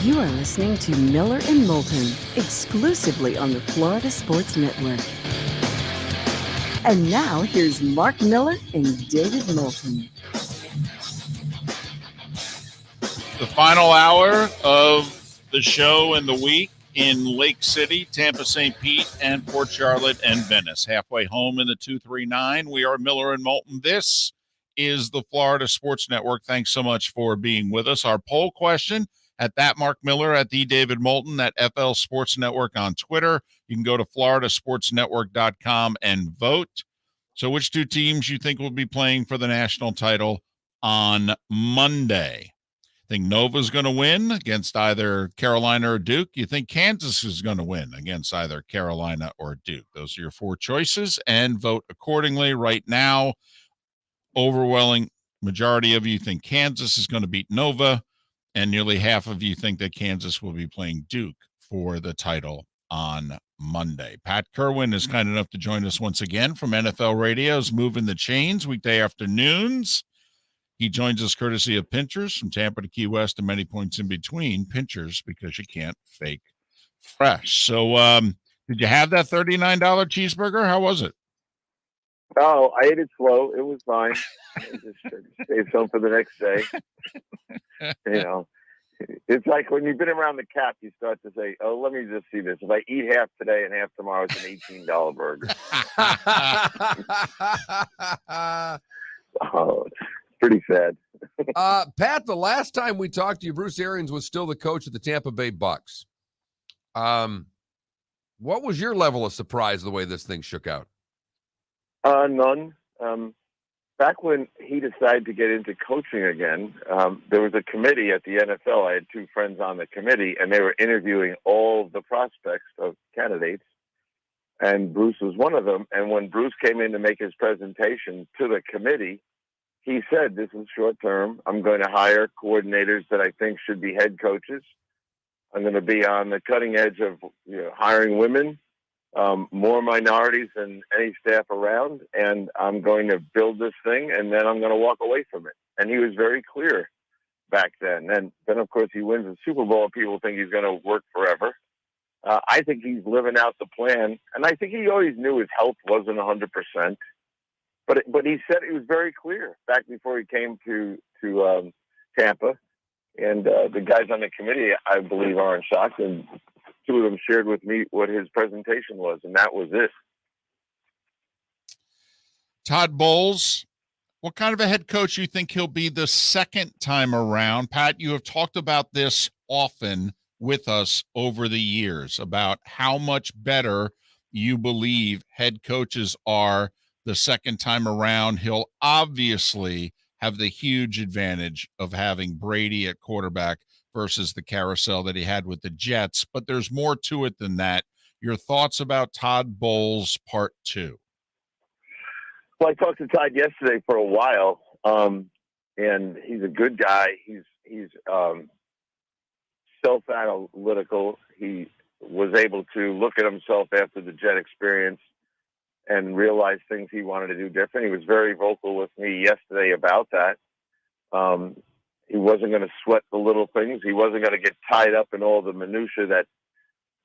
You are listening to Miller and Moulton, exclusively on the Florida Sports Network. And now, here's Mark Miller and David Moulton. The final hour of the show and the week in Lake City, Tampa, St. Pete, and Port Charlotte and Venice. Halfway home in the 239. We are Miller and Moulton. This is the Florida Sports Network. Thanks so much for being with us. Our poll question at that Mark Miller, at the David Moulton, at FL Sports Network on Twitter. You can go to floridasportsnetwork.com and vote. So which two teams you think will be playing for the national title on Monday? Think Nova's going to win against either Carolina or Duke? You think Kansas is going to win against either Carolina or Duke? Those are your four choices, and vote accordingly. Right now, overwhelming majority of you think Kansas is going to beat Nova, and nearly half of you think that Kansas will be playing Duke for the title on Monday. Pat Kirwan is kind enough to join us once again from NFL Radio's Moving the Chains weekday afternoons. He joins us courtesy of Pinchers from Tampa to Key West and many points in between. Pinchers, because you can't fake fresh. So did you have that $39 cheeseburger? How was it? Oh, I ate it slow. It was fine. I just save some for the next day. You know, it's like when you've been around the cap, you start to say, oh, let me just see this. If I eat half today and half tomorrow, it's an $18 burger. Oh, it's pretty sad. Pat, the last time we talked to you, Bruce Arians was still the coach of the Tampa Bay Bucks. What was your level of surprise the way this thing shook out? None. Back when he decided to get into coaching again, there was a committee at the NFL. I had two friends on the committee, and they were interviewing all the prospects of candidates, and Bruce was one of them. And when Bruce came in to make his presentation to the committee, he said, this is short term. I'm going to hire coordinators that I think should be head coaches. I'm going to be on the cutting edge of hiring women, more minorities than any staff around, and I'm going to build this thing, and then I'm going to walk away from it. And he was very clear back then. And then, of course, he wins the Super Bowl, and people think he's going to work forever. I think he's living out the plan, and I think he always knew his health wasn't 100%. But he said it was very clear back before he came to Tampa. And the guys on the committee, I believe, are in shock. And two of them shared with me what his presentation was, and that was it. Todd Bowles, what kind of a head coach you think he'll be the second time around? Pat, you have talked about this often with us over the years about how much better you believe head coaches are the second time around. He'll obviously have the huge advantage of having Brady at quarterback versus the carousel that he had with the Jets, but there's more to it than that. Your thoughts about Todd Bowles part 2? Well, I talked to Todd yesterday for a while, and he's a good guy. He's self-analytical. He was able to look at himself after the Jet experience and realize things he wanted to do different. He was very vocal with me yesterday about that. He wasn't going to sweat the little things. He wasn't going to get tied up in all the minutia that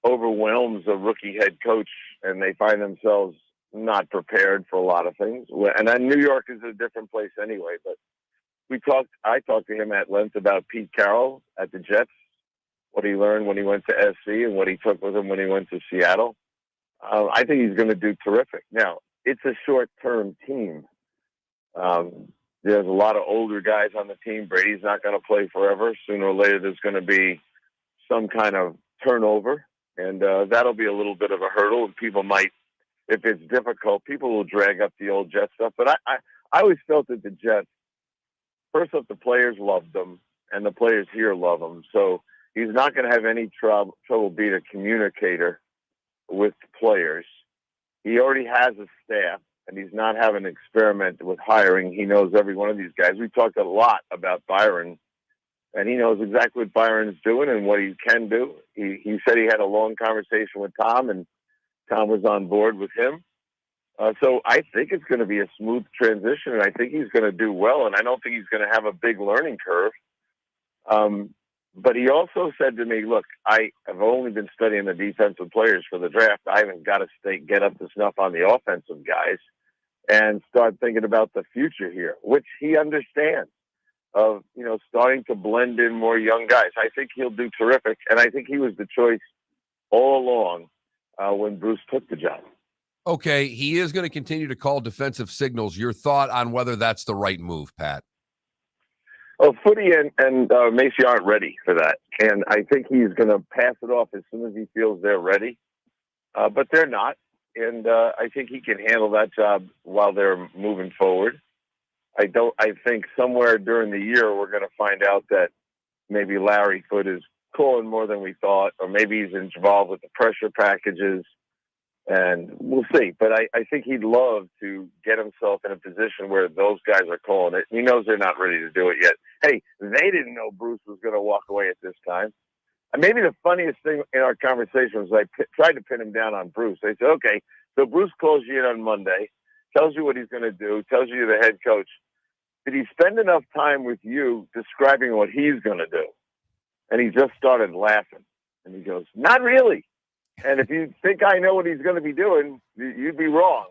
overwhelms a rookie head coach, and they find themselves not prepared for a lot of things. And then New York is a different place anyway. But I talked to him at length about Pete Carroll at the Jets, what he learned when he went to SC and what he took with him when he went to Seattle. I think he's going to do terrific. Now, it's a short-term team. There's a lot of older guys on the team. Brady's not going to play forever. Sooner or later, there's going to be some kind of turnover, and that'll be a little bit of a hurdle. And people might, if it's difficult, people will drag up the old Jet stuff. But I always felt that the Jets first off, the players loved him, and the players here love him. So he's not going to have any trouble being a communicator with players. He already has a staff, and he's not having to experiment with hiring. He knows every one of these guys. We talked a lot about Byron, and he knows exactly what Byron's doing and what he can do. He said he had a long conversation with Tom, and Tom was on board with him. So I think it's going to be a smooth transition, and I think he's going to do well, and I don't think he's going to have a big learning curve. But he also said to me, look, I have only been studying the defensive players for the draft. I haven't got to get up to snuff on the offensive guys and start thinking about the future here, which he understands, of, starting to blend in more young guys. I think he'll do terrific, and I think he was the choice all along when Bruce took the job. Okay, he is going to continue to call defensive signals. Your thought on whether that's the right move, Pat? Well, Footy and Macy aren't ready for that, and I think he's going to pass it off as soon as he feels they're ready. But they're not, and I think he can handle that job while they're moving forward. I think somewhere during the year we're going to find out that maybe Larry Foote is calling more than we thought, or maybe he's involved with the pressure packages, and we'll see. But I think he'd love to get himself in a position where those guys are calling it. He knows they're not ready to do it yet. Hey, they didn't know Bruce was going to walk away at this time. And maybe the funniest thing in our conversation was I tried to pin him down on Bruce. I said, okay, so Bruce calls you in on Monday, tells you what he's going to do, tells you you're the head coach. Did he spend enough time with you describing what he's going to do? And he just started laughing. And he goes, not really. And if you think I know what he's going to be doing, you'd be wrong.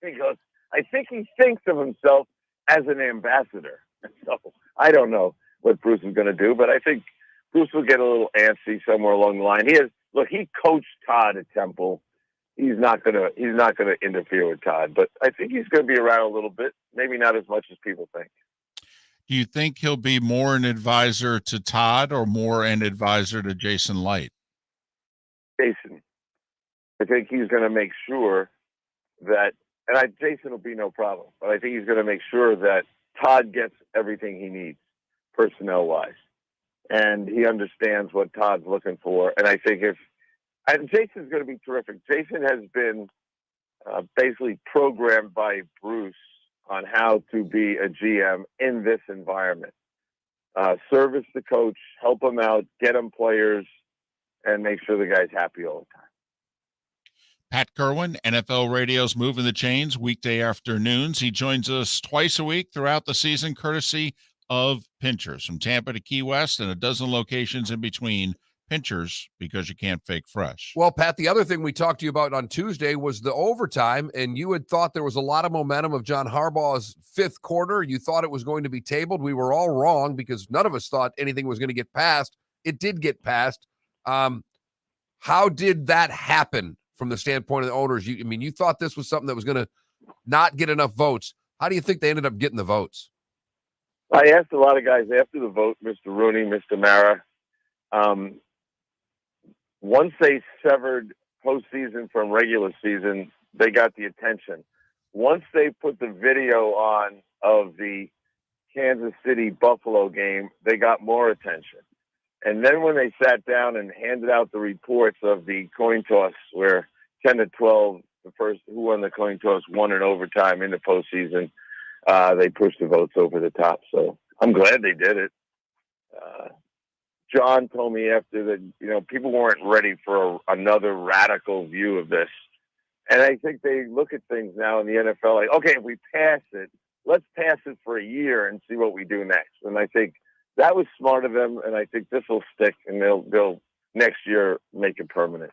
He goes, I think he thinks of himself as an ambassador. So I don't know what Bruce is going to do, but I think Bruce will get a little antsy somewhere along the line. He coached Todd at Temple. He's not going to interfere with Todd, but I think he's going to be around a little bit, maybe not as much as people think. Do you think he'll be more an advisor to Todd or more an advisor to Jason Light? Jason. I think he's going to make sure that, Jason will be no problem, but I think he's going to make sure that Todd gets everything he needs, personnel-wise, and he understands what Todd's looking for. And I think Jason's going to be terrific. Jason has been basically programmed by Bruce on how to be a GM in this environment. Service the coach, help him out, get him players, and make sure the guy's happy all the time. Pat Kirwan, NFL Radio's Moving the Chains, weekday afternoons. He joins us twice a week throughout the season, courtesy of Pinchers. From Tampa to Key West and a dozen locations in between. Pinchers, because you can't fake fresh. Well, Pat, the other thing we talked to you about on Tuesday was the overtime, and you had thought there was a lot of momentum of John Harbaugh's fifth quarter. You thought it was going to be tabled. We were all wrong because none of us thought anything was going to get passed. It did get passed. How did that happen from the standpoint of the owners? You thought this was something that was going to not get enough votes. How do you think they ended up getting the votes? I asked a lot of guys after the vote, Mr. Rooney, Mr. Mara. Once they severed postseason from regular season, they got the attention. Once they put the video on of the Kansas City-Buffalo game, they got more attention. And then when they sat down and handed out the reports of the coin toss, where 10-12, the first who won the coin toss won in overtime in the postseason, they pushed the votes over the top. So I'm glad they did it. John told me after that, people weren't ready for another radical view of this. And I think they look at things now in the NFL like, okay, if we pass it, let's pass it for a year and see what we do next. And I think that was smart of them, and I think this will stick, and they'll next year make it permanent.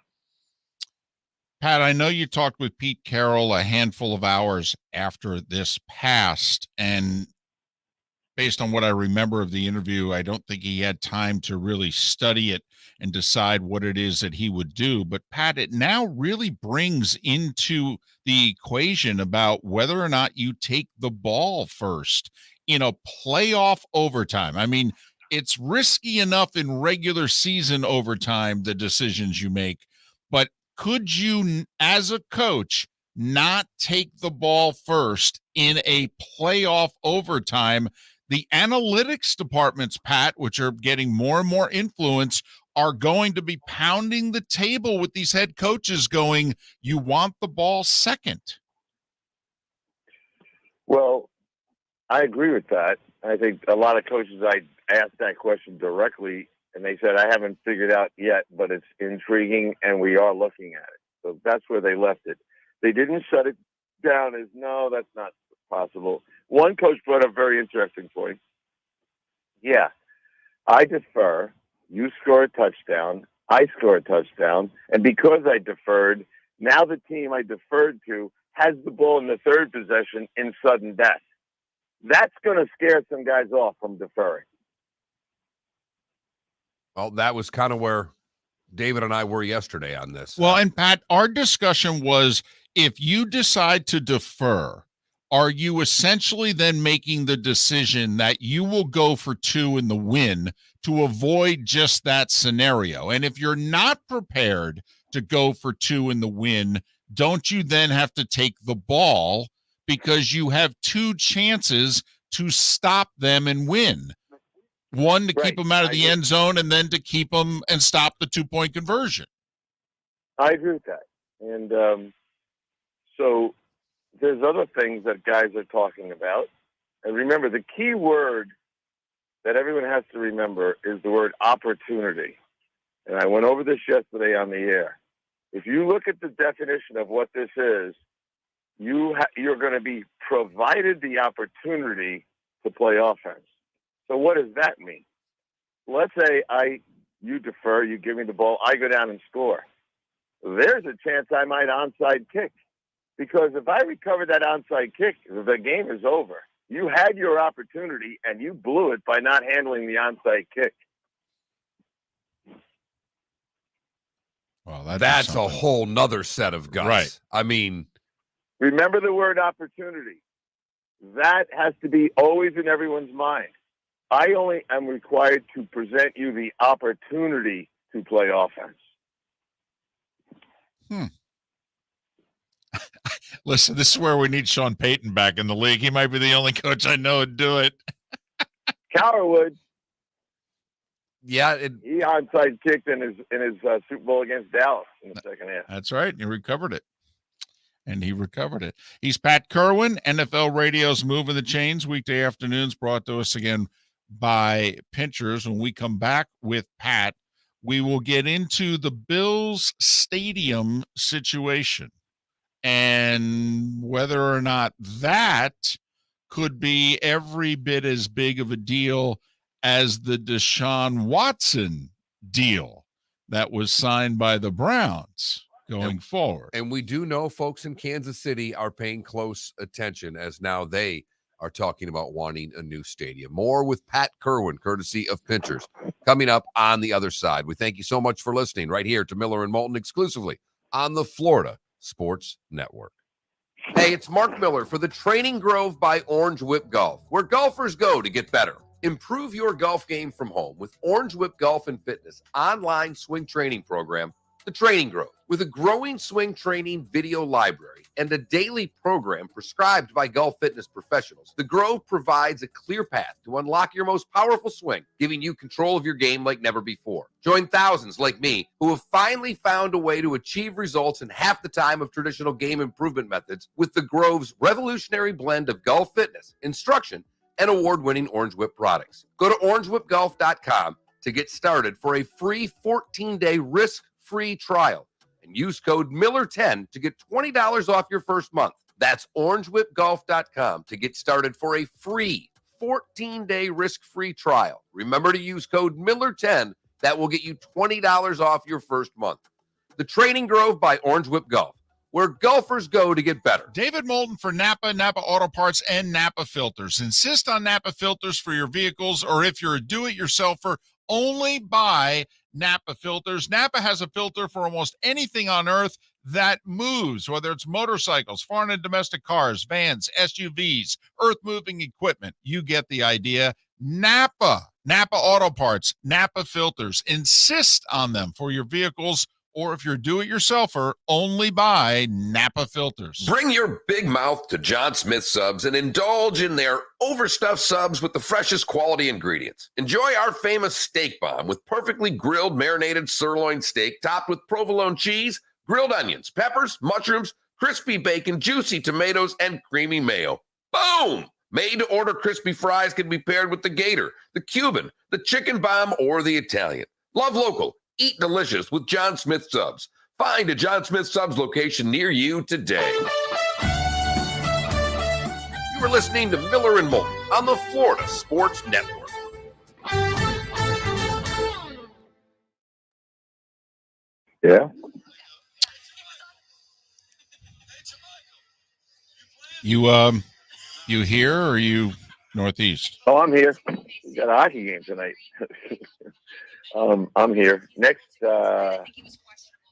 Pat, I know you talked with Pete Carroll a handful of hours after this passed, and based on what I remember of the interview, I don't think he had time to really study it and decide what it is that he would do. But Pat, it now really brings into the equation about whether or not you take the ball first in a playoff overtime. I mean, it's risky enough in regular season overtime, the decisions you make, but could you, as a coach, not take the ball first in a playoff overtime The analytics departments, Pat, which are getting more and more influence, are going to be pounding the table with these head coaches going, you want the ball second. Well, I agree with that. I think a lot of coaches, I asked that question directly, and they said, I haven't figured out yet, but it's intriguing, and we are looking at it. So that's where they left it. They didn't shut it down as, no, that's not possible. One coach brought up a very interesting point. Yeah, I defer. You score a touchdown. I score a touchdown. And because I deferred, now the team I deferred to has the ball in the third possession in sudden death. That's going to scare some guys off from deferring. Well, that was kind of where David and I were yesterday on this. Well, and Pat, our discussion was, if you decide to defer, are you essentially then making the decision that you will go for two in the win to avoid just that scenario? And if you're not prepared to go for two in the win, don't you then have to take the ball because you have two chances to stop them and win? One to keep them out of the end zone, and then to keep them and stop the 2-point conversion. I agree with that. And so there's other things that guys are talking about. And remember, the key word that everyone has to remember is the word opportunity. And I went over this yesterday on the air. If you look at the definition of what this is, you're going to be provided the opportunity to play offense. So what does that mean? Let's say you defer, you give me the ball, I go down and score. There's a chance I might onside kick. Because if I recover that onside kick, the game is over. You had your opportunity, and you blew it by not handling the onside kick. Well, that's a whole nother set of guts. Right. I mean, remember the word opportunity. That has to be always in everyone's mind. I only am required to present you the opportunity to play offense. Listen, this is where we need Sean Payton back in the league. He might be the only coach I know would do it. Cowherwood. Yeah, he onside kicked in his Super Bowl against Dallas in the second half. That's right. He recovered it. He's Pat Kirwan, NFL Radio's Moving the Chains, weekday afternoons, brought to us again by Pinchers. When we come back with Pat, we will get into the Bills stadium situation and whether or not that could be every bit as big of a deal as the Deshaun Watson deal that was signed by the Browns going forward. And we do know folks in Kansas City are paying close attention, as now they are talking about wanting a new stadium. More with Pat Kirwan, courtesy of Pinchers, coming up on the other side. We thank you so much for listening right here to Miller and Moulton exclusively on the Florida Sports Network. Hey, it's Mark Miller for the Training Grove by Orange Whip Golf, where golfers go to get better. Improve your golf game from home with Orange Whip Golf and Fitness online swing training program, The Training Grove. With a growing swing training video library and a daily program prescribed by golf fitness professionals, The Grove provides a clear path to unlock your most powerful swing, giving you control of your game like never before. Join thousands like me who have finally found a way to achieve results in half the time of traditional game improvement methods with The Grove's revolutionary blend of golf fitness, instruction, and award-winning Orange Whip products. Go to orangewhipgolf.com to get started for a free 14-day risk-free trial and use code Miller10 to get $20 off your first month. That's orangewhipgolf.com to get started for a free 14-day risk-free trial. Remember to use code Miller10. That will get you $20 off your first month. The Training Grove by Orange Whip Golf, where golfers go to get better. David Moulton for Napa, Napa Auto Parts, and Napa Filters. Insist on Napa Filters for your vehicles, or if you're a do-it-yourselfer, only buy Napa Filters. Napa has a filter for almost anything on earth that moves, whether it's motorcycles, foreign and domestic cars, vans, SUVs, earth-moving equipment. You get the idea. Napa Auto Parts, Napa Filters. Insist on them for your vehicles Or if you're a do-it-yourselfer, only buy Napa filters. Bring your big mouth to John Smith Subs and indulge in their overstuffed subs with the freshest quality ingredients. Enjoy our famous steak bomb with perfectly grilled marinated sirloin steak topped with provolone cheese, grilled onions, peppers, mushrooms, crispy bacon, juicy tomatoes, and creamy mayo. Boom! Made-to-order crispy fries can be paired with the Gator, the Cuban, the chicken bomb, or the Italian. Love local. Eat delicious with John Smith Subs. Find a John Smith Subs location near you today. You are listening to Miller and Moulton on the Florida Sports Network. Yeah. You here or are you northeast? Oh, I'm here. We got a hockey game tonight. I'm here. Next, it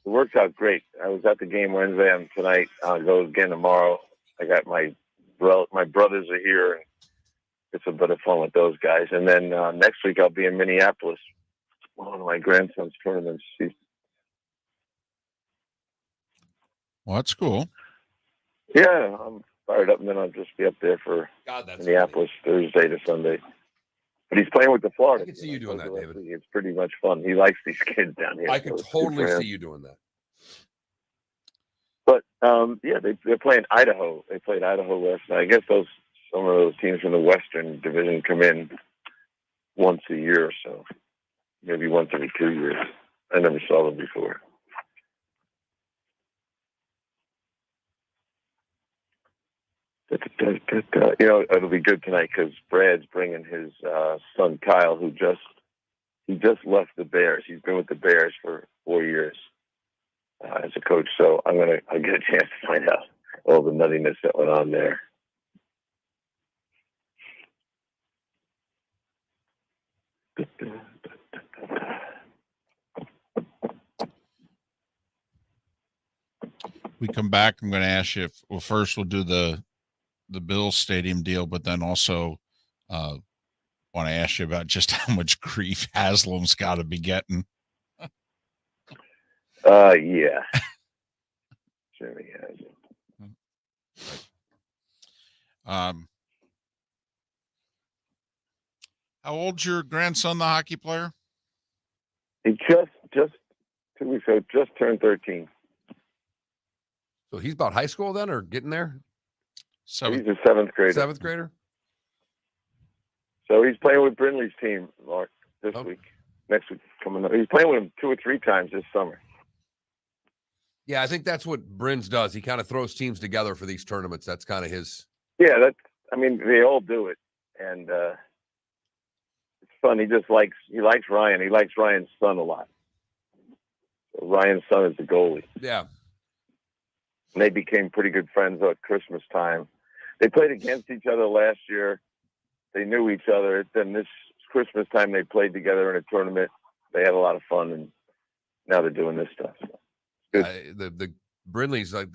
works out great. I was at the game Wednesday and tonight. I'll go again tomorrow. I got my brothers are here, and it's a bit of fun with those guys. And then next week I'll be in Minneapolis, one of my grandson's tournaments. Well, that's cool. Yeah, I'm fired up, and then I'll just be up there for Minneapolis Thursday to Sunday. But he's playing with the Florida. I can see you doing that, David. It's pretty much fun. He likes these kids down here. I can totally see you doing that. But yeah, they're playing Idaho. They played Idaho last night. I guess some of those teams from the Western Division come in once a year or so, maybe once every 2 years. I never saw them before. You know, it'll be good tonight because Brad's bringing his son Kyle, who just left the Bears. He's been with the Bears for 4 years as a coach. So I'll get a chance to find out all the nuttiness that went on there. We come back. I'm going to ask you first we'll do the Bills stadium deal, but then also want to ask you about just how much grief Haslam's got to be getting. Yeah. Sure he has. How old's your grandson, the hockey player? He just 2 weeks ago, just turned 13. So he's about high school then, or getting there? He's a seventh grader. Seventh grader? So he's playing with Brindley's team, Mark, this week. Next week coming up. He's playing with him 2 or 3 times this summer. Yeah, I think that's what Brins does. He kind of throws teams together for these tournaments. That's kind of his. Yeah, they all do it. And it's fun. He likes Ryan. He likes Ryan's son a lot. So Ryan's son is the goalie. Yeah. And they became pretty good friends at Christmas time. They played against each other last year. They knew each other. Then this Christmas time, they played together in a tournament. They had a lot of fun, and now they're doing this stuff. Good. The Brindley's like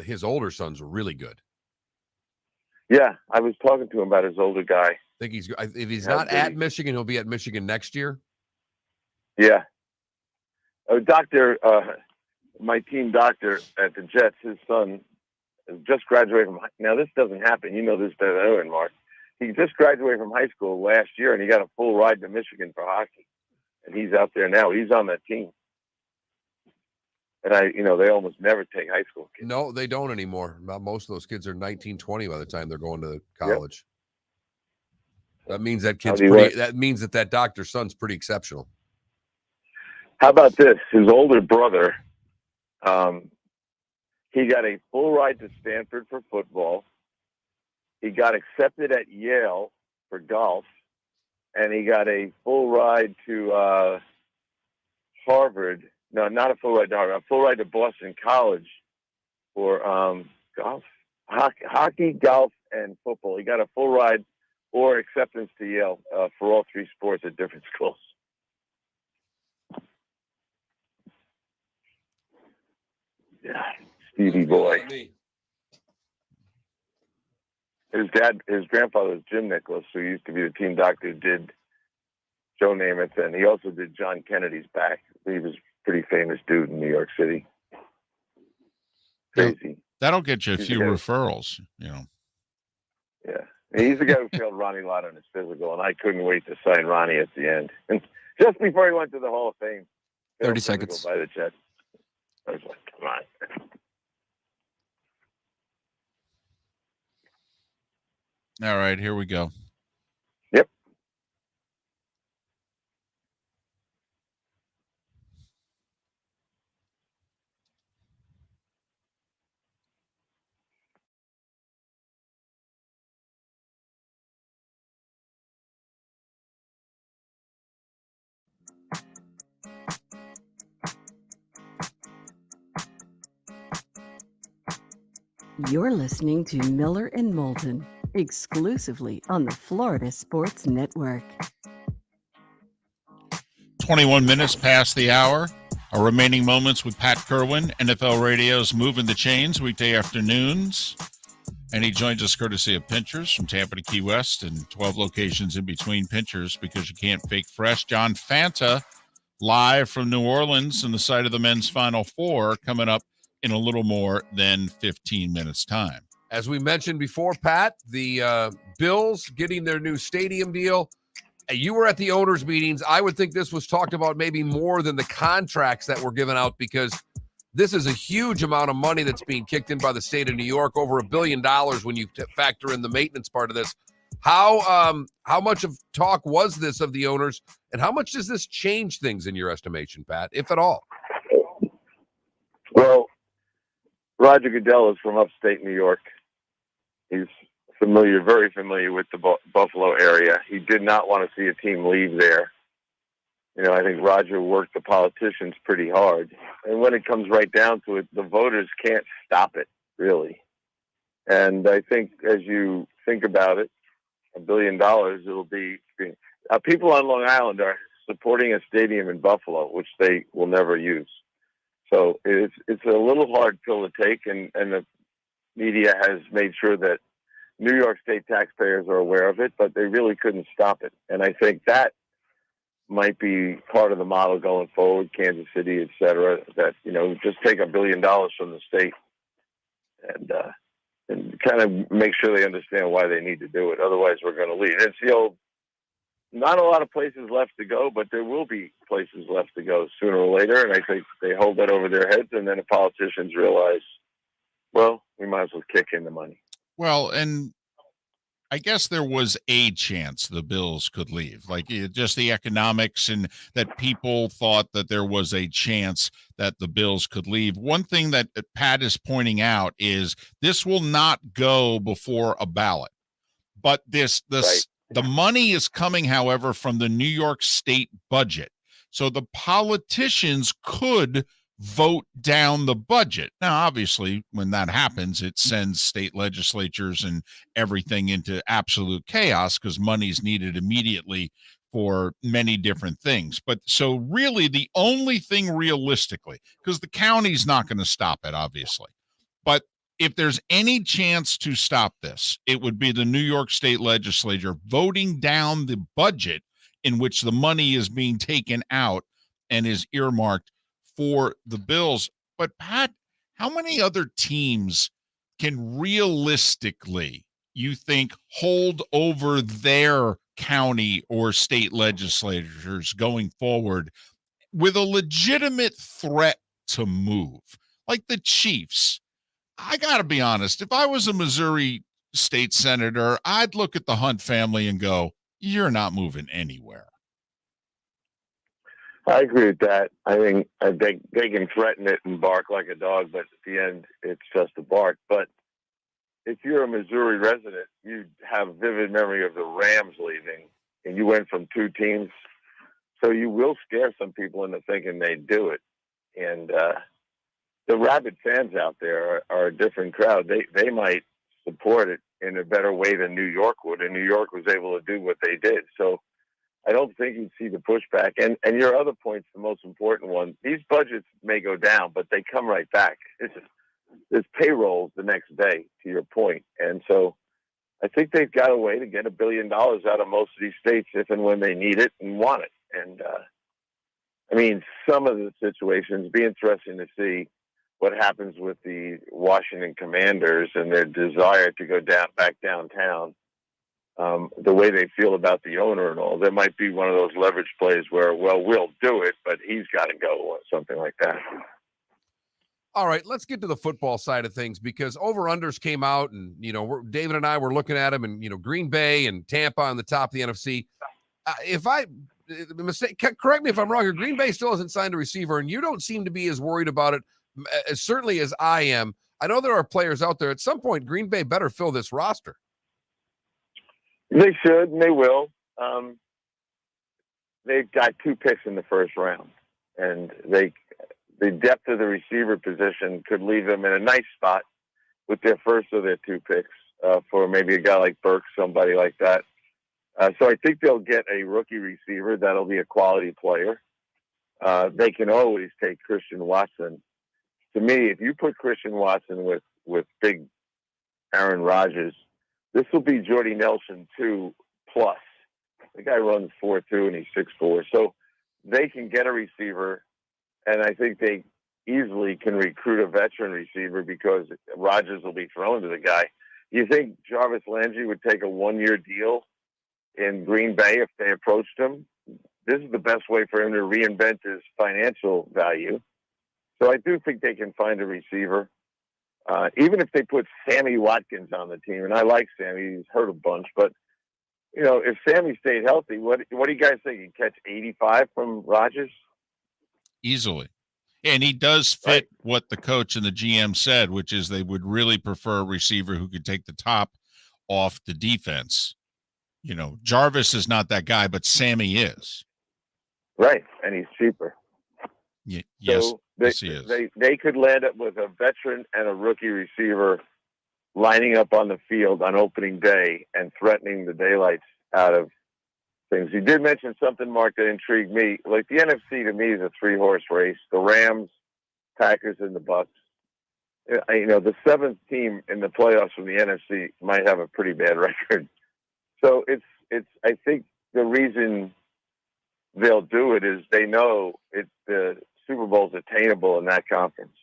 his older son's really good. Yeah, I was talking to him about his older guy. I think if he's not at Michigan, he'll be at Michigan next year. Yeah. My team doctor at the Jets, his son just graduated from. Now this doesn't happen. You know this better than Mark. He just graduated from high school last year, and he got a full ride to Michigan for hockey. And he's out there now. He's on that team. And they almost never take high school kids. No, they don't anymore. Most of those kids are 19, 20 by the time they're going to college. Yep. That means that means that doctor's son's pretty exceptional. How about this? His older brother, he got a full ride to Stanford for football. He got accepted at Yale for golf, and he got a full ride to Harvard. No, not a full ride to Harvard. A full ride to Boston College for golf, hockey, golf, and football. He got a full ride or acceptance to Yale for all 3 sports at different schools. Yeah, Stevie boy. His grandfather was Jim Nicholas, who used to be the team doctor who did Joe Namath, and he also did John Kennedy's back. He was pretty famous dude in New York City. Crazy. That'll get you a He's few the guy- referrals, Yeah. He's the guy who failed Ronnie Lott on his physical, and I couldn't wait to sign Ronnie at the end. And just before he went to the Hall of Fame, 30 failed physical seconds. by the Jets. I was like, come on. All right, here we go. Yep. You're listening to Miller and Moulton, exclusively on the Florida Sports Network. 21 minutes past the hour. Our remaining moments with Pat Kirwan, NFL Radio's Moving the Chains, weekday afternoons. And he joins us courtesy of Pinchers from Tampa to Key West and 12 locations in between Pinchers because you can't fake fresh. John Fanta, live from New Orleans in the site of the men's Final Four, coming up in a little more than 15 minutes' time. As we mentioned before, Pat, the Bills getting their new stadium deal. You were at the owners' meetings. I would think this was talked about maybe more than the contracts that were given out because this is a huge amount of money that's being kicked in by the state of New York, over $1 billion when you factor in the maintenance part of this. How much of talk was this of the owners, and how much does this change things in your estimation, Pat, if at all? Well, Roger Goodell is from upstate New York. He's very familiar with the Buffalo area. He did not want to see a team leave there. I think Roger worked the politicians pretty hard. And when it comes right down to it, the voters can't stop it, really. And I think as you think about it, $1 billion, it'll be... people on Long Island are supporting a stadium in Buffalo, which they will never use. So it's a little hard pill to take, and the media has made sure that New York State taxpayers are aware of it, but they really couldn't stop it. And I think that might be part of the model going forward, Kansas City, et cetera, that, just take $1 billion from the state and kind of make sure they understand why they need to do it. Otherwise, we're going to leave. It's the old, not a lot of places left to go, but there will be places left to go sooner or later. And I think they hold that over their heads, and then the politicians realize, well, we might as well kick in the money. Well, and I guess there was a chance the Bills could leave, just the economics, and that people thought that there was a chance that the Bills could leave. One thing that Pat is pointing out is this will not go before a ballot, but Right. The money is coming, however, from the New York State budget. So the politicians could vote down the budget. Now, obviously, when that happens, it sends state legislatures and everything into absolute chaos because money's needed immediately for many different things. But so really the only thing realistically, because the county's not going to stop it, obviously, but if there's any chance to stop this, it would be the New York State legislature voting down the budget in which the money is being taken out and is earmarked for the Bills. But Pat, how many other teams can realistically, you think, hold over their county or state legislatures going forward with a legitimate threat to move? Like the Chiefs. I got to be honest, if I was a Missouri state senator, I'd look at the Hunt family and go, you're not moving anywhere. I agree with that. I think they can threaten it and bark like a dog, but at the end, it's just a bark. But if you're a Missouri resident, you have vivid memory of the Rams leaving, and you went from two teams. So you will scare some people into thinking they'd do it. And the rabid fans out there are a different crowd. They might support it in a better way than New York would, and New York was able to do what they did. So I don't think you'd see the pushback. And your other point's the most important one. These budgets may go down, but they come right back. There's payrolls the next day, to your point. And so I think they've got a way to get $1 billion out of most of these states if and when they need it and want it. And I mean, some of the situations be interesting to see what happens with the Washington Commanders and their desire to go back downtown. The way they feel about the owner and all, there might be one of those leverage plays where, well, we'll do it, but he's got to go, or something like that. All right, let's get to the football side of things, because over-unders came out, and, David and I were looking at them, and, Green Bay and Tampa on the top of the NFC. Correct me if I'm wrong, Green Bay still hasn't signed a receiver, and you don't seem to be as worried about it, certainly as I am. I know there are players out there. At some point, Green Bay better fill this roster. They should, and they will. They've got 2 picks in the first round, and the depth of the receiver position could leave them in a nice spot with their first of their 2 picks for maybe a guy like Burks, somebody like that. So I think they'll get a rookie receiver that'll be a quality player. They can always take Christian Watson. To me, if you put Christian Watson with big Aaron Rodgers, this will be Jordy Nelson 2+. The guy runs 4.2 and he's 6'4". So they can get a receiver, and I think they easily can recruit a veteran receiver because Rodgers will be thrown to the guy. You think Jarvis Landry would take a 1-year deal in Green Bay if they approached him? This is the best way for him to reinvent his financial value. So I do think they can find a receiver. Even if they put Sammy Watkins on the team, and I like Sammy, he's hurt a bunch, but if Sammy stayed healthy, what do you guys think? He'd catch 85 from Rodgers? Easily. And he does fit what the coach and the GM said, which is they would really prefer a receiver who could take the top off the defense. Jarvis is not that guy, but Sammy is. Right, and he's cheaper. Yes, so yes, he is. They could land up with a veteran and a rookie receiver lining up on the field on opening day and threatening the daylights out of things. You did mention something, Mark, that intrigued me. Like, the NFC to me is a 3-horse race. The Rams, Packers, and the Bucks. The 7th team in the playoffs from the NFC might have a pretty bad record. So it's. I think the reason they'll do it is they know the Super Bowl's attainable in that conference.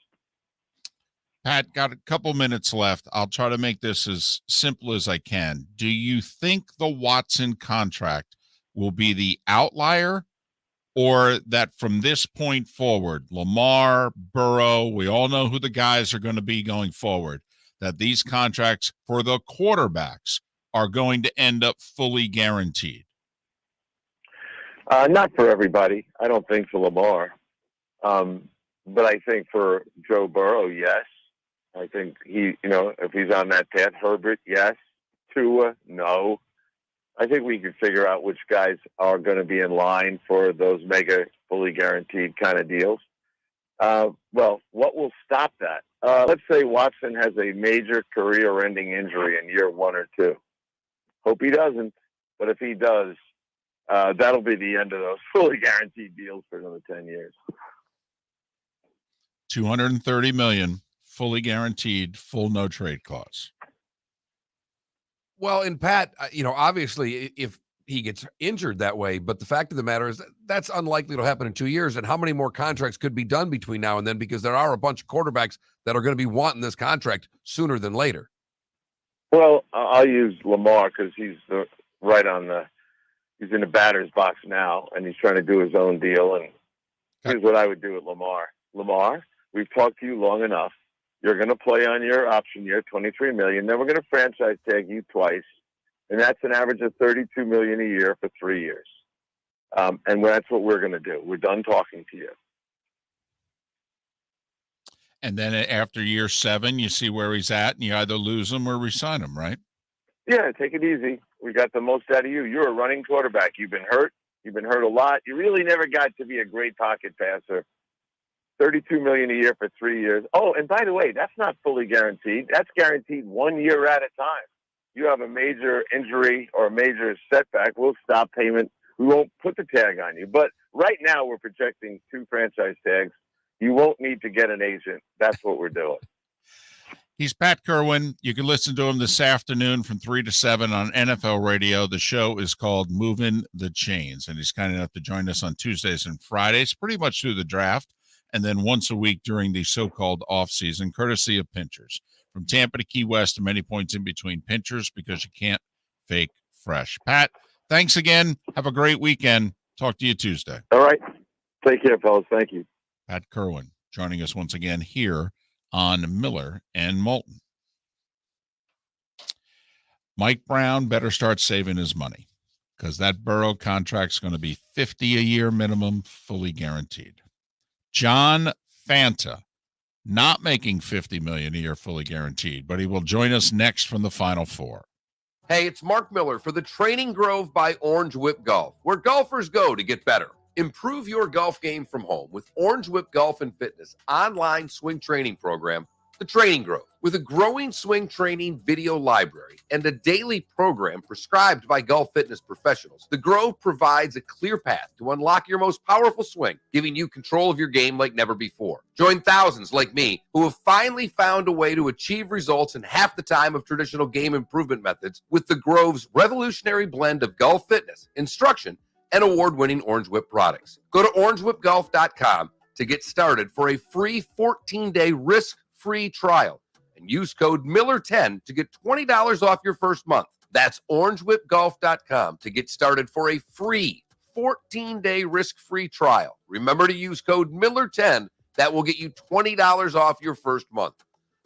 Pat, got a couple minutes left. I'll try to make this as simple as I can. Do you think the Watson contract will be the outlier, or that from this point forward, Lamar, Burrow, we all know who the guys are going to be going forward, that these contracts for the quarterbacks are going to end up fully guaranteed? Not for everybody. I don't think for Lamar. But I think for Joe Burrow, yes. I think if he's on that path. Herbert, yes. Tua, no. I think we can figure out which guys are going to be in line for those mega fully guaranteed kind of deals. Well, what will stop that? Let's say Watson has a major career-ending injury in year 1 or 2. Hope he doesn't, but if he does, that'll be the end of those fully guaranteed deals for another 10 years. $230 million, fully guaranteed, full no trade clause. Well, and Pat, obviously, if he gets injured that way, but the fact of the matter is that's unlikely to happen in 2 years. And how many more contracts could be done between now and then? Because there are a bunch of quarterbacks that are going to be wanting this contract sooner than later. Well, I'll use Lamar because he's he's in the batter's box now, and he's trying to do his own deal. And here's what I would do with Lamar. Lamar, we've talked to you long enough. You're going to play on your option year, $23 million. Then we're going to franchise tag you twice, and that's an average of $32 million a year for 3 years. And that's what we're going to do. We're done talking to you. And then after year 7, you see where he's at, and you either lose him or resign him, right? Yeah, take it easy. We got the most out of you. You're a running quarterback. You've been hurt. You've been hurt a lot. You really never got to be a great pocket passer. $32 million a year for 3 years. Oh, and by the way, that's not fully guaranteed. That's guaranteed 1 year at a time. You have a major injury or a major setback, we'll stop payment. We won't put the tag on you. But right now we're projecting 2 franchise tags. You won't need to get an agent. That's what we're doing. He's Pat Kirwan. You can listen to him this afternoon from 3 to 7 on NFL radio. The show is called Moving the Chains, and he's kind enough to join us on Tuesdays and Fridays, pretty much through the draft, and then once a week during the so-called off-season, courtesy of Pinchers. From Tampa to Key West and many points in between, Pinchers, because you can't fake fresh. Pat, thanks again. Have a great weekend. Talk to you Tuesday. All right. Take care, fellas. Thank you. Pat Kirwan joining us once again here on Miller and Moulton. Mike Brown better start saving his money because that Burrow contract's going to be $50 a year minimum, fully guaranteed. John Fanta, not making $50 million a year fully guaranteed, but he will join us next from the Final Four. Hey, it's Mark Miller for the Training Grove by Orange Whip Golf, where golfers go to get better. Improve your golf game from home with Orange Whip Golf and Fitness online swing training program, The Training Grove. With a growing swing training video library and a daily program prescribed by golf fitness professionals, The Grove provides a clear path to unlock your most powerful swing, giving you control of your game like never before. Join thousands like me who have finally found a way to achieve results in half the time of traditional game improvement methods with The Grove's revolutionary blend of golf fitness, instruction, and award-winning Orange Whip products. Go to orangewhipgolf.com to get started for a free 14-day risk-free trial and use code Miller10 to get $20 off your first month. That's orangewhipgolf.com to get started for a free 14-day risk-free trial. Remember to use code Miller10. That will get you $20 off your first month.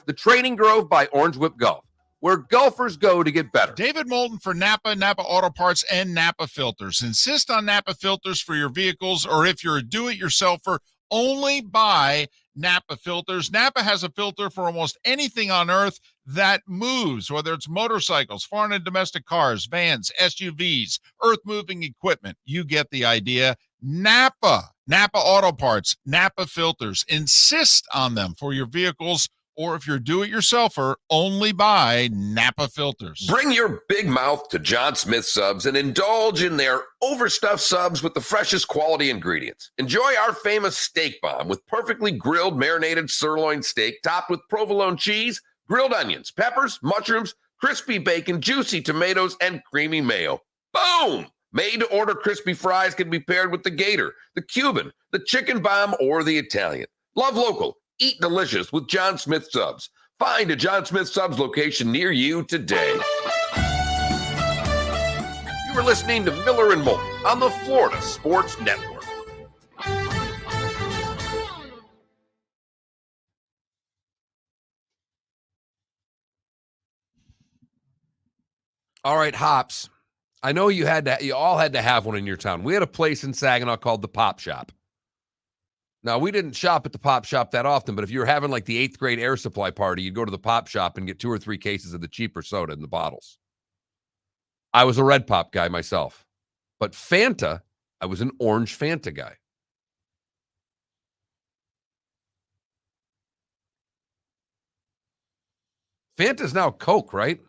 The Training Grove by Orange Whip Golf, where golfers go to get better. David Moulton for Napa, Napa Auto Parts, and Napa Filters. Insist on Napa filters for your vehicles, or if you're a do-it-yourselfer, only buy Napa filters. Napa has a filter for almost anything on earth that moves, whether it's motorcycles, foreign and domestic cars, vans, SUVs, earth-moving equipment. You get the idea. Napa Auto Parts, Napa filters. Insist on them for your vehicles, or if you're do-it-yourselfer, only buy Napa filters. Bring your big mouth to John Smith Subs and indulge in their overstuffed subs with the freshest quality ingredients. Enjoy our famous steak bomb with perfectly grilled marinated sirloin steak topped with provolone cheese, grilled onions, peppers, mushrooms, crispy bacon, juicy tomatoes, and creamy mayo. Boom! Made-to-order crispy fries can be paired with the Gator, the Cuban, the chicken bomb, or the Italian. Love local. Eat delicious with John Smith Subs. Find a John Smith Subs location near you today. You are listening to Miller and Moulton on the Florida Sports Network. All right, hops. I know you all had to have one in your town. We had a place in Saginaw called the Pop Shop. Now, we didn't shop at the Pop Shop that often, but if you were having like the 8th grade air supply party, you'd go to the Pop Shop and get 2 or 3 cases of the cheaper soda in the bottles. I was a Red Pop guy myself. But Fanta, I was an orange Fanta guy. Fanta's now Coke, right?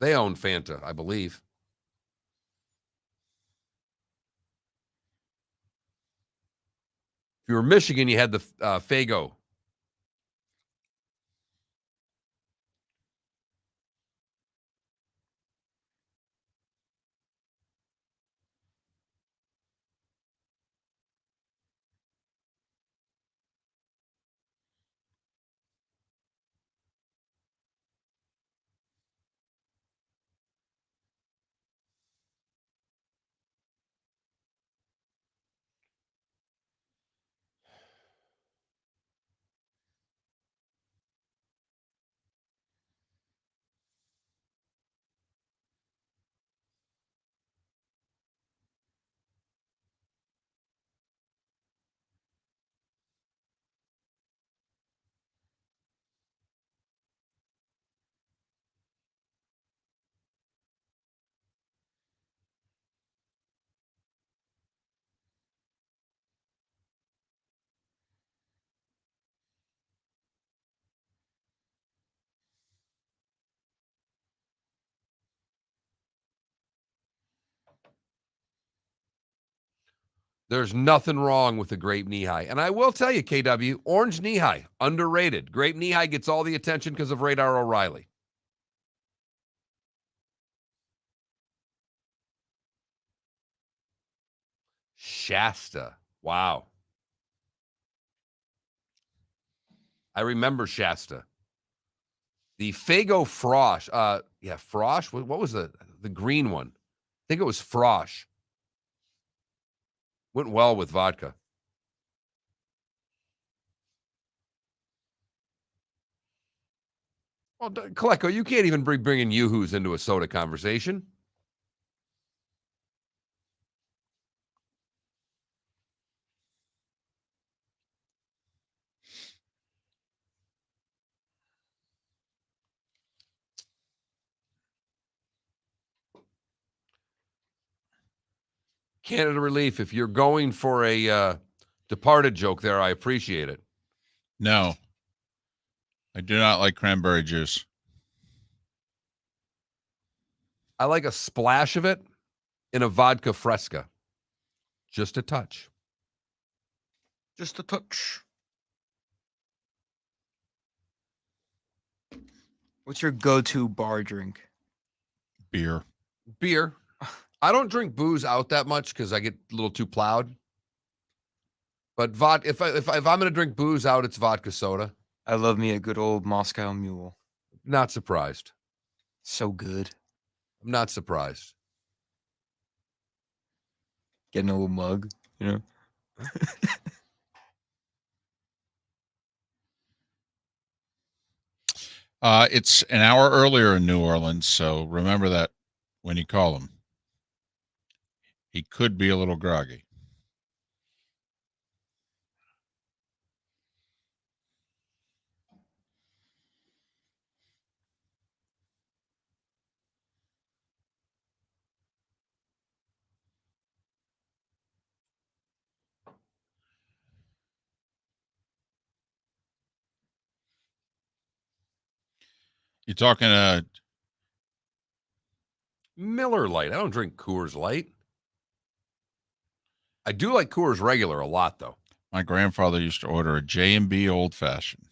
They own Fanta, I believe. If you were Michigan, you had the Faygo. There's nothing wrong with a grape knee high. And I will tell you, KW, orange knee high, underrated. Grape knee high gets all the attention because of Radar O'Reilly. Shasta. Wow. I remember Shasta. The Fago Frosh. Frosh. What was the green one? I think it was Frosh. Went well with vodka. Well, Kaleko, you can't even bring bringing Yoo-Hoos into a soda conversation. Canada Relief, if you're going for a Departed joke there, I appreciate it. No, I do not like cranberry juice. I like a splash of it in a vodka fresca. Just a touch. Just a touch. What's your go-to bar drink? Beer. Beer. I don't drink booze out that much because I get a little too plowed. But if I'm going to drink booze out, it's vodka soda. I love me a good old Moscow Mule. Not surprised. So good. I'm not surprised. Getting a little mug, you know? It's an hour earlier in New Orleans, so remember that when you call him. He could be a little groggy. You talking Miller Lite. I don't drink Coors Light. I do like Coors Regular a lot, though. my grandfather used to order a J&B Old Fashioned.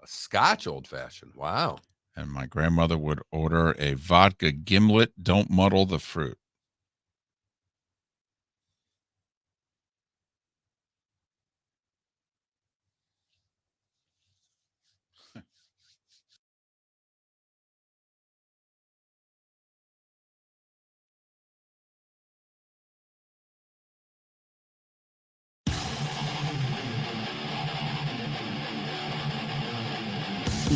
A Scotch Old Fashioned. Wow. And my grandmother would order a vodka gimlet. Don't muddle the fruit.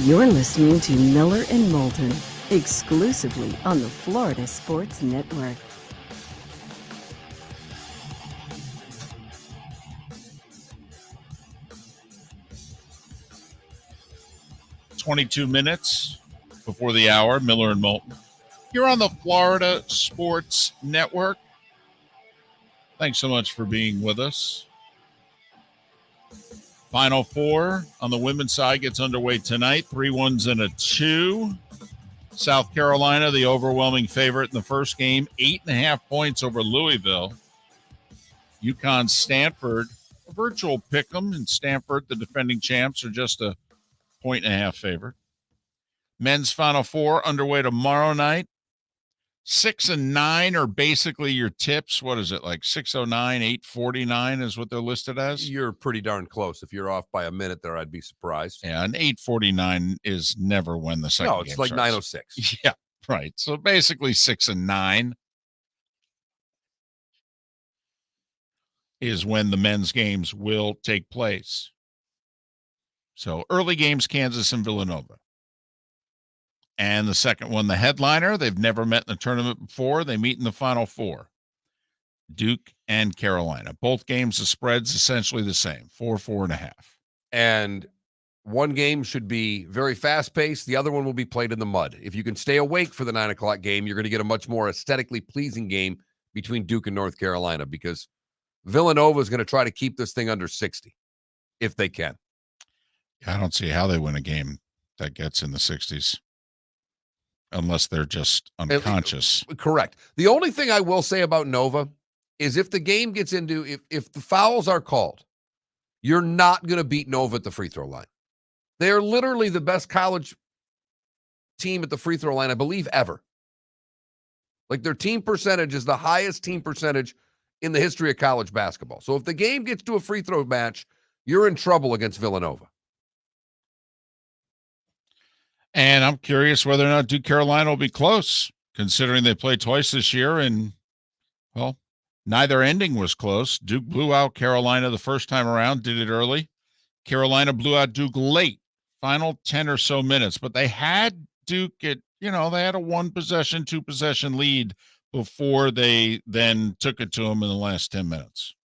You're listening to Miller and Moulton, exclusively on the Florida Sports Network. Minutes before the hour, Miller and Moulton. You're on the Florida Sports Network. Thanks so much for being with us. Final four on the women's side gets underway tonight. 3-1s and a 2. South Carolina, the overwhelming favorite in the first game, 8.5 points over Louisville. UConn, Stanford, a virtual pick 'em, and Stanford, the defending champs, are just a 1.5 favorite. Men's Final Four underway tomorrow night. 6 and 9 are basically your tips. What is it, like 609, 849 is what they're listed as? You're pretty darn close. If you're off by a minute there, I'd be surprised. Yeah, and 849 is never when the second No, it's game like starts. 906. Yeah, right. So basically 6 and 9 is when the men's games will take place. So early games, Kansas and Villanova. And the second one, the headliner, they've never met in the tournament before. They meet in the Final Four. Duke and Carolina. Both games, the spread's essentially the same, 4.5. And one game should be very fast-paced. The other one will be played in the mud. If you can stay awake for the 9 o'clock game, you're going to get a much more aesthetically pleasing game between Duke and North Carolina, because Villanova is going to try to keep this thing under 60 if they can. I don't see how they win a game that gets in the 60s unless they're just unconscious. Correct. The only thing I will say about Nova is if the game gets into, if the fouls are called, you're not going to beat Nova at the free throw line. They're literally the best college team at the free throw line, I believe, ever. Like, their team percentage is the highest team percentage in the history of college basketball. So if the game gets to a free throw match, you're in trouble against Villanova. And I'm curious whether or not Duke Carolina will be close, considering they played twice this year. And, well, neither ending was close. Duke blew out Carolina the first time around, did it early. Carolina blew out Duke late, final 10 or so minutes. But they had Duke at, they had a 1-possession, 2-possession lead before they then took it to them in the last 10 minutes.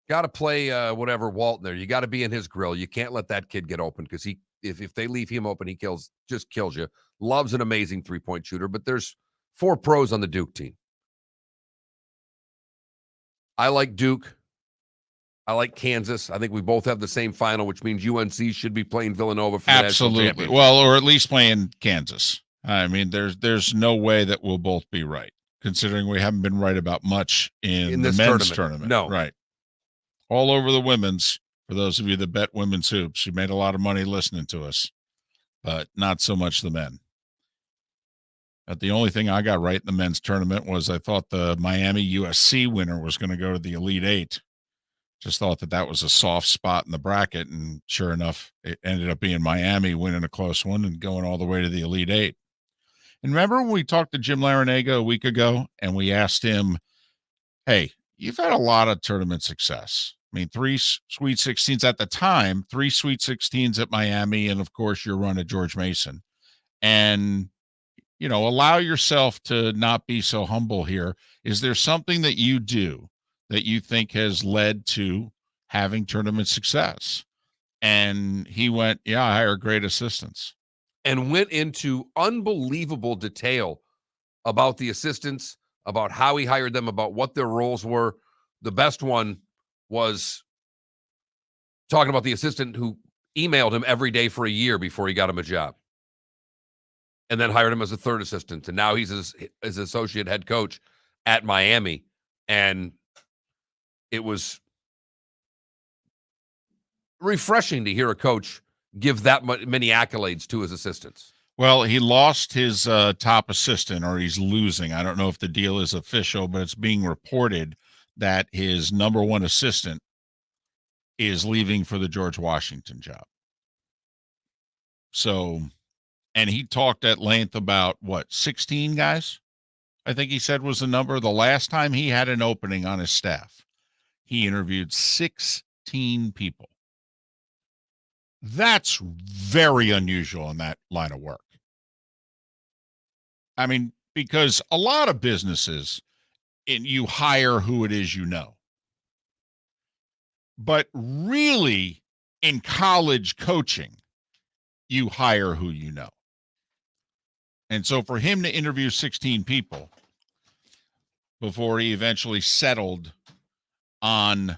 Got to play whatever Walton there. You got to be in his grill. You can't let that kid get open because if they leave him open, he just kills you. Love's an amazing three-point shooter, but there's 4 pros on the Duke team. I like Duke. I like Kansas. I think we both have the same final, which means UNC should be playing Villanova for the national championship. Well, or at least playing Kansas. I mean, there's no way that we'll both be right, considering we haven't been right about much in the men's tournament. No. Right. All over the women's, for those of you that bet women's hoops, you made a lot of money listening to us, but not so much the men. But the only thing I got right in the men's tournament was I thought the Miami USC winner was going to go to the Elite Eight. Just thought that was a soft spot in the bracket, and sure enough, it ended up being Miami winning a close one and going all the way to the Elite Eight. And remember when we talked to Jim Larinaga a week ago, and we asked him, hey, you've had a lot of tournament success. I mean, 3 Sweet 16s at the time, 3 Sweet 16s at Miami, and, of course, your run at George Mason. And, allow yourself to not be so humble here. Is there something that you do that you think has led to having tournament success? And he went, yeah, I hire great assistants. And went into unbelievable detail about the assistants, about how he hired them, about what their roles were. The best one was talking about the assistant who emailed him every day for a year before he got him a job, and then hired him as a third assistant. And now he's his associate head coach at Miami. And it was refreshing to hear a coach give that many accolades to his assistants. Well, he lost his top assistant, or he's losing. I don't know if the deal is official, but it's being reported that his number 1 assistant is leaving for the George Washington job. So, and he talked at length about 16 guys, I think he said was the number. The last time he had an opening on his staff, he interviewed 16 people. That's very unusual in that line of work. I mean, because a lot of businesses, you hire who it is you know. But really, in college coaching, you hire who you know. And so for him to interview 16 people before he eventually settled on,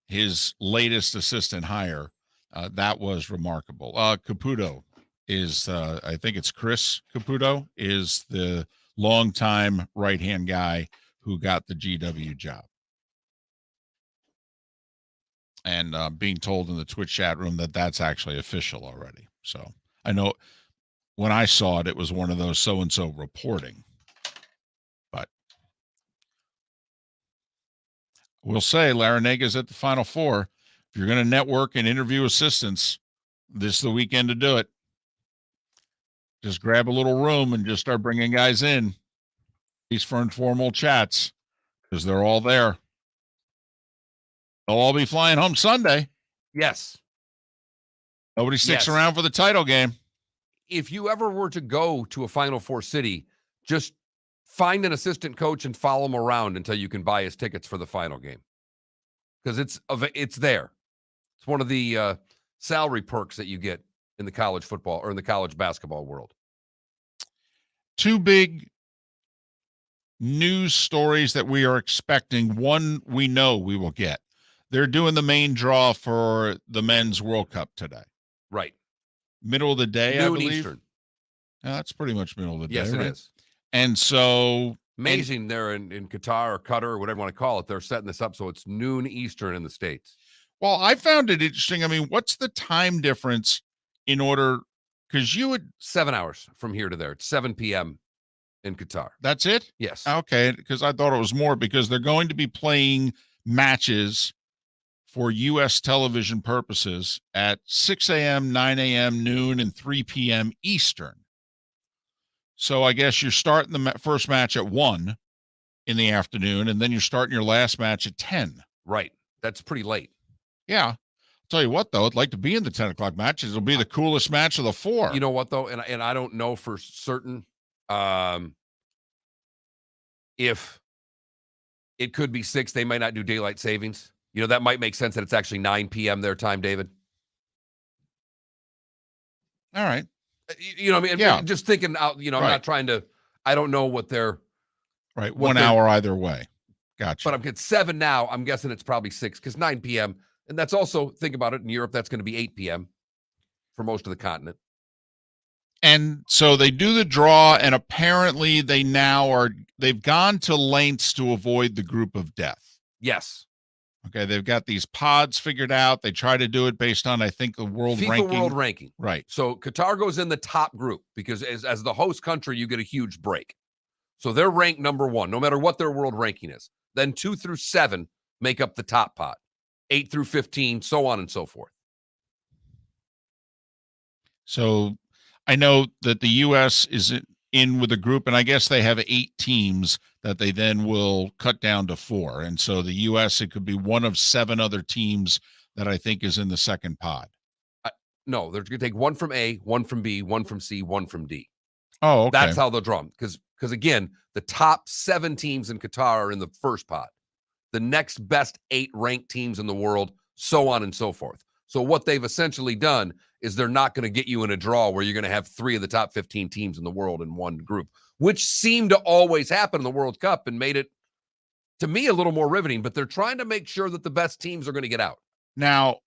his latest assistant hire, that was remarkable. Caputo is, I think it's Chris Caputo, is the longtime right-hand guy who got the GW job. And being told in the Twitch chat room that that's actually official already. So I know when I saw it, it was one of those so-and-so reporting. But we'll say Larinaga's at the Final Four. If you're going to network and interview assistants, this is the weekend to do it. Just grab a little room and just start bringing guys in. These for informal chats, because they're all there. They'll all be flying home Sunday. Yes. Nobody sticks around for the title game. If you ever were to go to a Final Four city, just find an assistant coach and follow him around until you can buy his tickets for the final game. Because it's there. It's one of the salary perks that you get in the college football or in the college basketball world. 2 big news stories that we are expecting. One we know we will get. They're doing the main draw for the Men's World Cup today. Right. Middle of the day, Noon I believe. Eastern. Yeah, that's pretty much middle of the day. Yes, right? It is. And so Amazing. They're in Qatar or Qatar or whatever you want to call it. They're setting this up so it's noon Eastern in the States. Well, I found it interesting. I mean, what's the time difference in order? Because you would 7 hours from here to there. It's 7 p.m. in Qatar. That's it? Yes. Okay, because I thought it was more because they're going to be playing matches for U.S. television purposes at 6 a.m., 9 a.m., noon, and 3 p.m. Eastern. So I guess you're starting the first match at 1 in the afternoon, and then you're starting your last match at 10. Right. That's pretty late. Yeah. I'll tell you what, though, I'd like to be in the 10 o'clock matches. It'll be the coolest match of the 4. You know what, though? And I don't know for certain if it could be 6. They might not do daylight savings. You know, that might make sense that it's actually 9 p.m. their time, David. All right. You know what I mean? Yeah. Just thinking out, you know, I'm Right. not trying to, I don't know what they're. Right. What 1 hour either way. Gotcha. But I'm getting 7 now. I'm guessing it's probably 6 because 9 p.m. And that's also, think about it, in Europe, that's going to be 8 p.m. for most of the continent. And so they do the draw, and apparently they've gone to lengths to avoid the group of death. Yes. Okay, they've got these pods figured out. They try to do it based on, I think, the world FIFA ranking. world ranking. Right. So Qatar goes in the top group because as the host country, you get a huge break. So they're ranked number 1, no matter what their world ranking is. Then 2 through 7 make up the top pot. 8 through 15, so on and so forth. So I know that the U.S. is in with a group, and I guess they have 8 teams that they then will cut down to 4. And so the U.S., it could be one of 7 other teams that I think is in the second pod. No, they're going to take 1 from A, 1 from B, 1 from C, 1 from D. Oh, okay. That's how they'll draw them. Because again, the top 7 teams in Qatar are in the first pot. The next best 8 ranked teams in the world, so on and so forth. So what they've essentially done is they're not going to get you in a draw where you're going to have 3 of the top 15 teams in the world in one group, which seemed to always happen in the World Cup and made it, to me, a little more riveting. But they're trying to make sure that the best teams are going to get out. Now,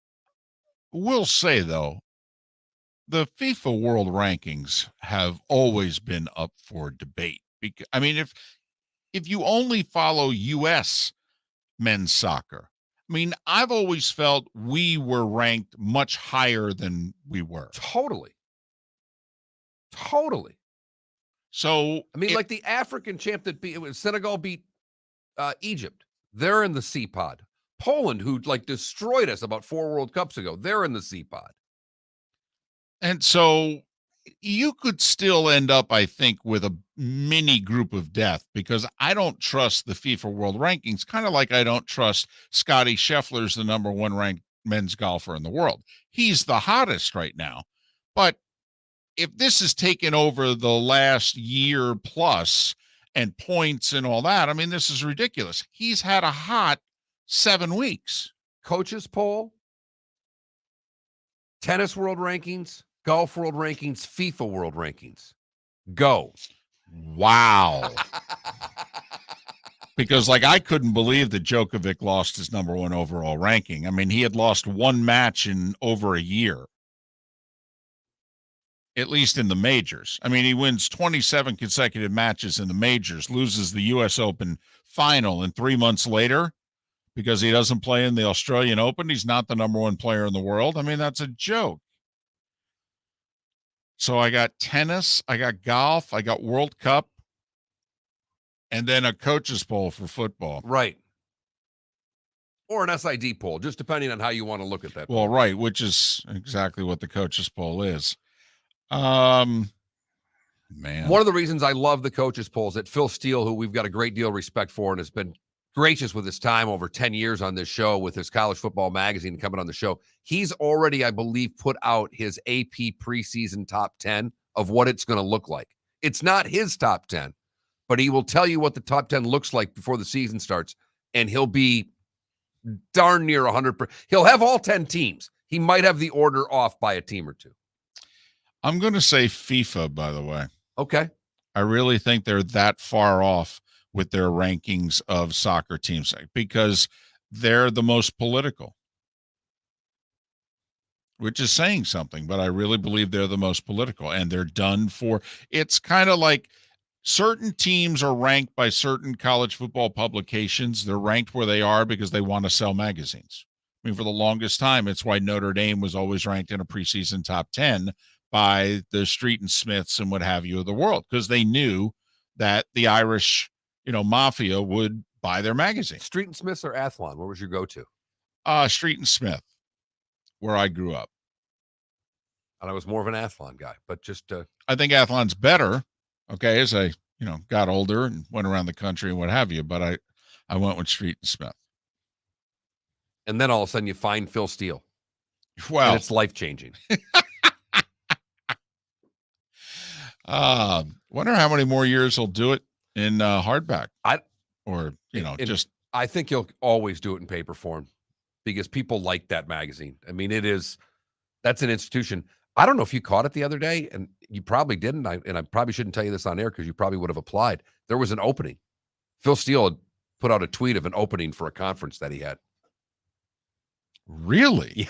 we'll say, though, the FIFA World Rankings have always been up for debate. I mean, if you only follow U.S. men's soccer, I mean, I've always felt we were ranked much higher than we were. Totally. So, I mean, like the African champ that Senegal beat Egypt. They're in the C pod. Poland, who like destroyed us about 4 World Cups ago, they're in the C pod. And so you could still end up, I think, with a mini group of death, because I don't trust the FIFA World Rankings, kind of like I don't trust Scotty Scheffler's the number 1 ranked men's golfer in the world. He's the hottest right now. But if this has taken over the last year plus and points and all that, I mean, this is ridiculous. He's had a hot 7 weeks. Coaches poll, tennis world rankings, golf world rankings, FIFA world rankings. Go. Wow. Because, like, I couldn't believe that Djokovic lost his number 1 overall ranking. I mean, he had lost 1 match in over a year, at least in the majors. I mean, he wins 27 consecutive matches in the majors, loses the U.S. Open final, and 3 months later, because he doesn't play in the Australian Open, he's not the number 1 player in the world. I mean, that's a joke. So I got tennis, I got golf, I got World Cup, and then a coaches poll for football. Right. Or an SID poll, just depending on how you want to look at that. Well, right, which is exactly what the coaches poll is. Man. One of the reasons I love the coaches polls that Phil Steele, who we've got a great deal of respect for and has been gracious with his time over 10 years on this show with his college football magazine coming on the show. He's already, I believe, put out his AP preseason top 10 of what it's going to look like. It's not his top 10, but he will tell you what the top 10 looks like before the season starts, and he'll be darn near 100%. He'll have all 10 teams. He might have the order off by a team or two. I'm going to say FIFA, by the way. Okay. I really think they're that far off with their rankings of soccer teams because they're the most political, which is saying something, but I really believe they're the most political, and they're done for. It's kind of like certain teams are ranked by certain college football publications. They're ranked where they are because they want to sell magazines. I mean, for the longest time, it's why Notre Dame was always ranked in a preseason top 10 by the Street and Smiths and what have you of the world, because they knew that the Irish, mafia would buy their magazine. Street and Smiths or Athlon? Where was your go-to? Street and Smith, where I grew up. And I was more of an Athlon guy, but just I think Athlon's better, okay, as I, got older and went around the country and what have you, but I went with Street and Smith. and then all of a sudden you find Phil Steele. Well, And it's life-changing. Wonder how many more years he'll do it in hardback. I just think you'll always do it in paper form because people like that magazine. I mean, that's an institution. I don't know if you caught it the other day, and you probably didn't. I probably shouldn't tell you this on air because you probably would have applied. There was an opening. Phil Steele had put out a tweet of an opening for a conference that he had. Really? Yeah.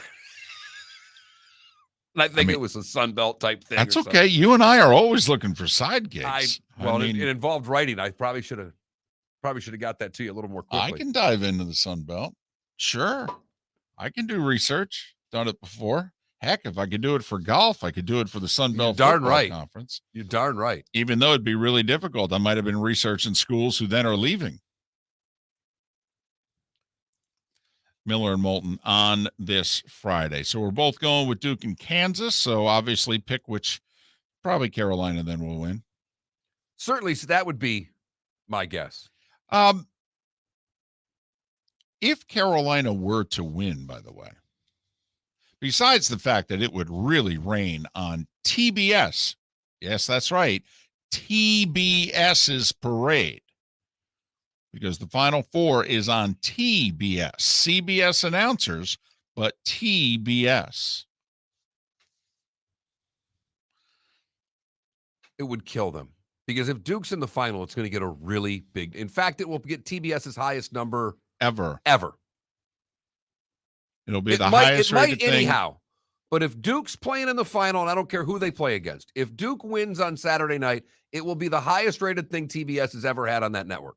And I think it was a Sun Belt type thing. That's okay. You and I are always looking for side gigs. It involved writing. I probably should have got that to you a little more quickly. I can dive into the Sun Belt. Sure. I can do research. Done it before. Heck, if I could do it for golf, I could do it for the Sun Belt Football Conference. You're darn right. Even though it'd be really difficult, I might have been researching schools who then are leaving. Miller and Moulton on this Friday. So we're both going with Duke and Kansas. So obviously pick which, probably Carolina then will win. Certainly, so that would be my guess. If Carolina were to win, by the way, besides the fact that it would really rain on TBS, yes, that's right, TBS's parade, because the Final Four is on TBS, CBS announcers, but TBS. It would kill them because if Duke's in the final, it's going to get a really big. In fact, it will get TBS's highest number ever. It'll be the highest rated thing. Anyhow. But if Duke's playing in the final, and I don't care who they play against, if Duke wins on Saturday night, it will be the highest rated thing TBS has ever had on that network.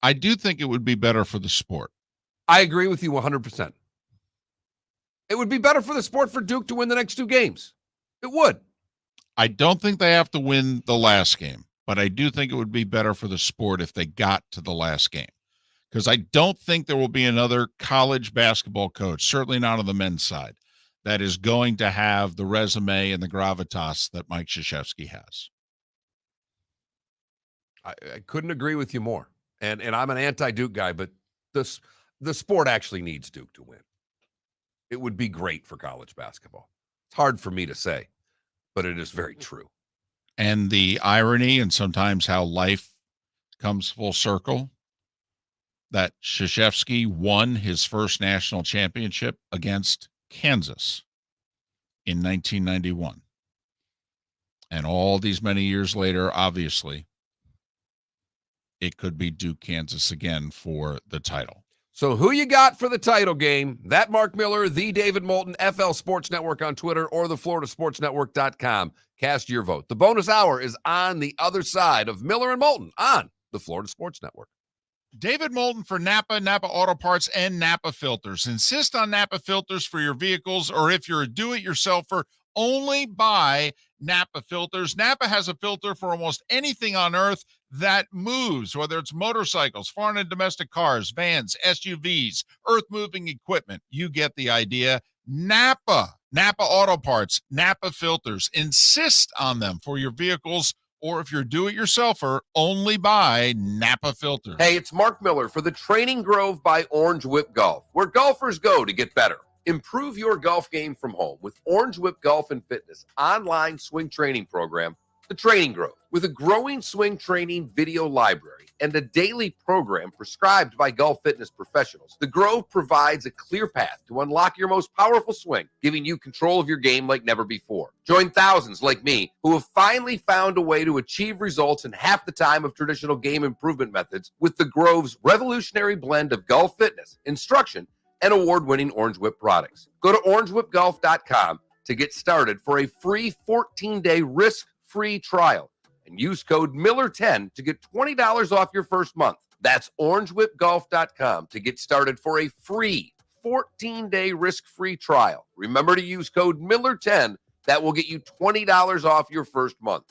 I do think it would be better for the sport. I agree with you 100%. It would be better for the sport for Duke to win the next two games. It would. I don't think they have to win the last game, but I do think it would be better for the sport if they got to the last game. Because I don't think there will be another college basketball coach, certainly not on the men's side, that is going to have the resume and the gravitas that Mike Krzyzewski has. I couldn't agree with you more. And I'm an anti-Duke guy, but the sport actually needs Duke to win. It would be great for college basketball. It's hard for me to say, but it is very true. And the irony and sometimes how life comes full circle, that Krzyzewski won his first national championship against Kansas in 1991. And all these many years later, obviously, it could be Duke, Kansas again for the title. So who you got for the title game? That Mark Miller, the David Moulton, FL Sports Network on Twitter, or the FloridaSportsNetwork.com. Cast your vote. The bonus hour is on the other side of Miller and Moulton on the Florida Sports Network. David Moulton for Napa, Napa Auto Parts, and Napa Filters. Insist on Napa Filters for your vehicles, or if you're a do-it-yourselfer, only buy Napa Filters. Napa has a filter for almost anything on earth that moves, whether it's motorcycles, foreign and domestic cars, vans, SUVs, earth-moving equipment. You get the idea. Napa Auto Parts, Napa Filters. Insist on them for your vehicles, or if you're do-it-yourselfer, only buy Napa Filters. Hey, it's Mark Miller for the Training Grove by Orange Whip Golf, where golfers go to get better. Improve your golf game from home with Orange Whip Golf and Fitness online swing training program, The Training Grove. With a growing swing training video library and a daily program prescribed by golf fitness professionals, The Grove provides a clear path to unlock your most powerful swing, giving you control of your game like never before. Join thousands like me who have finally found a way to achieve results in half the time of traditional game improvement methods with The Grove's revolutionary blend of golf fitness, instruction, and award-winning Orange Whip products. Go to orangewhipgolf.com to get started for a free 14-day risk-free trial, and use code Miller10 to get $20 off your first month. That's orangewhipgolf.com to get started for a free 14-day risk-free trial. Remember to use code Miller10. That will get you $20 off your first month.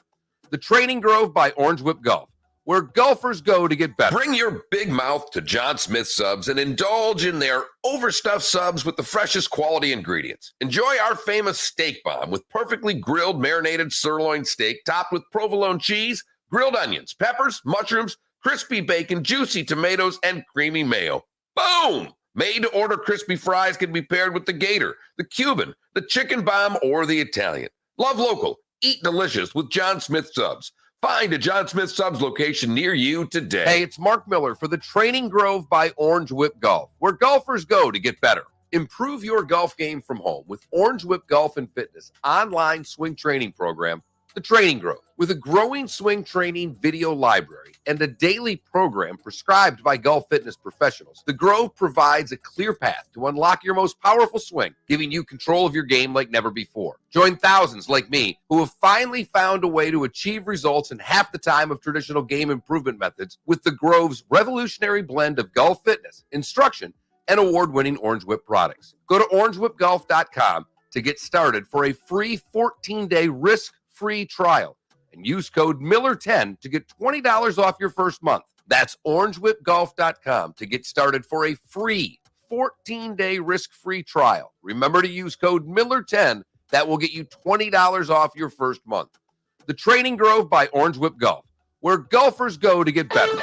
The Training Grove by Orange Whip Golf, where golfers go to get better. Bring your big mouth to John Smith Subs and indulge in their overstuffed subs with the freshest quality ingredients. Enjoy our famous steak bomb with perfectly grilled marinated sirloin steak topped with provolone cheese, grilled onions, peppers, mushrooms, crispy bacon, juicy tomatoes, and creamy mayo. Boom! Made-to-order crispy fries can be paired with the Gator, the Cuban, the Chicken Bomb, or the Italian. Love local. Eat delicious with John Smith Subs. Find a John Smith Subs location near you today. Hey, it's Mark Miller for the Training Grove by Orange Whip Golf, where golfers go to get better. Improve your golf game from home with Orange Whip Golf and Fitness online swing training program, The Training Grove. With a growing swing training video library and a daily program prescribed by golf fitness professionals, The Grove provides a clear path to unlock your most powerful swing, giving you control of your game like never before. Join thousands like me who have finally found a way to achieve results in half the time of traditional game improvement methods with The Grove's revolutionary blend of golf fitness, instruction, and award-winning Orange Whip products. Go to orangewhipgolf.com to get started for a free 14-day risk-free trial and use code Miller10 to get $20 off your first month. That's orangewhipgolf.com to get started for a free 14-day risk-free trial. Remember to use code Miller10. That will get you $20 off your first month. The Training Grove by Orange Whip Golf, where golfers go to get better.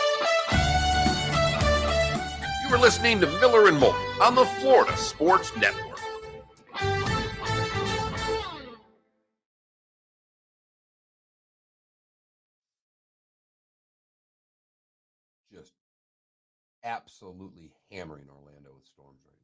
You are listening to Miller and Moulton on the Florida Sports Network. Just absolutely hammering Orlando with storms right now.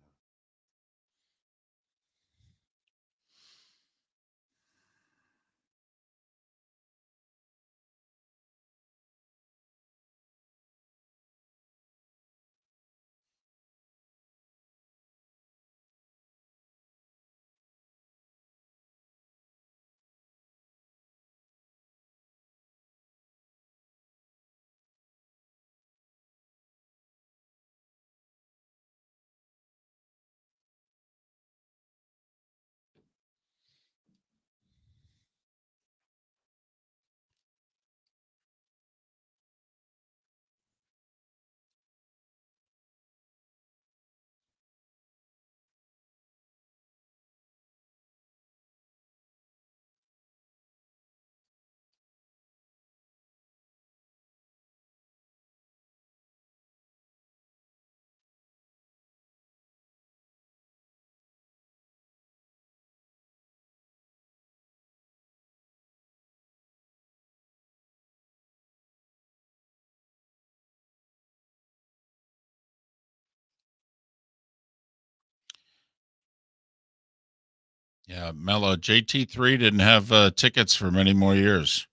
Yeah, Mello, JT3 didn't have tickets for many more years.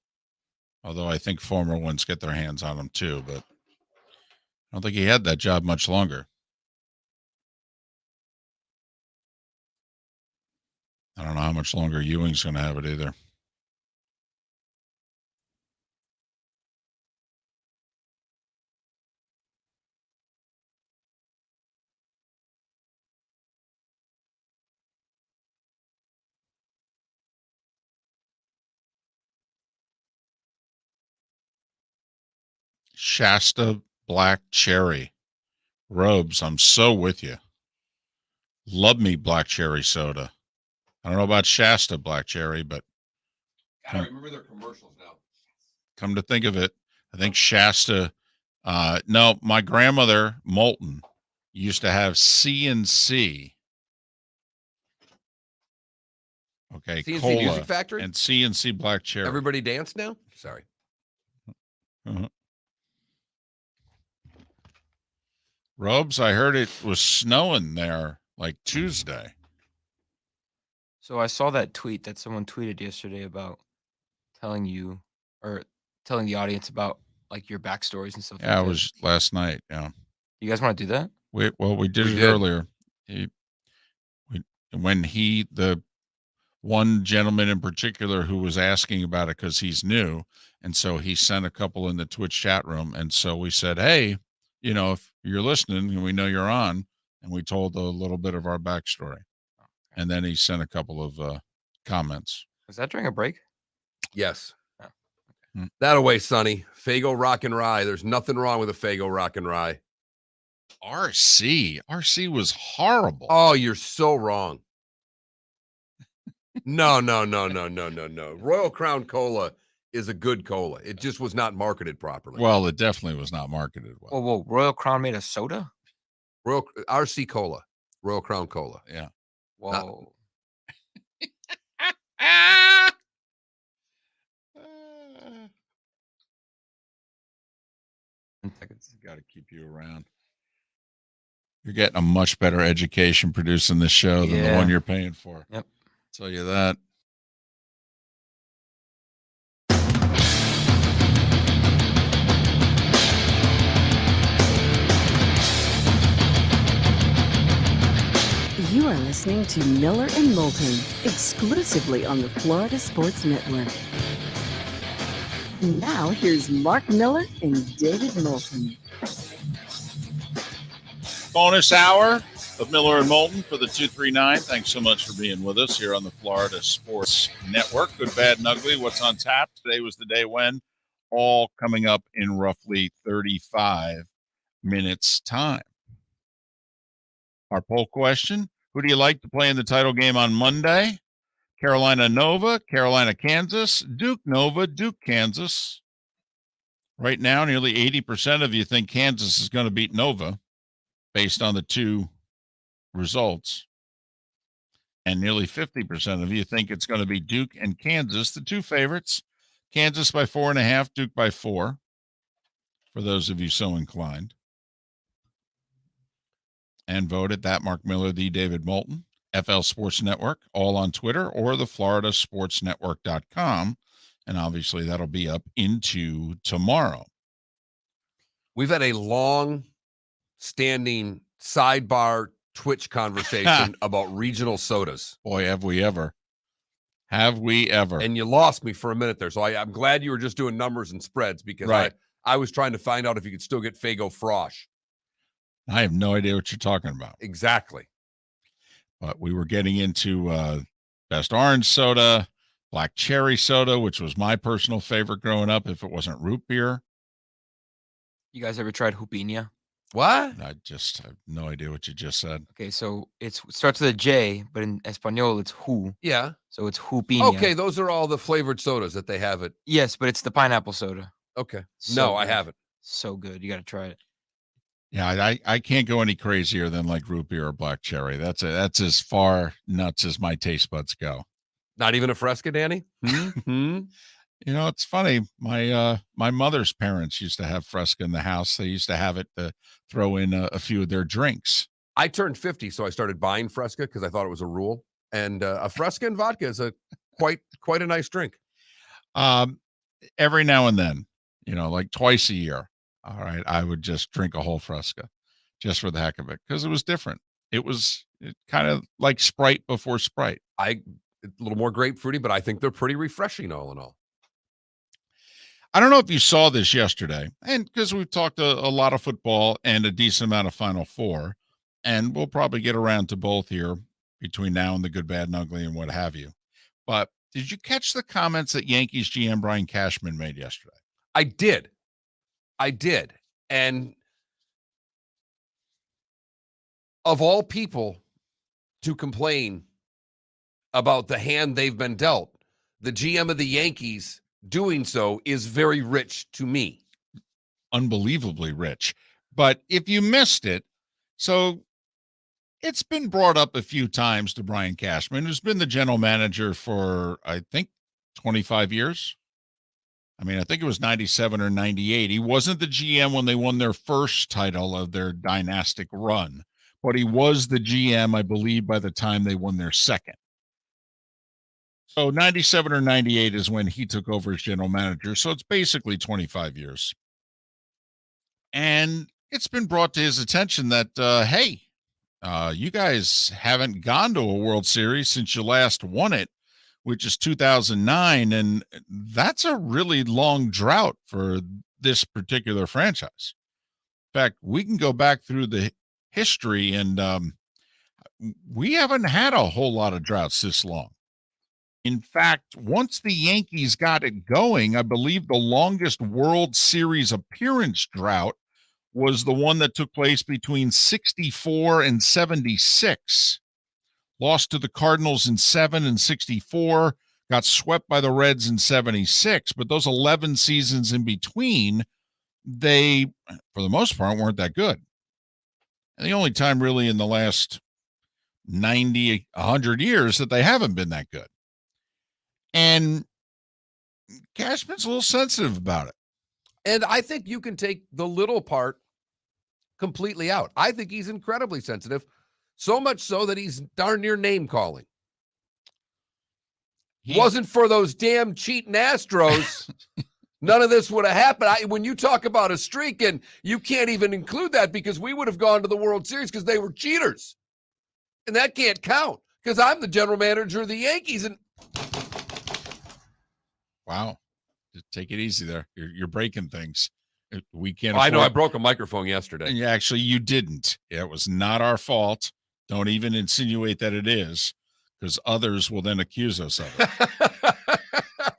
Although I think former ones get their hands on them too, but I don't think he had that job much longer. I don't know how much longer Ewing's going to have it either. Shasta Black Cherry. Robes, I'm so with you. Love me black cherry soda. I don't know about Shasta Black Cherry, but I remember their commercials now. come to think of it, I think Shasta, no, my grandmother, Moulton, used to have C&C. Okay, CNC cola Music Factory? and C&C Black Cherry. Everybody dance now? Sorry. Uh-huh. Robes, I heard it was snowing there like Tuesday. So I saw that tweet that someone tweeted yesterday about telling you or telling the audience about like your backstories and stuff. Yeah, like it was last night. Yeah. You guys want to do that? We did it earlier. The one gentleman in particular who was asking about it because he's new. And so he sent a couple in the Twitch chat room. And so we said, hey, if you're listening and we know you're on, and we told a little bit of our backstory. And then he sent a couple of comments. Was that during a break? Yes. Oh. That away, Sonny. Faygo Rock and Rye. There's nothing wrong with a Faygo Rock and Rye. RC was horrible. Oh, you're so wrong. No. Royal Crown Cola is a good cola. It just was not marketed properly. Well, it definitely was not marketed well. Whoa, Royal Crown made a soda? RC Cola. Royal Crown Cola. Yeah. Whoa. Got to keep you around. You're getting a much better education producing this show than the one you're paying for. Yep. I'll tell you that. You are listening to Miller and Moulton, exclusively on the Florida Sports Network. Now, here's Mark Miller and David Moulton. Bonus hour of Miller and Moulton for the 239. Thanks so much for being with us here on the Florida Sports Network. Good, bad, and ugly. What's on tap? Today was the day when. All coming up in roughly 35 minutes' time. Our poll question: who do you like to play in the title game on Monday? Carolina Nova, Carolina Kansas, Duke Nova, Duke Kansas. Right now, nearly 80% of you think Kansas is going to beat Nova based on the two results. And nearly 50% of you think it's going to be Duke and Kansas, the two favorites. Kansas by 4.5, Duke by 4, for those of you so inclined. And vote at that Mark Miller, the David Moulton, FL Sports Network, all on Twitter or the FloridaSportsNetwork.com. And obviously that'll be up into tomorrow. We've had a long standing sidebar Twitch conversation about regional sodas. Boy, have we ever. Have we ever. And you lost me for a minute there. So I'm glad you were just doing numbers and spreads because I was trying to find out if you could still get Faygo Frosh. I have no idea what you're talking about. Exactly. But we were getting into best orange soda, black cherry soda, which was my personal favorite growing up if it wasn't root beer. You guys ever tried Hoopinha? What? I have no idea what you just said. Okay, so it starts with a J, but in Espanol it's who. Yeah. So it's Hoopinha. Okay, those are all the flavored sodas that they have at. Yes, but it's the pineapple soda. Okay. So No, I good. haven't. So good. You got to try it. Yeah, I can't go any crazier than like root beer or black cherry. That's as far nuts as my taste buds go. Not even a Fresca, Danny? It's funny. My mother's parents used to have Fresca in the house. They used to have it to throw in a few of their drinks. I turned 50, so I started buying Fresca because I thought it was a rule. And a Fresca and vodka is a quite a nice drink. Every now and then, like twice a year. All right, I would just drink a whole Fresca just for the heck of it because it was different. It was kind of like Sprite before Sprite. A little more grapefruity, but I think they're pretty refreshing all in all. I don't know if you saw this yesterday, and because we've talked a lot of football and a decent amount of Final Four, and we'll probably get around to both here between now and the good, bad, and ugly and what have you. But did you catch the comments that Yankees GM Brian Cashman made yesterday? I did. And of all people to complain about the hand they've been dealt, the GM of the Yankees doing so is very rich to me. Unbelievably rich. But if you missed it, so it's been brought up a few times to Brian Cashman, who's been the general manager for, I think, 25 years. I mean, I think it was 97 or 98. He wasn't the GM when they won their first title of their dynastic run, but he was the GM, I believe, by the time they won their second. So 97 or 98 is when he took over as general manager. So it's basically 25 years. And it's been brought to his attention that, hey, you guys haven't gone to a World Series since you last won it which is 2009. And that's a really long drought for this particular franchise. In fact, we can go back through the history, and we haven't had a whole lot of droughts this long. In fact, once the Yankees got it going, I believe the longest World Series appearance drought was the one that took place between 64 and 76. Lost to the Cardinals in 7 and 64, got swept by the Reds in 76. But those 11 seasons in between, they, for the most part, weren't that good. And the only time really in the last 90, 100 years that they haven't been that good. And Cashman's a little sensitive about it. And I think you can take the little part completely out. I think he's incredibly sensitive, so much so that he's darn near name calling. Wasn't for those damn cheating Astros, none of this would have happened. When you talk about a streak, and you can't even include that because we would have gone to the World Series because they were cheaters. And that can't count because I'm the general manager of the Yankees. And wow, just take it easy there. You're breaking things. We can't. I know I broke a microphone yesterday. And actually, you didn't. It was not our fault. Don't even insinuate that it is, because others will then accuse us of it.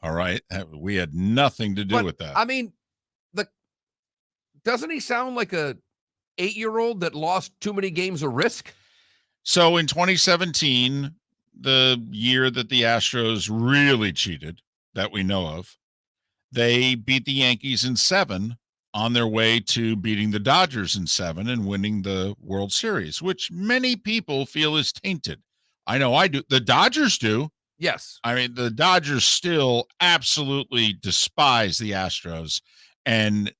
All right, we had nothing to do with that. I mean, doesn't he sound like a 8-year-old that lost too many games of Risk? So in 2017, the year that the Astros really cheated, that we know of, they beat the Yankees in 7 on their way to beating the Dodgers in 7 and winning the World Series, which many people feel is tainted. I know I do. The Dodgers do. Yes. I mean, the Dodgers still absolutely despise the Astros. And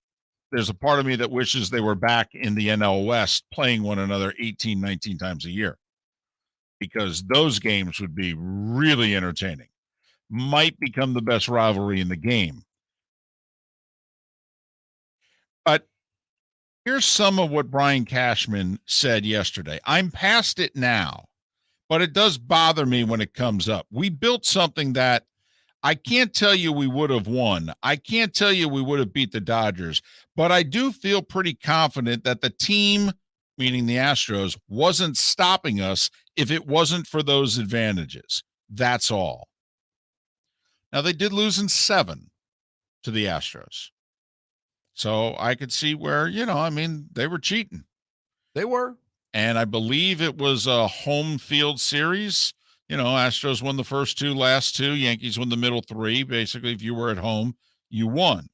there's a part of me that wishes they were back in the NL West playing one another 18, 19 times a year, because those games would be really entertaining. Might become the best rivalry in the game. But here's some of what Brian Cashman said yesterday. I'm past it now, but it does bother me when it comes up. We built something that I can't tell you we would have won. I can't tell you we would have beat the Dodgers, but I do feel pretty confident that the team, meaning the Astros, wasn't stopping us if it wasn't for those advantages. That's all. Now, they did lose in 7 to the Astros. So I could see where, they were cheating. They were. And I believe it was a home field series. Astros won the first 2, last 2. Yankees won the middle 3. Basically, if you were at home, you won.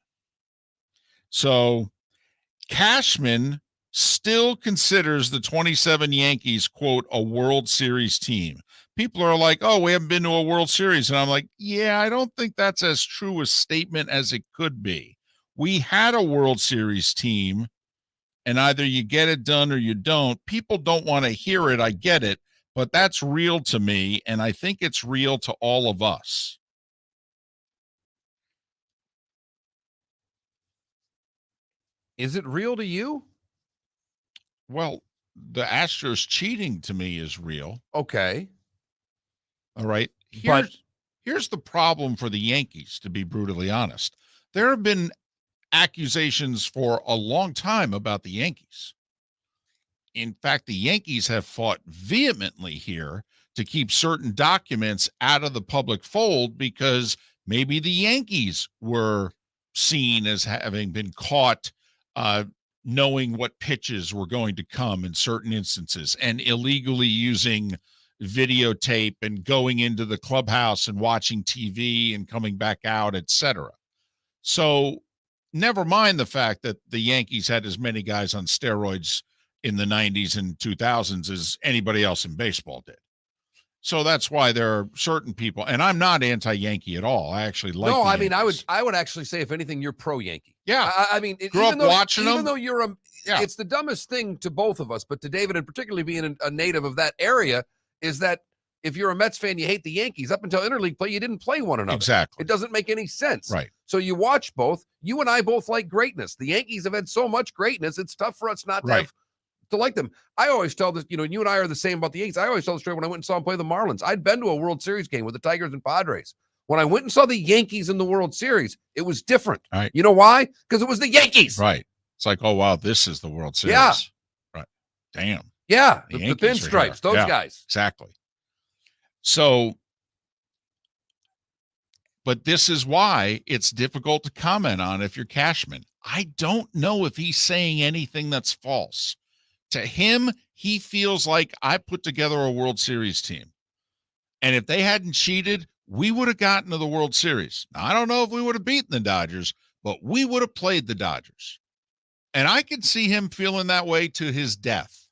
So Cashman still considers the 27 Yankees, quote, a World Series team. People are like, oh, we haven't been to a World Series. And I'm like, yeah, I don't think that's as true a statement as it could be. We had a World Series team, and either you get it done or you don't. People don't want to hear it. I get it. But that's real to me, and I think it's real to all of us. Is it real to you? Well, the Astros cheating to me is real. Okay. All right. Here's the problem for the Yankees, to be brutally honest. There have been accusations for a long time about the Yankees. In fact, the Yankees have fought vehemently here to keep certain documents out of the public fold because maybe the Yankees were seen as having been caught knowing what pitches were going to come in certain instances and illegally using videotape and going into the clubhouse and watching TV and coming back out, etc. So never mind the fact that the Yankees had as many guys on steroids in the 90s and 2000s as anybody else in baseball did. So that's why there are certain people, and I'm not anti-Yankee at all. I actually like. No, the I mean, Yankees. I would actually say, if anything, you're pro-Yankee. Yeah, I mean, grew up watching them. Even though you're it's the dumbest thing to both of us, but to David, and particularly being a native of that area, is that if you're a Mets fan, you hate the Yankees. Up until interleague play, you didn't play one another. Exactly. It doesn't make any sense. Right. So you watch both. You and I both like greatness. The Yankees have had so much greatness, it's tough for us not to have to like them. I always tell this, you and I are the same about the Yankees. I always tell the story when I went and saw them play the Marlins. I'd been to a World Series game with the Tigers and Padres. When I went and saw the Yankees in the World Series, it was different. Right. You know why? Because it was the Yankees. Right. It's like, oh, wow, this is the World Series. Yeah. Right. Damn. Yeah. The The Yankees are pinstripes, here. those Yeah. guys. Exactly. So, but this is why it's difficult to comment on if you're Cashman. I don't know if he's saying anything that's false. To him, he feels like I put together a World Series team. And if they hadn't cheated, we would have gotten to the World Series. Now, I don't know if we would have beaten the Dodgers, but we would have played the Dodgers. And I could see him feeling that way to his death.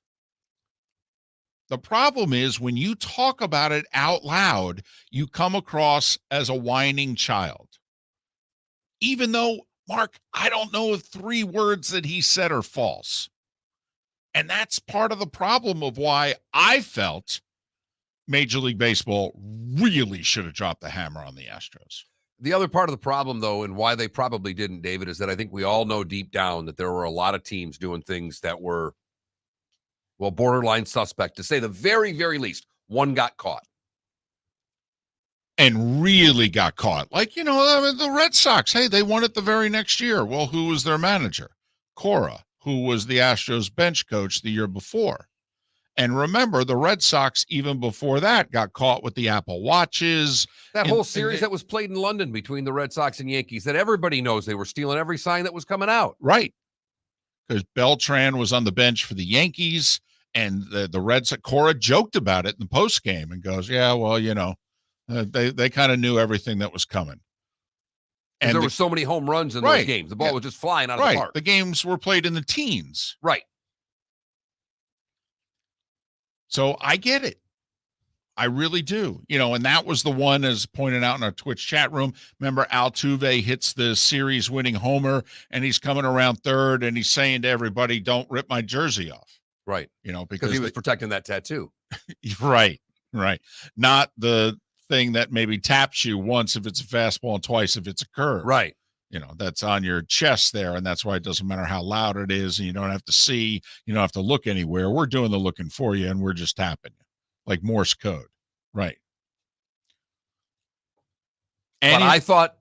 The problem is when you talk about it out loud, you come across as a whining child. Even though, Mark, I don't know if 3 words that he said are false. And that's part of the problem of why I felt Major League Baseball really should have dropped the hammer on the Astros. The other part of the problem, though, and why they probably didn't, David, is that I think we all know deep down that there were a lot of teams doing things that were, well, borderline suspect, to say the very, very least. One got caught. And really got caught. Like, the Red Sox, hey, they won it the very next year. Well, who was their manager? Cora, who was the Astros bench coach the year before. And remember, the Red Sox, even before that, got caught with the Apple Watches. That whole series that was played in London between the Red Sox and Yankees, that everybody knows they were stealing every sign that was coming out. Right. Because Beltran was on the bench for the Yankees, and the Red Sox, Cora joked about it in the postgame and goes, yeah, well, they kind of knew everything that was coming. And there were so many home runs in those games. The ball was just flying out of the park. The games were played in the teens. Right. So I get it. I really do. And that was the one, as pointed out in our Twitch chat room. Remember, Altuve hits the series-winning homer, and he's coming around third, and he's saying to everybody, don't rip my jersey off. Right. Because he was protecting that tattoo. Right. Not the thing that maybe taps you once if it's a fastball and twice if it's a curve. Right. That's on your chest there, and that's why it doesn't matter how loud it is, and you don't have to see, you don't have to look anywhere. We're doing the looking for you, and we're just tapping you, like Morse code. Right. But I thought,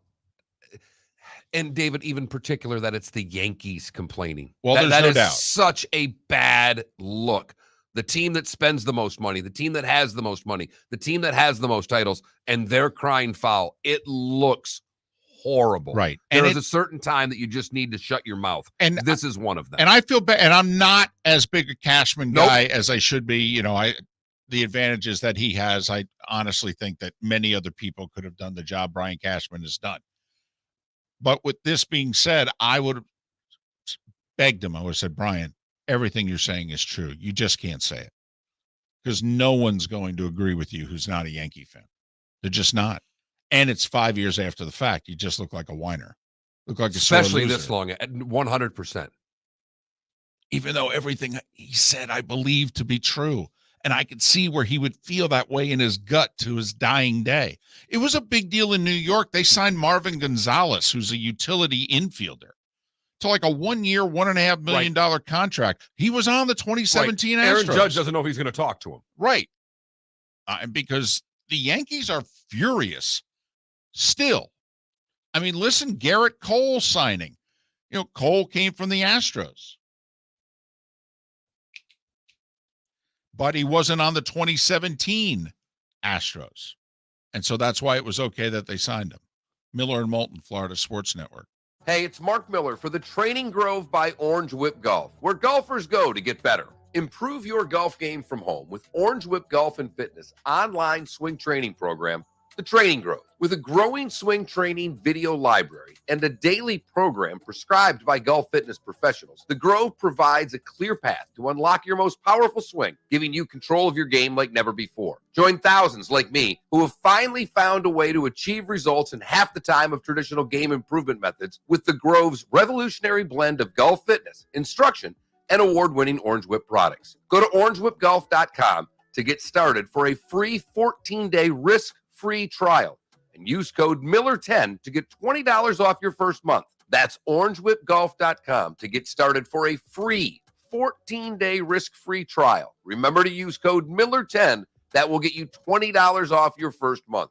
and David, even particular, that it's the Yankees complaining. Well, there's no no doubt. Such a bad look. The team that spends the most money, the team that has the most money, the team that has the most titles, and they're crying foul. It looks horrible. Right. There is a certain time that you just need to shut your mouth. And this is one of them. And I feel bad. And I'm not as big a Cashman guy as I should be. The advantages that he has, I honestly think that many other people could have done the job Brian Cashman has done. But with this being said, I would have begged him. I would have said, Brian, everything you're saying is true. You just can't say it. Because no one's going to agree with you who's not a Yankee fan. They're just not. And it's 5 years after the fact. You just look like a whiner. Look like a especially this long, at 100%. Even though everything he said I believe to be true. And I could see where he would feel that way in his gut to his dying day. It was a big deal in New York. They signed Marvin Gonzalez, who's a utility infielder, to like a 1 year, $1.5 million contract. He was on the 2017 Astros. Aaron Judge doesn't know if he's going to talk to him. Right. And because the Yankees are furious still. I mean, listen, Garrett Cole signing. Cole came from the Astros. But he wasn't on the 2017 Astros. And so that's why it was okay that they signed him. Miller and Moulton, Florida Sports Network. Hey, it's Mark Miller for the Training Grove by Orange Whip Golf, where golfers go to get better. Improve your golf game from home with Orange Whip Golf and Fitness online swing training program, The Training Grove. With a growing swing training video library and a daily program prescribed by golf fitness professionals, The Grove provides a clear path to unlock your most powerful swing, giving you control of your game like never before. Join thousands like me who have finally found a way to achieve results in half the time of traditional game improvement methods with The Grove's revolutionary blend of golf fitness, instruction, and award-winning Orange Whip products. Go to orangewhipgolf.com to get started for a free 14-day risk-free trial and use code Miller10 to get $20 off your first month. That's orangewhipgolf.com to get started for a free 14-day risk-free trial. Remember to use code Miller10. That will get you $20 off your first month.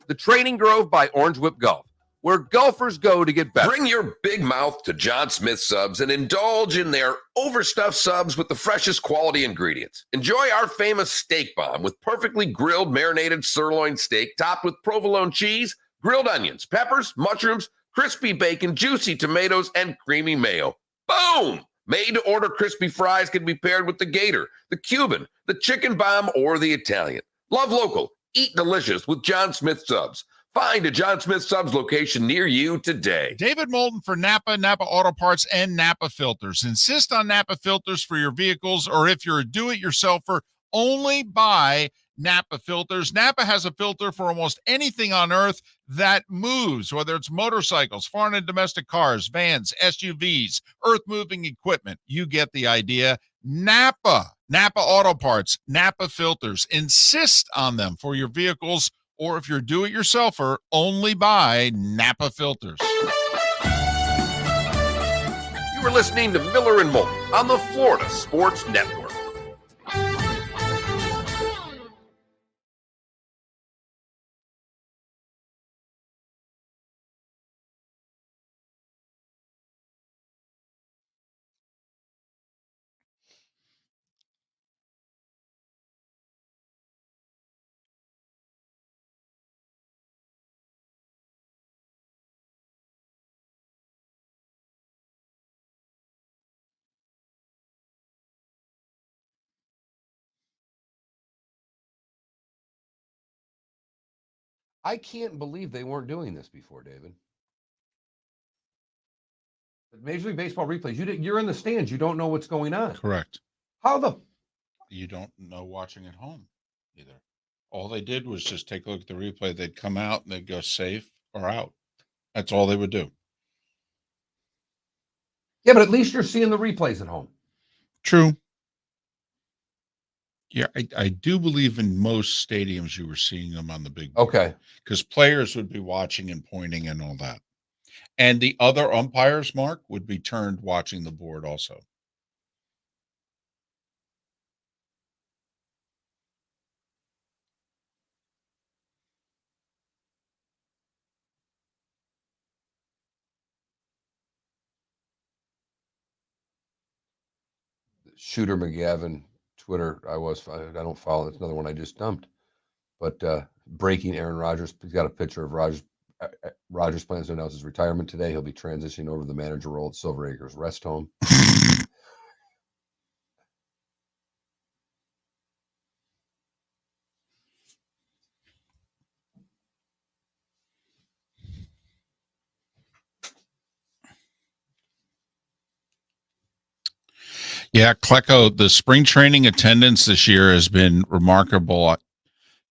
The Training Grove by Orange Whip Golf, where golfers go to get better. Bring your big mouth to John Smith Subs and indulge in their overstuffed subs with the freshest quality ingredients. Enjoy our famous steak bomb with perfectly grilled marinated sirloin steak topped with provolone cheese, grilled onions, peppers, mushrooms, crispy bacon, juicy tomatoes, and creamy mayo. Boom! Made-to-order crispy fries can be paired with the Gator, the Cuban, the Chicken Bomb, or the Italian. Love local. Eat delicious with John Smith Subs. Find a John Smith Subs location near you today. David Moulton for Napa, Napa Auto Parts, and Napa Filters. Insist on Napa filters for your vehicles, or if you're a do-it-yourselfer, only buy Napa filters. Napa has a filter for almost anything on earth that moves, whether it's motorcycles, foreign and domestic cars, vans, SUVs, earth-moving equipment. You get the idea. Napa Auto Parts, Napa filters. Insist on them for your vehicles, or if you're a do-it-yourselfer, only buy Napa filters. You are listening to Miller and Moulton on the Florida Sports Network. I can't believe they weren't doing this before, David. Major League Baseball replays. You're in the stands. You don't know what's going on. Correct. How the? You don't know watching at home either. All they did was just take a look at the replay. They'd come out and they'd go safe or out. That's all they would do. Yeah, but at least you're seeing the replays at home. True. Yeah, I do believe in most stadiums you were seeing them on the big board. Okay. Because players would be watching and pointing and all that. And the other umpires, Mark, would be turned watching the board also. Shooter McGavin, Twitter. I don't follow. It's another one I just dumped. But breaking Aaron Rodgers. He's got a picture of Rodgers. Rodgers plans to announce his retirement today. He'll be transitioning over to the manager role at Silver Acres Rest Home. Yeah, Klecko, the spring training attendance this year has been remarkable.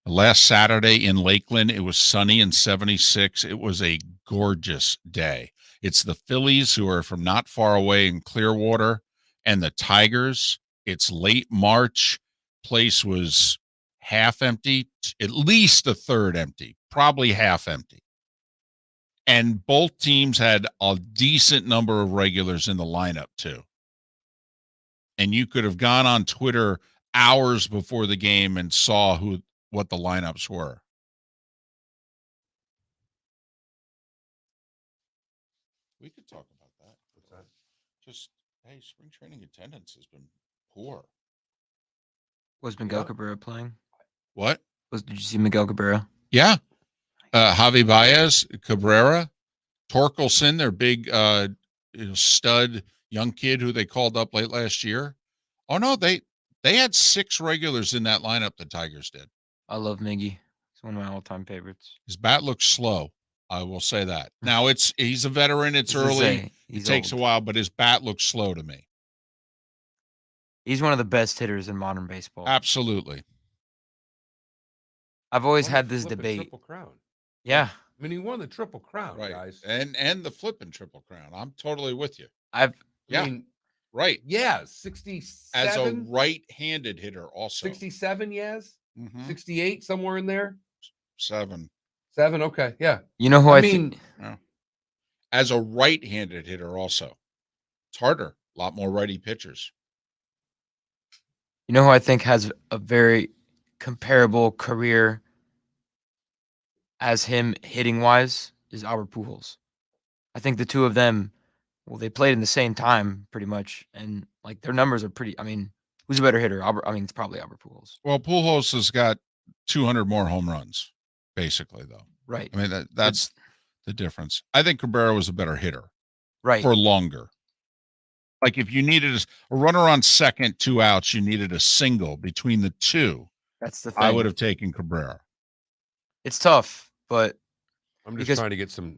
Last Saturday in Lakeland, it was sunny and 76. It was a gorgeous day. It's the Phillies, who are from not far away in Clearwater, and the Tigers. It's late March. Place was half empty, at least a third empty, probably half empty. And both teams had a decent number of regulars in the lineup, too. And you could have gone on Twitter hours before the game and saw what the lineups were. We could talk about that. What's that? Just, hey, spring training attendance has been poor. Was Miguel Cabrera playing? What? Did you see Miguel Cabrera? Yeah. Javi Baez, Cabrera, Torkelson, their big stud young kid who they called up late last year. Oh, no, they had 6 regulars in that lineup, the Tigers did. I love Miggy. He's one of my all-time favorites. His bat looks slow. I will say that. Now, he's a veteran. It's early. It takes a while, but his bat looks slow to me. He's one of the best hitters in modern baseball. Absolutely. I've always had this debate. Triple Crown. Yeah. I mean, he won the Triple Crown, Right. guys. And the flipping Triple Crown. I'm totally with you. I mean, right. Yeah, 67. As a right-handed hitter also. 67, yes. Mhm. 68, somewhere in there. 7. 7, okay, yeah. You know who I I mean, think? As a right-handed hitter also. It's harder. A lot more righty pitchers. You know who I think has a very comparable career as him hitting wise is Albert Pujols. I think the two of them, well, they played in the same time pretty much, and like their numbers are pretty. I mean, who's a better hitter? It's probably Albert Pujols. Well, Pujols has got 200 more home runs, basically, though. Right. I mean, that's the difference. I think Cabrera was a better hitter Right. for longer. Like if you needed a runner on second, 2 outs, you needed a single between the two. That's the thing. I would have taken Cabrera. It's tough, but I'm just trying to get some,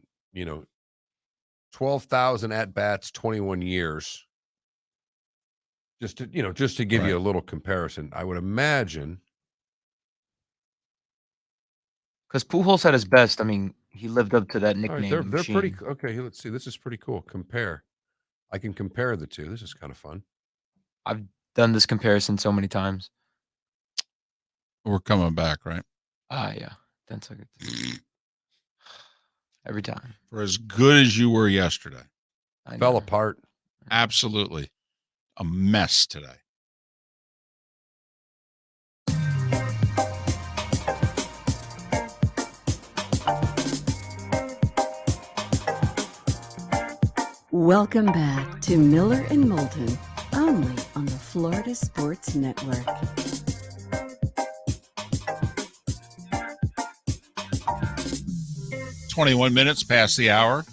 12,000 at bats, 21 years. Just to give you a little comparison, I would imagine. because Pujols at his best, I mean, he lived up to that All nickname. right, they're pretty machine. okay. Let's see. This is pretty cool. Compare. I can compare the two. This is kind of fun. I've done this comparison so many times. We're coming back, right? Yeah, 10 seconds. Every time. For as good as you were yesterday. I Fell know. apart. Absolutely. A mess today. Welcome back to Miller and Moulton, only on the Florida Sports Network. $21 past the hour.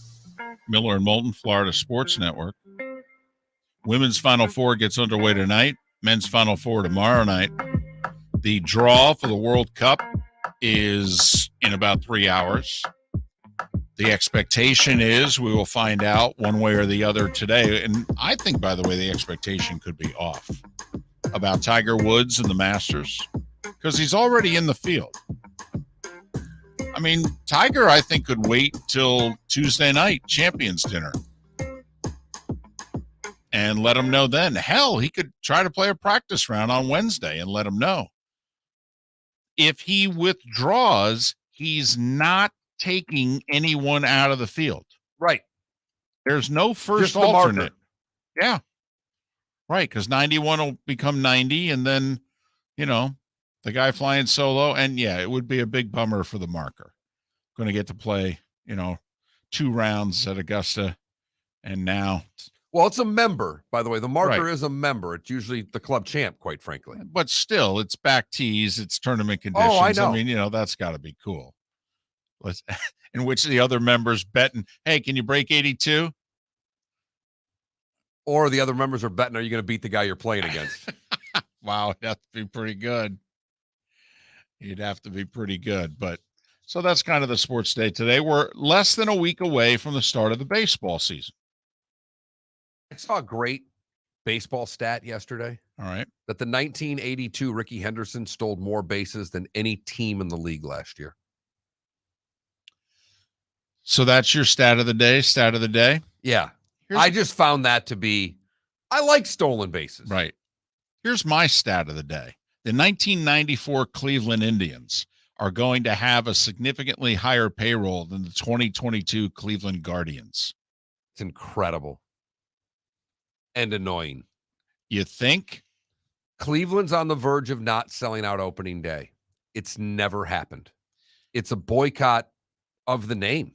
Miller and Moulton, Florida Sports Network. Women's Final Four gets underway tonight. Men's Final Four tomorrow night. The draw for the World Cup is in about 3 hours. The expectation is we will find out one way or the other today. And I think, by the way, the expectation could be off about Tiger Woods and the Masters because he's already in the field. I mean, Tiger, I think, could wait till Tuesday night, Champions Dinner, and let him know then. Hell, he could try to play a practice round on Wednesday and let him know. If he withdraws, he's not taking anyone out of the field. Right. There's no first Just the alternate. marker. Yeah. Right, because 91 will become 90, and then, the guy flying solo, and yeah, it would be a big bummer for the marker. Going to get to play, 2 rounds at Augusta, and now. Well, it's a member, by the way. The marker is a member. It's usually the club champ, quite frankly. But still, it's back tees, it's tournament conditions. Oh, I know. I mean, that's got to be cool. In which the other members betting, hey, can you break 82? Or the other members are betting, are you going to beat the guy you're playing against? Wow, it'd have to be pretty good. You'd have to be pretty good. But so that's kind of the sports day today. We're less than a week away from the start of the baseball season. I saw a great baseball stat yesterday. All right. That the 1982 Ricky Henderson stole more bases than any team in the league last year. So that's your stat of the day? Yeah. I just found that to be, I like stolen bases. Right. Here's my stat of the day. The 1994 Cleveland Indians are going to have a significantly higher payroll than the 2022 Cleveland Guardians. It's incredible. And annoying. You think? Cleveland's on the verge of not selling out opening day. It's never happened. It's a boycott of the name.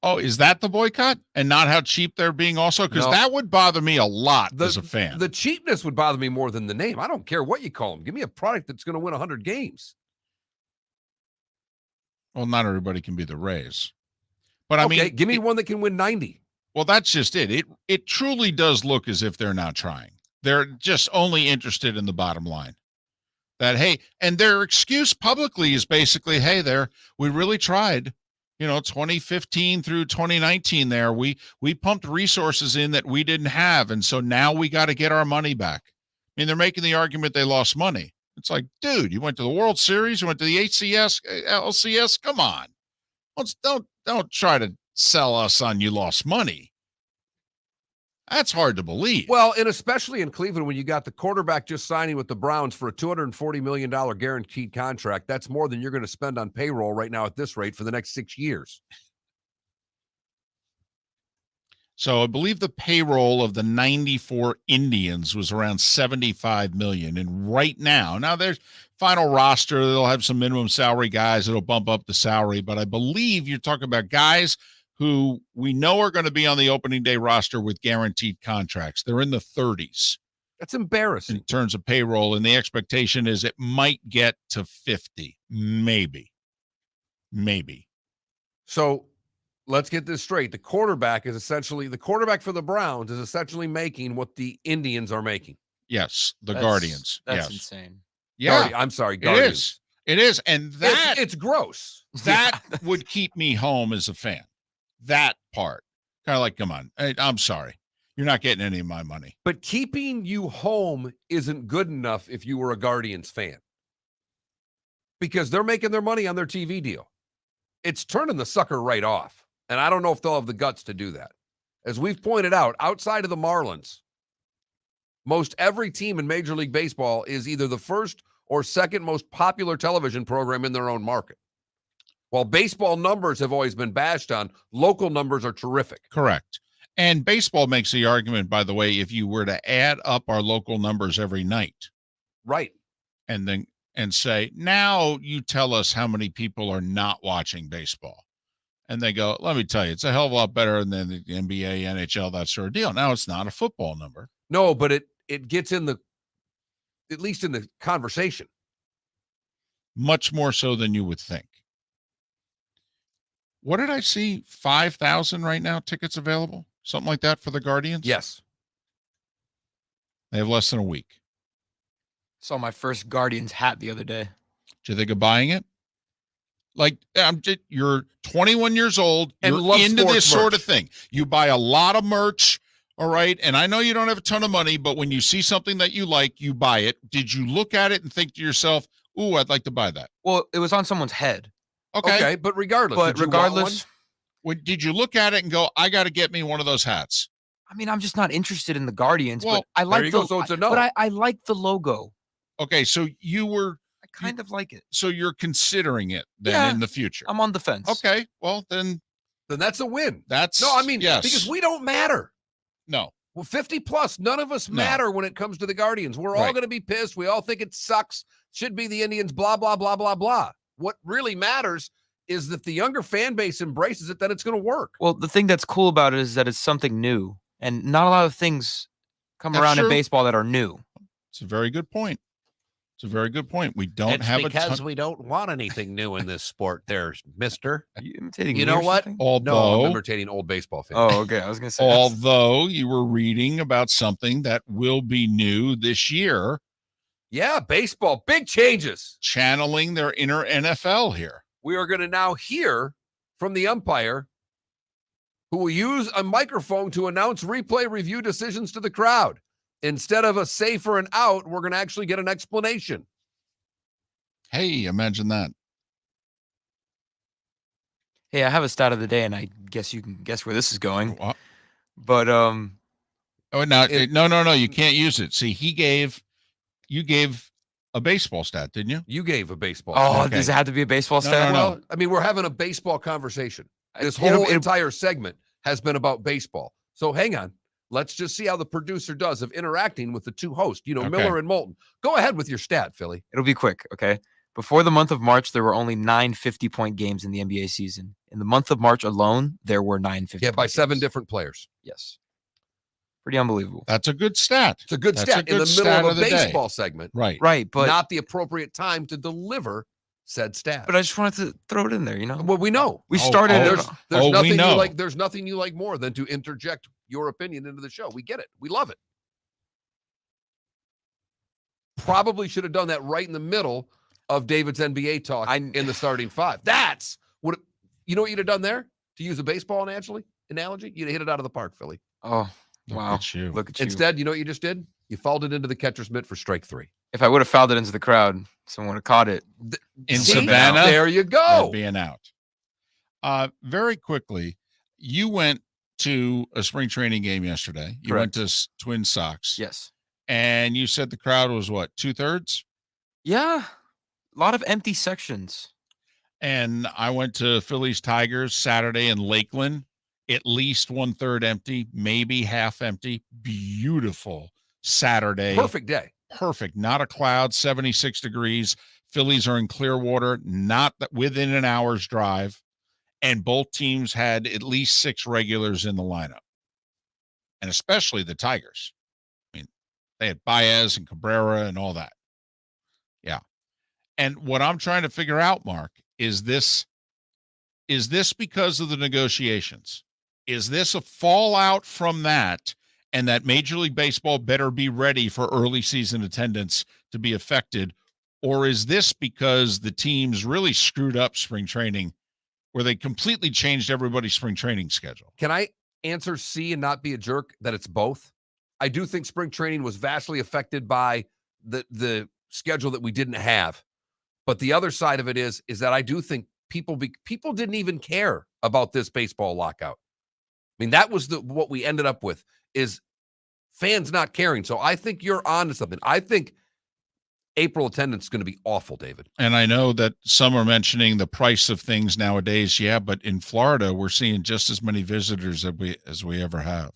Oh, is that the boycott and not how cheap they're being also? Because that would bother me a lot as a fan. The cheapness would bother me more than the name. I don't care what you call them. Give me a product that's going to win 100 games. Well, not everybody can be the Rays. But I mean, give me one that can win 90. Well, that's just it. It truly does look as if they're not trying. They're just only interested in the bottom line. That, hey, and their excuse publicly is basically, hey, we really tried. 2015 through 2019 there, we pumped resources in that we didn't have. And so now we got to get our money back. I mean, they're making the argument they lost money. It's like, dude, you went to the World Series, you went to the HCS, LCS. Come on. Don't try to sell us on you lost money. That's hard to believe. Well, and especially in Cleveland, when you got the quarterback just signing with the Browns for a $240 million guaranteed contract, that's more than you're going to spend on payroll right now at this rate for the next 6 years. So I believe the payroll of the 94 Indians was around 75 million. And right now there's final roster. They'll have some minimum salary guys. It'll bump up the salary. But I believe you're talking about guys who we know are going to be on the opening day roster with guaranteed contracts. They're in the 30s. That's embarrassing. In terms of payroll. And the expectation is it might get to 50. Maybe. So let's get this straight. The quarterback for the Browns is essentially making what the Indians are making. Yes, That's- Guardians. That's yes. insane. Yeah, I'm sorry, it Guardians. is. And that It's gross. that would keep me home as a fan. That part. Kind of like, come on. I'm sorry. You're not getting any of my money. But keeping you home isn't good enough if you were a Guardians fan. Because they're making their money on their TV deal. It's turning the sucker right off. And I don't know if they'll have the guts to do that. As we've pointed out, outside of the Marlins, most every team in Major League Baseball is either the first or second most popular television program in their own market. While baseball numbers have always been bashed on, local numbers are terrific. Correct. And baseball makes the argument, by the way, if you were to add up our local numbers every night. Right. And say, now you tell us how many people are not watching baseball. And they go, let me tell you, it's a hell of a lot better than the NBA, NHL, that sort of deal. Now it's not a football number. No, but it gets at least in the conversation. Much more so than you would think. What did I see? 5,000 right now, tickets available? Something like that for the Guardians? Yes. They have less than a week. Saw my first Guardians hat the other day. Do you think of buying it? Like, you're 21 years old and you're into this sort of thing. You buy a lot of merch, all right? And I know you don't have a ton of money, but when you see something that you like, you buy it. Did you look at it and think to yourself, ooh, I'd like to buy that? Well, it was on someone's head. Okay, but regardless. Did you look at it and go, I got to get me one of those hats? I mean, I'm just not interested in the Guardians, Well, but I like so it's a no. But I like the logo. Okay, so I kind of like it. So you're considering it then in the future. I'm on the fence. Okay, well then that's a win. Yes. Because we don't matter. No. Well, 50 plus, none of us matter when it comes to the Guardians. We're all going to be pissed. We all think it sucks. Should be the Indians, blah, blah, blah, blah, blah. What really matters is that the younger fan base embraces it, then it's going to work. Well, the thing that's cool about it is that it's something new, and not a lot of things come around in baseball that are new. It's a very good point. We don't have because we don't want anything new in this sport there, mister. Are you imitating You me know or what? something? Although, I'm imitating old baseball fans. Oh, okay. I was going to say. Although you were reading about something that will be new this year. Yeah, baseball, big changes. Channeling their inner NFL here. We are going to now hear from the umpire who will use a microphone to announce replay review decisions to the crowd. Instead of a say for an out, we're going to actually get an explanation. Hey, imagine that. Hey, I have a stat of the day, and I guess you can guess where this is going. What? But no, you can't use it. See, you gave a baseball stat, didn't you? You gave a baseball oh, stat. does it have to be a baseball stat? Well, I mean, we're having a baseball conversation. This whole entire segment has been about baseball. So hang on. Let's just see how the producer does of interacting with the two hosts, Miller and Moulton. Go ahead with your stat, Philly. It'll be quick, okay? Before the month of March, there were only 9 50-point games in the NBA season. In the month of March alone, there were 9 50-point Yeah, by games. 7 different players. Yes. Pretty unbelievable. That's a good stat. It's a good stat in the middle of a baseball segment. Right. Right, but not the appropriate time to deliver said stat. But I just wanted to throw it in there, Well, we know. We started There's nothing you like. There's nothing you like more than to interject your opinion into the show. We get it. We love it. Probably should have done that right in the middle of David's NBA talk in the starting 5. That's what you know what you'd have done there? To use a baseball analogy, you'd have hit it out of the park, Philly. Oh, wow. Look at you. Instead, you know what you just did? You fouled it into the catcher's mitt for strike 3. If I would have fouled it into the crowd, someone would have caught it. In Savannah, there you go. That'd be an out. Very quickly, you went to a spring training game yesterday. You went to Twin Sox. Yes. And you said the crowd was what, 2/3? Yeah. A lot of empty sections. And I went to Phillies Tigers Saturday in Lakeland, at least 1/3 empty, maybe half empty. Beautiful Saturday. Perfect day. Perfect. Not a cloud, 76 degrees. Phillies are in Clearwater, not within an hour's drive. And both teams had at least 6 regulars in the lineup. And especially the Tigers. I mean, they had Baez and Cabrera and all that. Yeah. And what I'm trying to figure out, Mark, is this because of the negotiations? Is this a fallout from that, and that Major League Baseball better be ready for early season attendance to be affected? Or is this because the teams really screwed up spring training, where they completely changed everybody's spring training schedule? Can I answer C and not be a jerk that it's both? I do think spring training was vastly affected by the schedule that we didn't have. But the other side of it is that I do think people didn't even care about this baseball lockout. I mean, that was what we ended up with, is fans not caring. So I think you're on to something. I think April attendance is going to be awful, David. And I know that some are mentioning the price of things nowadays. Yeah, but in Florida, we're seeing just as many visitors as we ever have.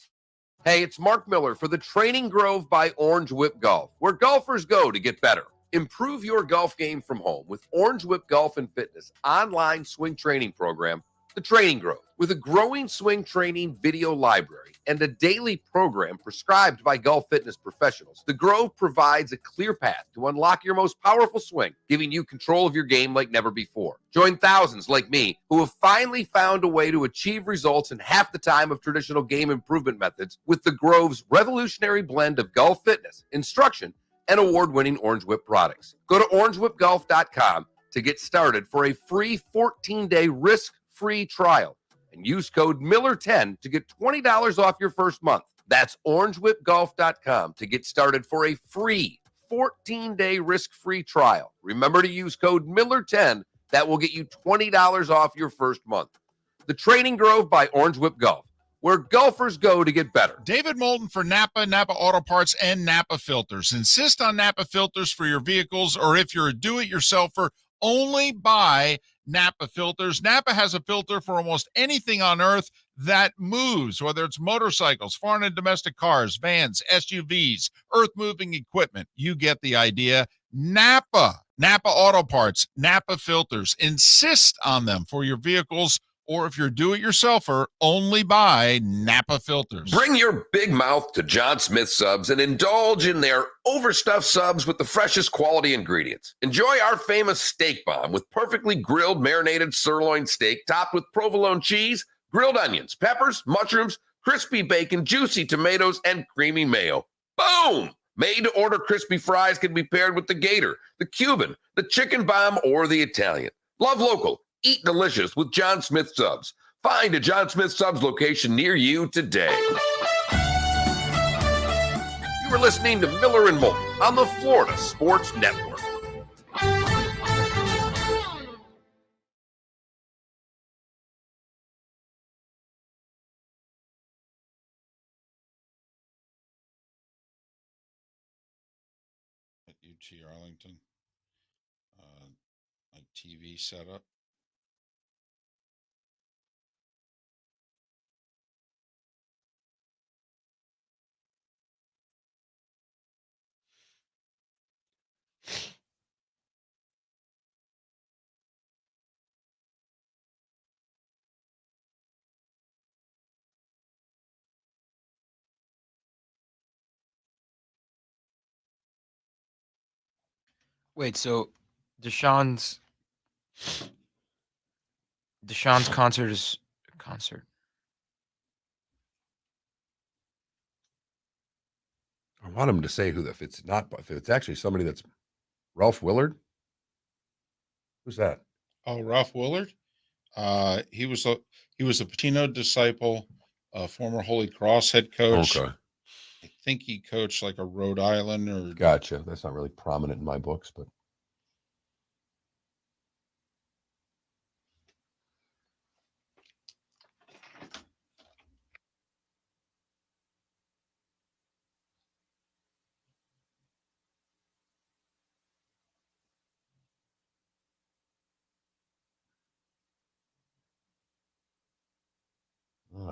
Hey, it's Mark Miller for the Training Grove by Orange Whip Golf, where golfers go to get better. Improve your golf game from home with Orange Whip Golf and Fitness online swing training program, The Training Grove. With a growing swing training video library and a daily program prescribed by golf fitness professionals, The Grove provides a clear path to unlock your most powerful swing, giving you control of your game like never before. Join thousands like me who have finally found a way to achieve results in half the time of traditional game improvement methods with The Grove's revolutionary blend of golf fitness, instruction, and award-winning Orange Whip products. Go to orangewhipgolf.com to get started for a free 14-day risk-free trial and use code Miller10 to get $20 off your first month. That's orangewhipgolf.com to get started for a free 14-day risk-free trial. Remember to use code Miller10. That will get you $20 off your first month. The Training Grove by Orange Whip Golf, where golfers go to get better. David Moulton for Napa Auto Parts, and Napa Filters. Insist on Napa Filters for your vehicles, or if you're a do-it-yourselfer, only buy Napa Filters. Napa has a filter for almost anything on earth that moves, whether it's motorcycles, foreign and domestic cars, vans, SUVs, earth-moving equipment. You get the idea. Napa Auto Parts, Napa Filters. Insist on them for your vehicles, or if you're do-it-yourselfer, only buy Napa Filters. Bring your big mouth to John Smith Subs and indulge in their overstuffed subs with the freshest quality ingredients. Enjoy our famous steak bomb with perfectly grilled marinated sirloin steak topped with provolone cheese, grilled onions, peppers, mushrooms, crispy bacon, juicy tomatoes, and creamy mayo. Boom! Made-to-order crispy fries can be paired with the Gator, the Cuban, the chicken bomb, or the Italian. Love local. Eat delicious with John Smith Subs. Find a John Smith Subs location near you today. You are listening to Miller and Moulton on the Florida Sports Network. At UT Arlington, my TV setup. Wait, so Deshaun's concert is concert. I want him to say if it's actually somebody that's Ralph Willard. Who's that? Oh, Ralph Willard. He was a Patino disciple, former Holy Cross head coach. Okay. I think he coached like a Rhode Island or. Gotcha. That's not really prominent in my books, but. All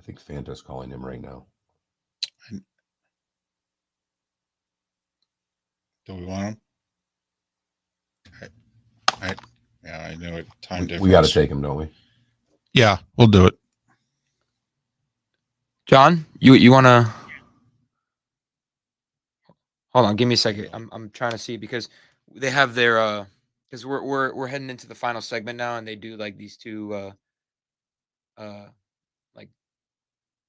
think Fanta's calling him right now. Do we want him? Yeah, I knew it. Time difference. We got to take him, don't we? Yeah, we'll do it. John, you want to hold on? Give me a second. I'm trying to see because they have their because we're heading into the final segment now, and they do like these two like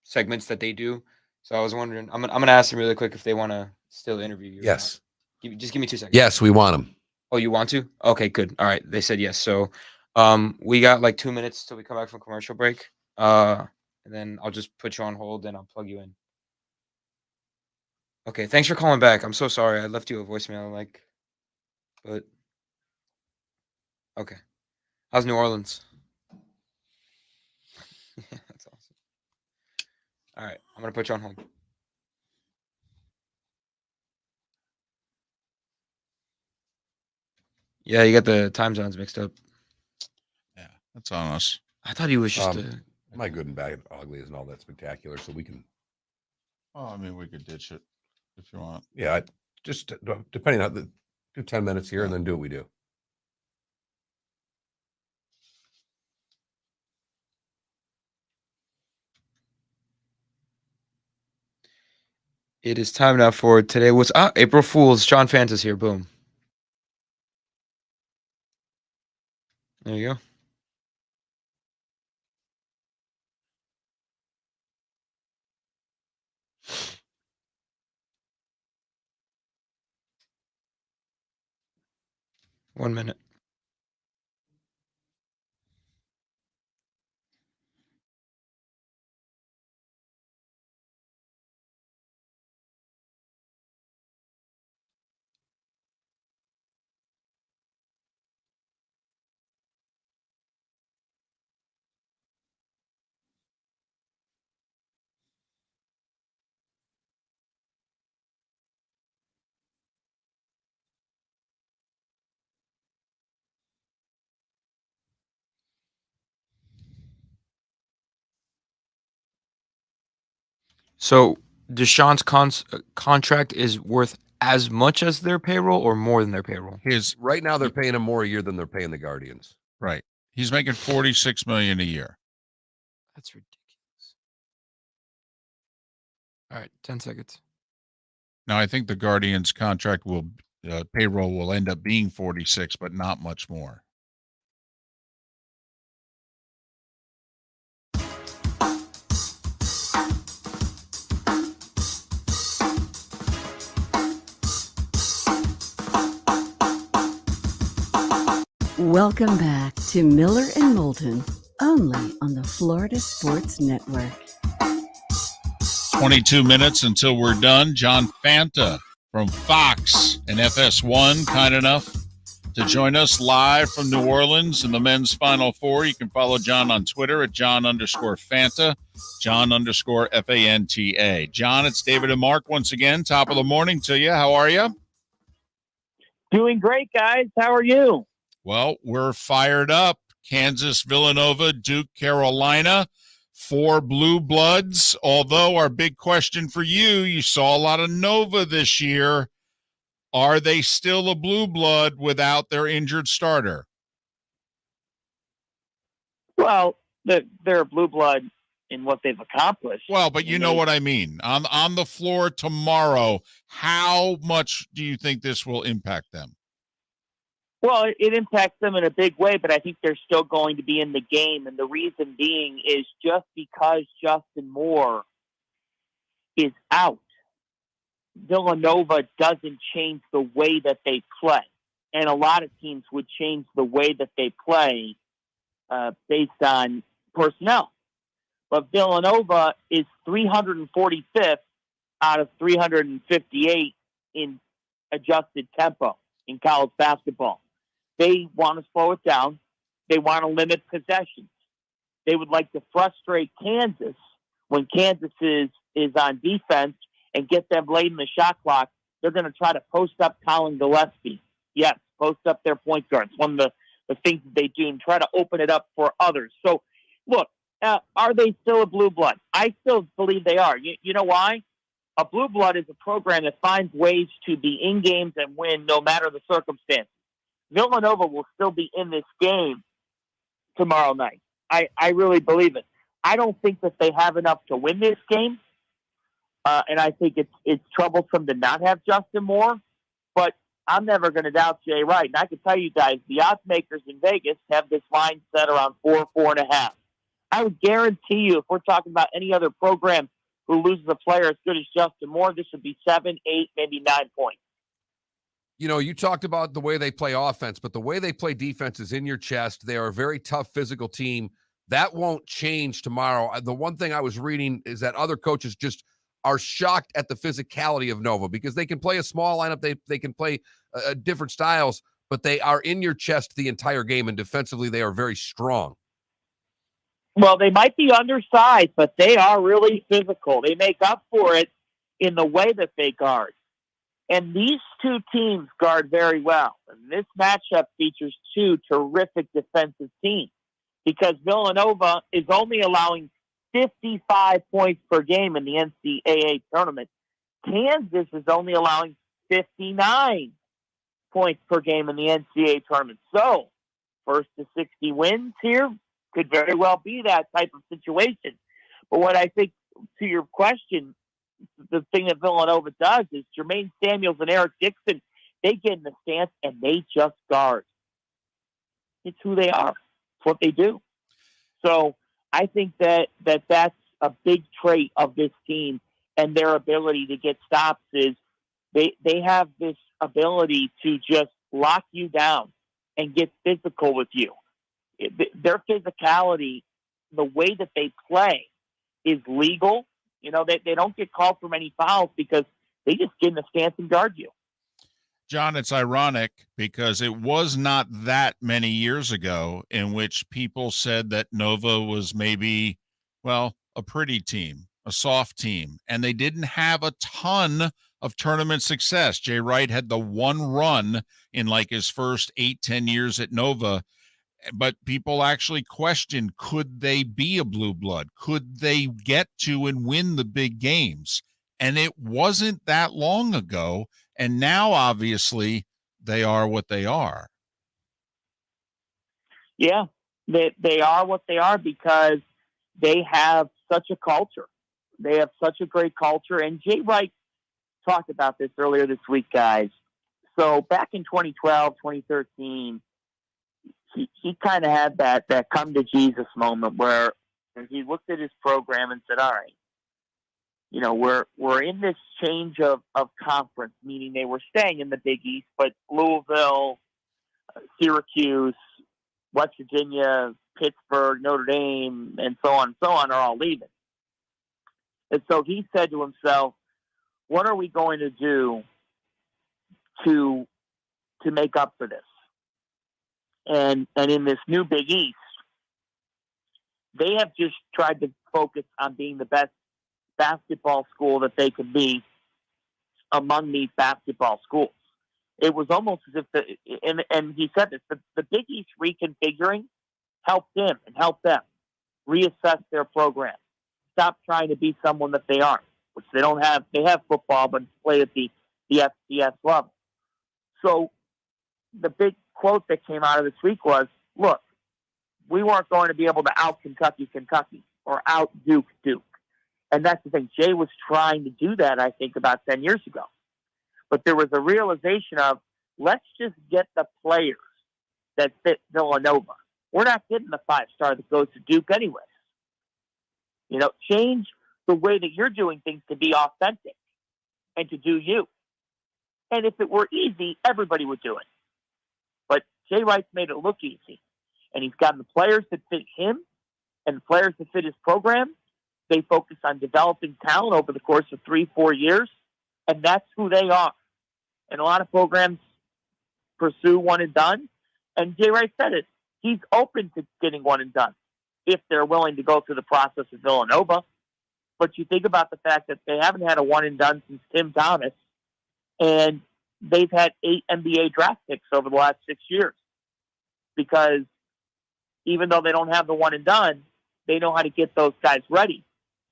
segments that they do. So I was wondering, I'm gonna ask them really quick if they want to still interview you. Yes. Just give me 2 seconds. Yes, we want him. Oh, you want to? Okay, good. All right. They said yes. So, we got like 2 minutes till we come back from commercial break. And then I'll just put you on hold and I'll plug you in. Okay. Thanks for calling back. I'm so sorry. I left you a voicemail, but okay. How's New Orleans? Yeah, that's awesome. All right. I'm gonna put you on hold. Yeah, you got the time zones mixed up. Yeah, that's on us. I thought he was just My good and bad ugly isn't all that spectacular, so we can. Oh, I mean, we could ditch it if you want. Yeah, just depending on do 10 minutes here and then do what we do. It is time now for today. What's April Fool's? John Fanta's here. Boom. There you go. One minute. So Deshaun's contract is worth as much as their payroll or more than their payroll? Right now they're paying him more a year than they're paying the Guardians. Right. He's making $46 million a year. That's ridiculous. All right, 10 seconds. Now, I think the Guardians contract payroll will end up being 46, but not much more. Welcome back to Miller and Moulton, only on the Florida Sports Network. 22 minutes until we're done. John Fanta from Fox and FS1, kind enough to join us live from New Orleans in the men's Final Four. You can follow John on Twitter at John_Fanta, John_Fanta. John, it's David and Mark once again. Top of the morning to you. How are you? Doing great, guys. How are you? Well, we're fired up. Kansas, Villanova, Duke, Carolina, 4 blue bloods. Although our big question for you saw a lot of Nova this year. Are they still a blue blood without their injured starter? Well, they're a blue blood in what they've accomplished. Well, but you know what I mean. On the floor tomorrow, how much do you think this will impact them? Well, it impacts them in a big way, but I think they're still going to be in the game. And the reason being is just because Justin Moore is out, Villanova doesn't change the way that they play. And a lot of teams would change the way that they play based on personnel. But Villanova is 345th out of 358 in adjusted tempo in college basketball. They want to slow it down. They want to limit possessions. They would like to frustrate Kansas when Kansas is on defense and get them late in the shot clock. They're going to try to post up Colin Gillespie. Yes, post up their point guards. One of the things that they do and try to open it up for others. So, look, Are they still a blue blood? I still believe they are. You know why? A blue blood is a program that finds ways to be in games and win no matter the circumstance. Villanova will still be in this game tomorrow night. I really believe it. I don't think that they have enough to win this game, and I think it's troublesome to not have Justin Moore. But I'm never going to doubt Jay Wright. And I can tell you guys, the odds makers in Vegas have this line set around 4.5. I would guarantee you, if we're talking about any other program who loses a player as good as Justin Moore, this would be 7, 8, maybe 9 points. You know, you talked about the way they play offense, but the way they play defense is in your chest. They are a very tough physical team. That won't change tomorrow. The one thing I was reading is that other coaches just are shocked at the physicality of Nova because they can play a small lineup. They can play different styles, but they are in your chest the entire game, and defensively they are very strong. Well, they might be undersized, but they are really physical. They make up for it in the way that they guard. And these two teams guard very well. And this matchup features two terrific defensive teams because Villanova is only allowing 55 points per game in the NCAA tournament. Kansas is only allowing 59 points per game in the NCAA tournament. So, first to 60 wins here could very well be that type of situation. But what I think, to your question, the thing that Villanova does is Jermaine Samuels and Eric Dixon, they get in the stance and they just guard. It's who they are. It's what they do. So I think that's a big trait of this team and their ability to get stops is they have this ability to just lock you down and get physical with you. Their physicality, the way that they play is legal. You know, they don't get called for many fouls because they just get in the stance and guard you. John, it's ironic because it was not that many years ago in which people said that Nova was maybe, well, a pretty team, a soft team, and they didn't have a ton of tournament success. Jay Wright had the one run in like his first 8-10 years at Nova, but people actually questioned, could they be a blue blood? Could they get to and win the big games? And it wasn't that long ago. And now, obviously, they are what they are. Yeah, they are what they are because they have such a culture. They have such a great culture. And Jay Wright talked about this earlier this week, guys. So back in 2012, 2013, he kind of had that come to Jesus moment where he looked at his program and said, all right, you know, we're in this change of conference, meaning they were staying in the Big East, but Louisville, Syracuse, West Virginia, Pittsburgh, Notre Dame, and so on are all leaving. And so he said to himself, what are we going to do to make up for this? And in this new Big East, they have just tried to focus on being the best basketball school that they could be among these basketball schools. It was almost as if and he said this, the Big East reconfiguring helped him and helped them reassess their program. Stop trying to be someone that they aren't, which they don't have. They have football, but play at the FCS level. So the big quote that came out of this week was, look, we weren't going to be able to out Kentucky or out Duke. And that's the thing. Jay was trying to do that, I think, about 10 years ago. But there was a realization of, let's just get the players that fit Villanova. We're not getting the 5-star that goes to Duke anyways. You know, change the way that you're doing things to be authentic and to do you. And if it were easy, everybody would do it. But Jay Wright's made it look easy. And he's gotten the players that fit him and the players that fit his program. They focus on developing talent over the course of 3-4 years, and that's who they are. And a lot of programs pursue one and done. And Jay Wright said it. He's open to getting one and done if they're willing to go through the process of Villanova. But you think about the fact that they haven't had a one and done since Tim Thomas, and they've had 8 NBA draft picks over the last 6 years. Because even though they don't have the one and done, they know how to get those guys ready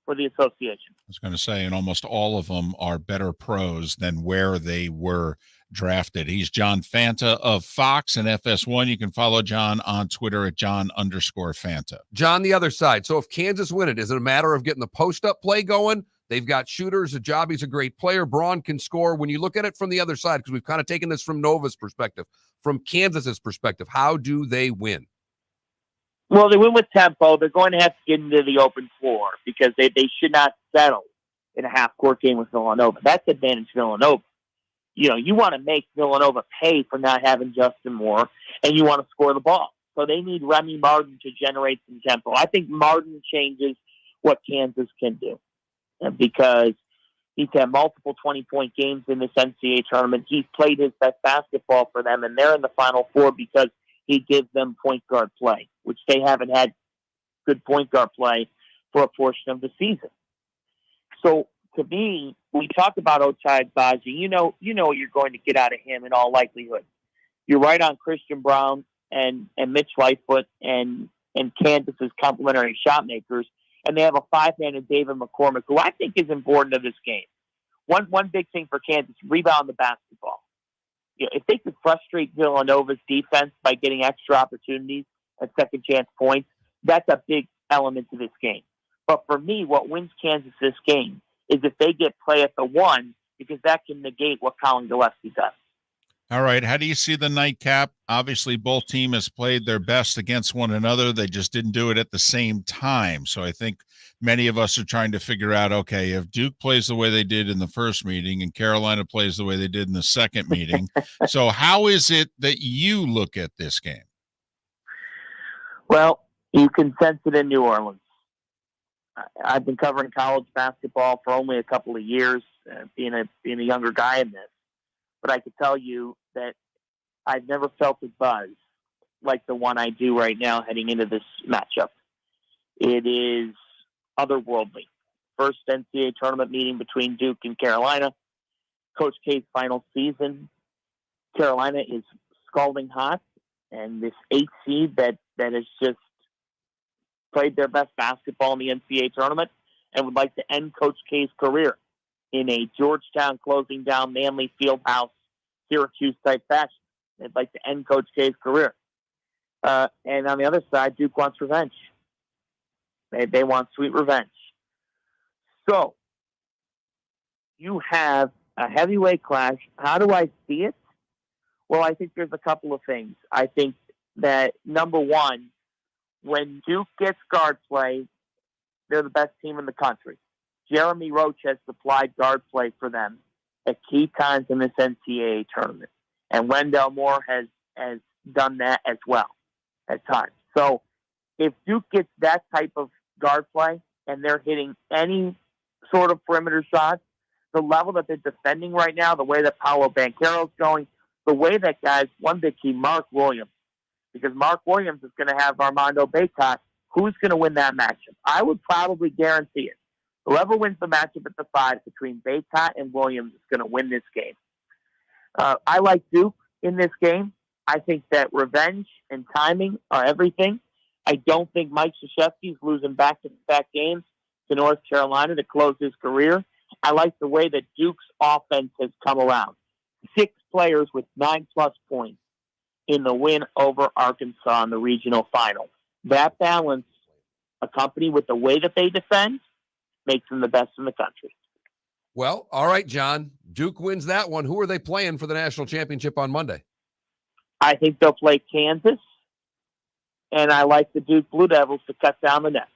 for the association. I was going to say, and almost all of them are better pros than where they were drafted. He's John Fanta of Fox and FS1. You can follow John on Twitter at John_Fanta. John, the other side. So if Kansas win it, is it a matter of getting the post-up play going? They've got shooters. Ajabi's a great player. Braun can score. When you look at it from the other side, because we've kind of taken this from Nova's perspective, from Kansas's perspective, how do they win? Well, they win with tempo. They're going to have to get into the open floor because they should not settle in a half-court game with Villanova. That's advantage Villanova. You know, you want to make Villanova pay for not having Justin Moore, and you want to score the ball. So they need Remy Martin to generate some tempo. I think Martin changes what Kansas can do because he's had multiple 20-point games in this NCAA tournament. He's played his best basketball for them, and they're in the Final Four because he gives them point guard play, which they haven't had good point guard play for a portion of the season. So to me, we talk about Ochai Agbaji. You know what you're going to get out of him in all likelihood. You're right on Christian Brown and Mitch Lightfoot and Kansas's complementary shot makers, and they have a five-handed David McCormick, who I think is important to this game. One big thing for Kansas: rebound the basketball. You know, if they could frustrate Villanova's defense by getting extra opportunities and second chance points, that's a big element to this game. But for me, what wins Kansas this game is if they get play at the one, because that can negate what Colin Gillespie does. All right. How do you see the nightcap? Obviously, both teams has played their best against one another. They just didn't do it at the same time. So I think many of us are trying to figure out, okay, if Duke plays the way they did in the first meeting and Carolina plays the way they did in the second meeting, so how is it that you look at this game? Well, you can sense it in New Orleans. I've been covering college basketball for only a couple of years, being a younger guy in this. But I can tell you that I've never felt a buzz like the one I do right now heading into this matchup. It is otherworldly. First NCAA tournament meeting between Duke and Carolina. Coach K's final season. Carolina is scalding hot, and this 8 seed that has just played their best basketball in the NCAA tournament and would like to end Coach K's career in a Georgetown closing down Manly Fieldhouse, Syracuse type fashion. They'd like to end Coach K's career. And on the other side, Duke wants revenge. They want sweet revenge. So you have a heavyweight clash. How do I see it? Well, I think there's a couple of things. I think that, number one, when Duke gets guard play, they're the best team in the country. Jeremy Roach has supplied guard play for them at key times in this NCAA tournament. And Wendell Moore has done that as well at times. So if Duke gets that type of guard play and they're hitting any sort of perimeter shots, the level that they're defending right now, the way that Paolo Banchero's going, the way that guys, one big key, Mark Williams, because Mark Williams is going to have Armando Bacot. Who's going to win that matchup? I would probably guarantee it. Whoever wins the matchup at the 5 between Bacot and Williams is going to win this game. I like Duke in this game. I think that revenge and timing are everything. I don't think Mike Krzyzewski's losing back-to-back games to North Carolina to close his career. I like the way that Duke's offense has come around. 6 players with 9+ points in the win over Arkansas in the regional final. That balance, accompanied with the way that they defend, makes them the best in the country. Well, all right, John. Duke wins that one. Who are they playing for the national championship on Monday? I think they'll play Kansas, and I like the Duke Blue Devils to cut down the nets.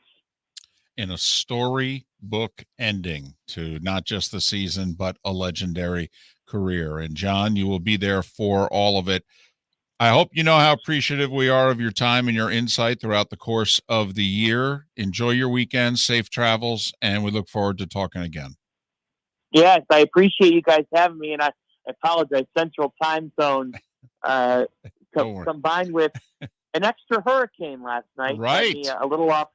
In a storybook ending to not just the season, but a legendary career. And John, you will be there for all of it. I hope you know how appreciative we are of your time and your insight throughout the course of the year. Enjoy your weekend, safe travels, and we look forward to talking again. Yes, I appreciate you guys having me, and I apologize. Central time zone combined with an extra hurricane last night. Right. Me a little off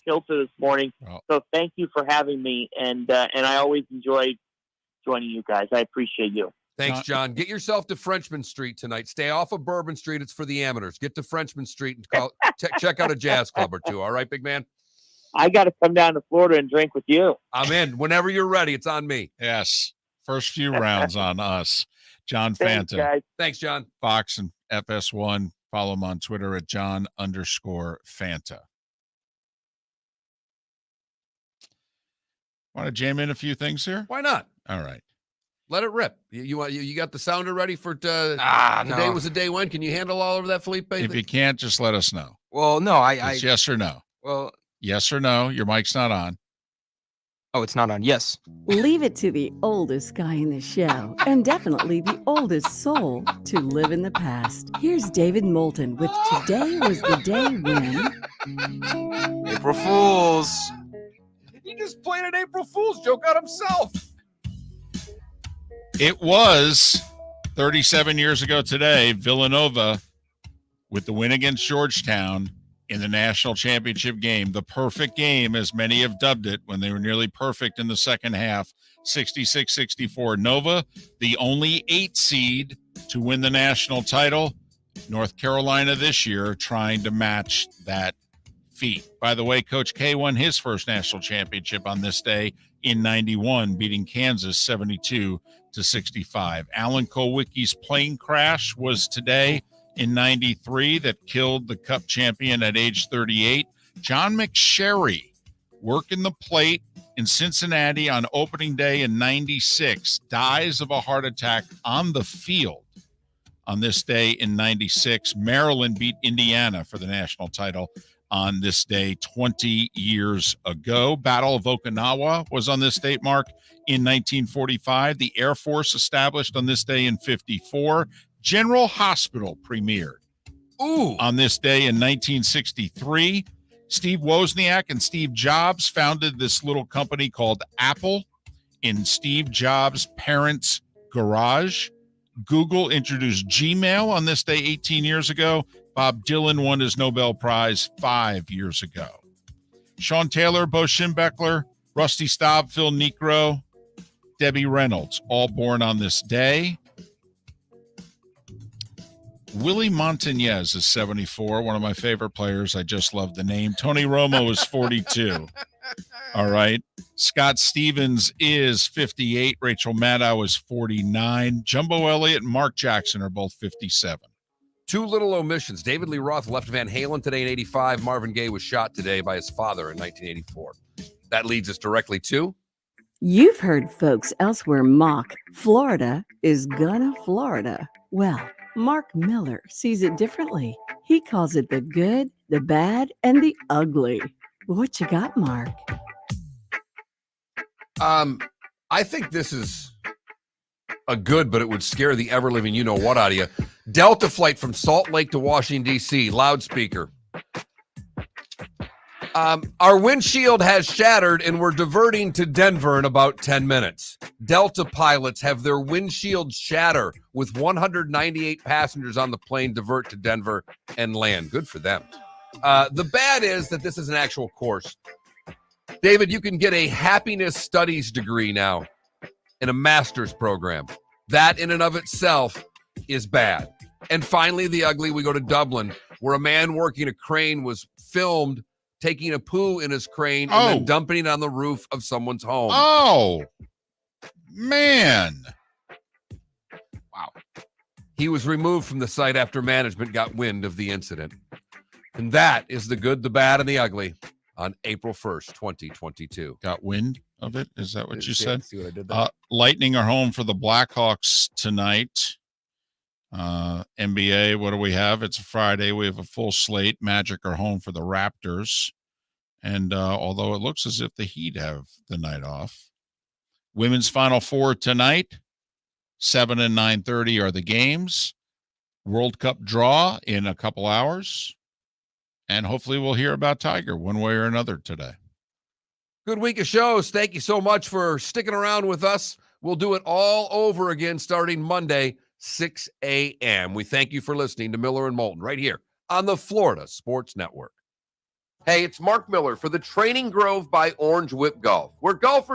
kilter this morning. Well, so thank you for having me, and I always enjoy joining you guys. I appreciate you. Thanks, John. Get yourself to Frenchman Street tonight. Stay off of Bourbon Street. It's for the amateurs. Get to Frenchman Street and check out a jazz club or two. All right, big man? I got to come down to Florida and drink with you. I'm in. Whenever you're ready, it's on me. Yes. First few rounds on us. John Thanks, Fanta, guys. Thanks, John. Fox and FS1. Follow him on Twitter at John_Fanta. Want to jam in a few things here? Why not? All right. Let it rip. You got the sounder ready for today no. was the day when? Can you handle all of that, Felipe? If you can't, just let us know. Well, no, It's yes or no. well, Yes or no. Your mic's not on. oh, it's not on. Yes. Leave it to the oldest guy in the show, and definitely the oldest soul, to live in the past. Here's David Moulton with Today Was the Day When. April Fools. He just played an April Fool's joke on himself. It was 37 years ago today, Villanova, with the win against Georgetown in the national championship game, the perfect game, as many have dubbed it, when they were nearly perfect in the second half, 66-64. Nova, the only 8 seed to win the national title. North Carolina this year trying to match that feat. By the way, Coach K won his first national championship on this day in 91, beating Kansas 72-65. Alan Kulwicki's plane crash was today in 93 that killed the Cup champion at age 38. John McSherry working the plate in Cincinnati on opening day in 96, dies of a heart attack on the field on this day in 96. Maryland beat Indiana for the national title on this day 20 years ago. Battle of Okinawa was on this date mark in 1945. The Air Force established on this day in 54. General Hospital premiered on this day in 1963. Steve Wozniak and Steve Jobs founded this little company called Apple in Steve Jobs' parents' garage. Google introduced Gmail on this day 18 years ago. Bob Dylan won his Nobel Prize 5 years ago. Sean Taylor, Bo Schembechler, Rusty Staub, Phil Necro, Debbie Reynolds, all born on this day. Willie Montañez is 74, one of my favorite players. I just love the name. Tony Romo is 42. All right. Scott Stevens is 58. Rachel Maddow is 49. Jumbo Elliott and Mark Jackson are both 57. 2 little omissions. David Lee Roth left Van Halen today in 85. Marvin Gaye was shot today by his father in 1984. That leads us directly to... You've heard folks elsewhere mock Florida is gonna Florida. Well, Mark Miller sees it differently. He calls it the good, the bad, and the ugly. What you got, Mark? I think this is a good, but it would scare the ever-living you-know-what out of you. Delta flight from Salt Lake to Washington, D.C., loudspeaker. Our windshield has shattered and we're diverting to Denver in about 10 minutes. Delta pilots have their windshield shatter with 198 passengers on the plane divert to Denver and land. Good for them. The bad is that this is an actual course. David, you can get a happiness studies degree now in a master's program. That in and of itself is bad. And finally, the ugly, we go to Dublin, where a man working a crane was filmed taking a poo in his crane and then dumping it on the roof of someone's home. Oh, man. Wow. He was removed from the site after management got wind of the incident. And that is the good, the bad, and the ugly on April 1st, 2022. Got wind of it? Is that what you said? See what I did there? Lightning are home for the Blackhawks tonight. NBA, what do we have? It's a Friday. We have a full slate. Magic are home for the Raptors. And although it looks as if the Heat have the night off. Women's Final Four tonight. 7 and 9:30 are the games. World Cup draw in a couple hours. And hopefully we'll hear about Tiger one way or another today. Good week of shows. Thank you so much for sticking around with us. We'll do it all over again starting Monday, 6 a.m. We thank you for listening to Miller and Moulton right here on the Florida Sports Network. Hey, it's Mark Miller for the Training Grove by Orange Whip Golf, where golfers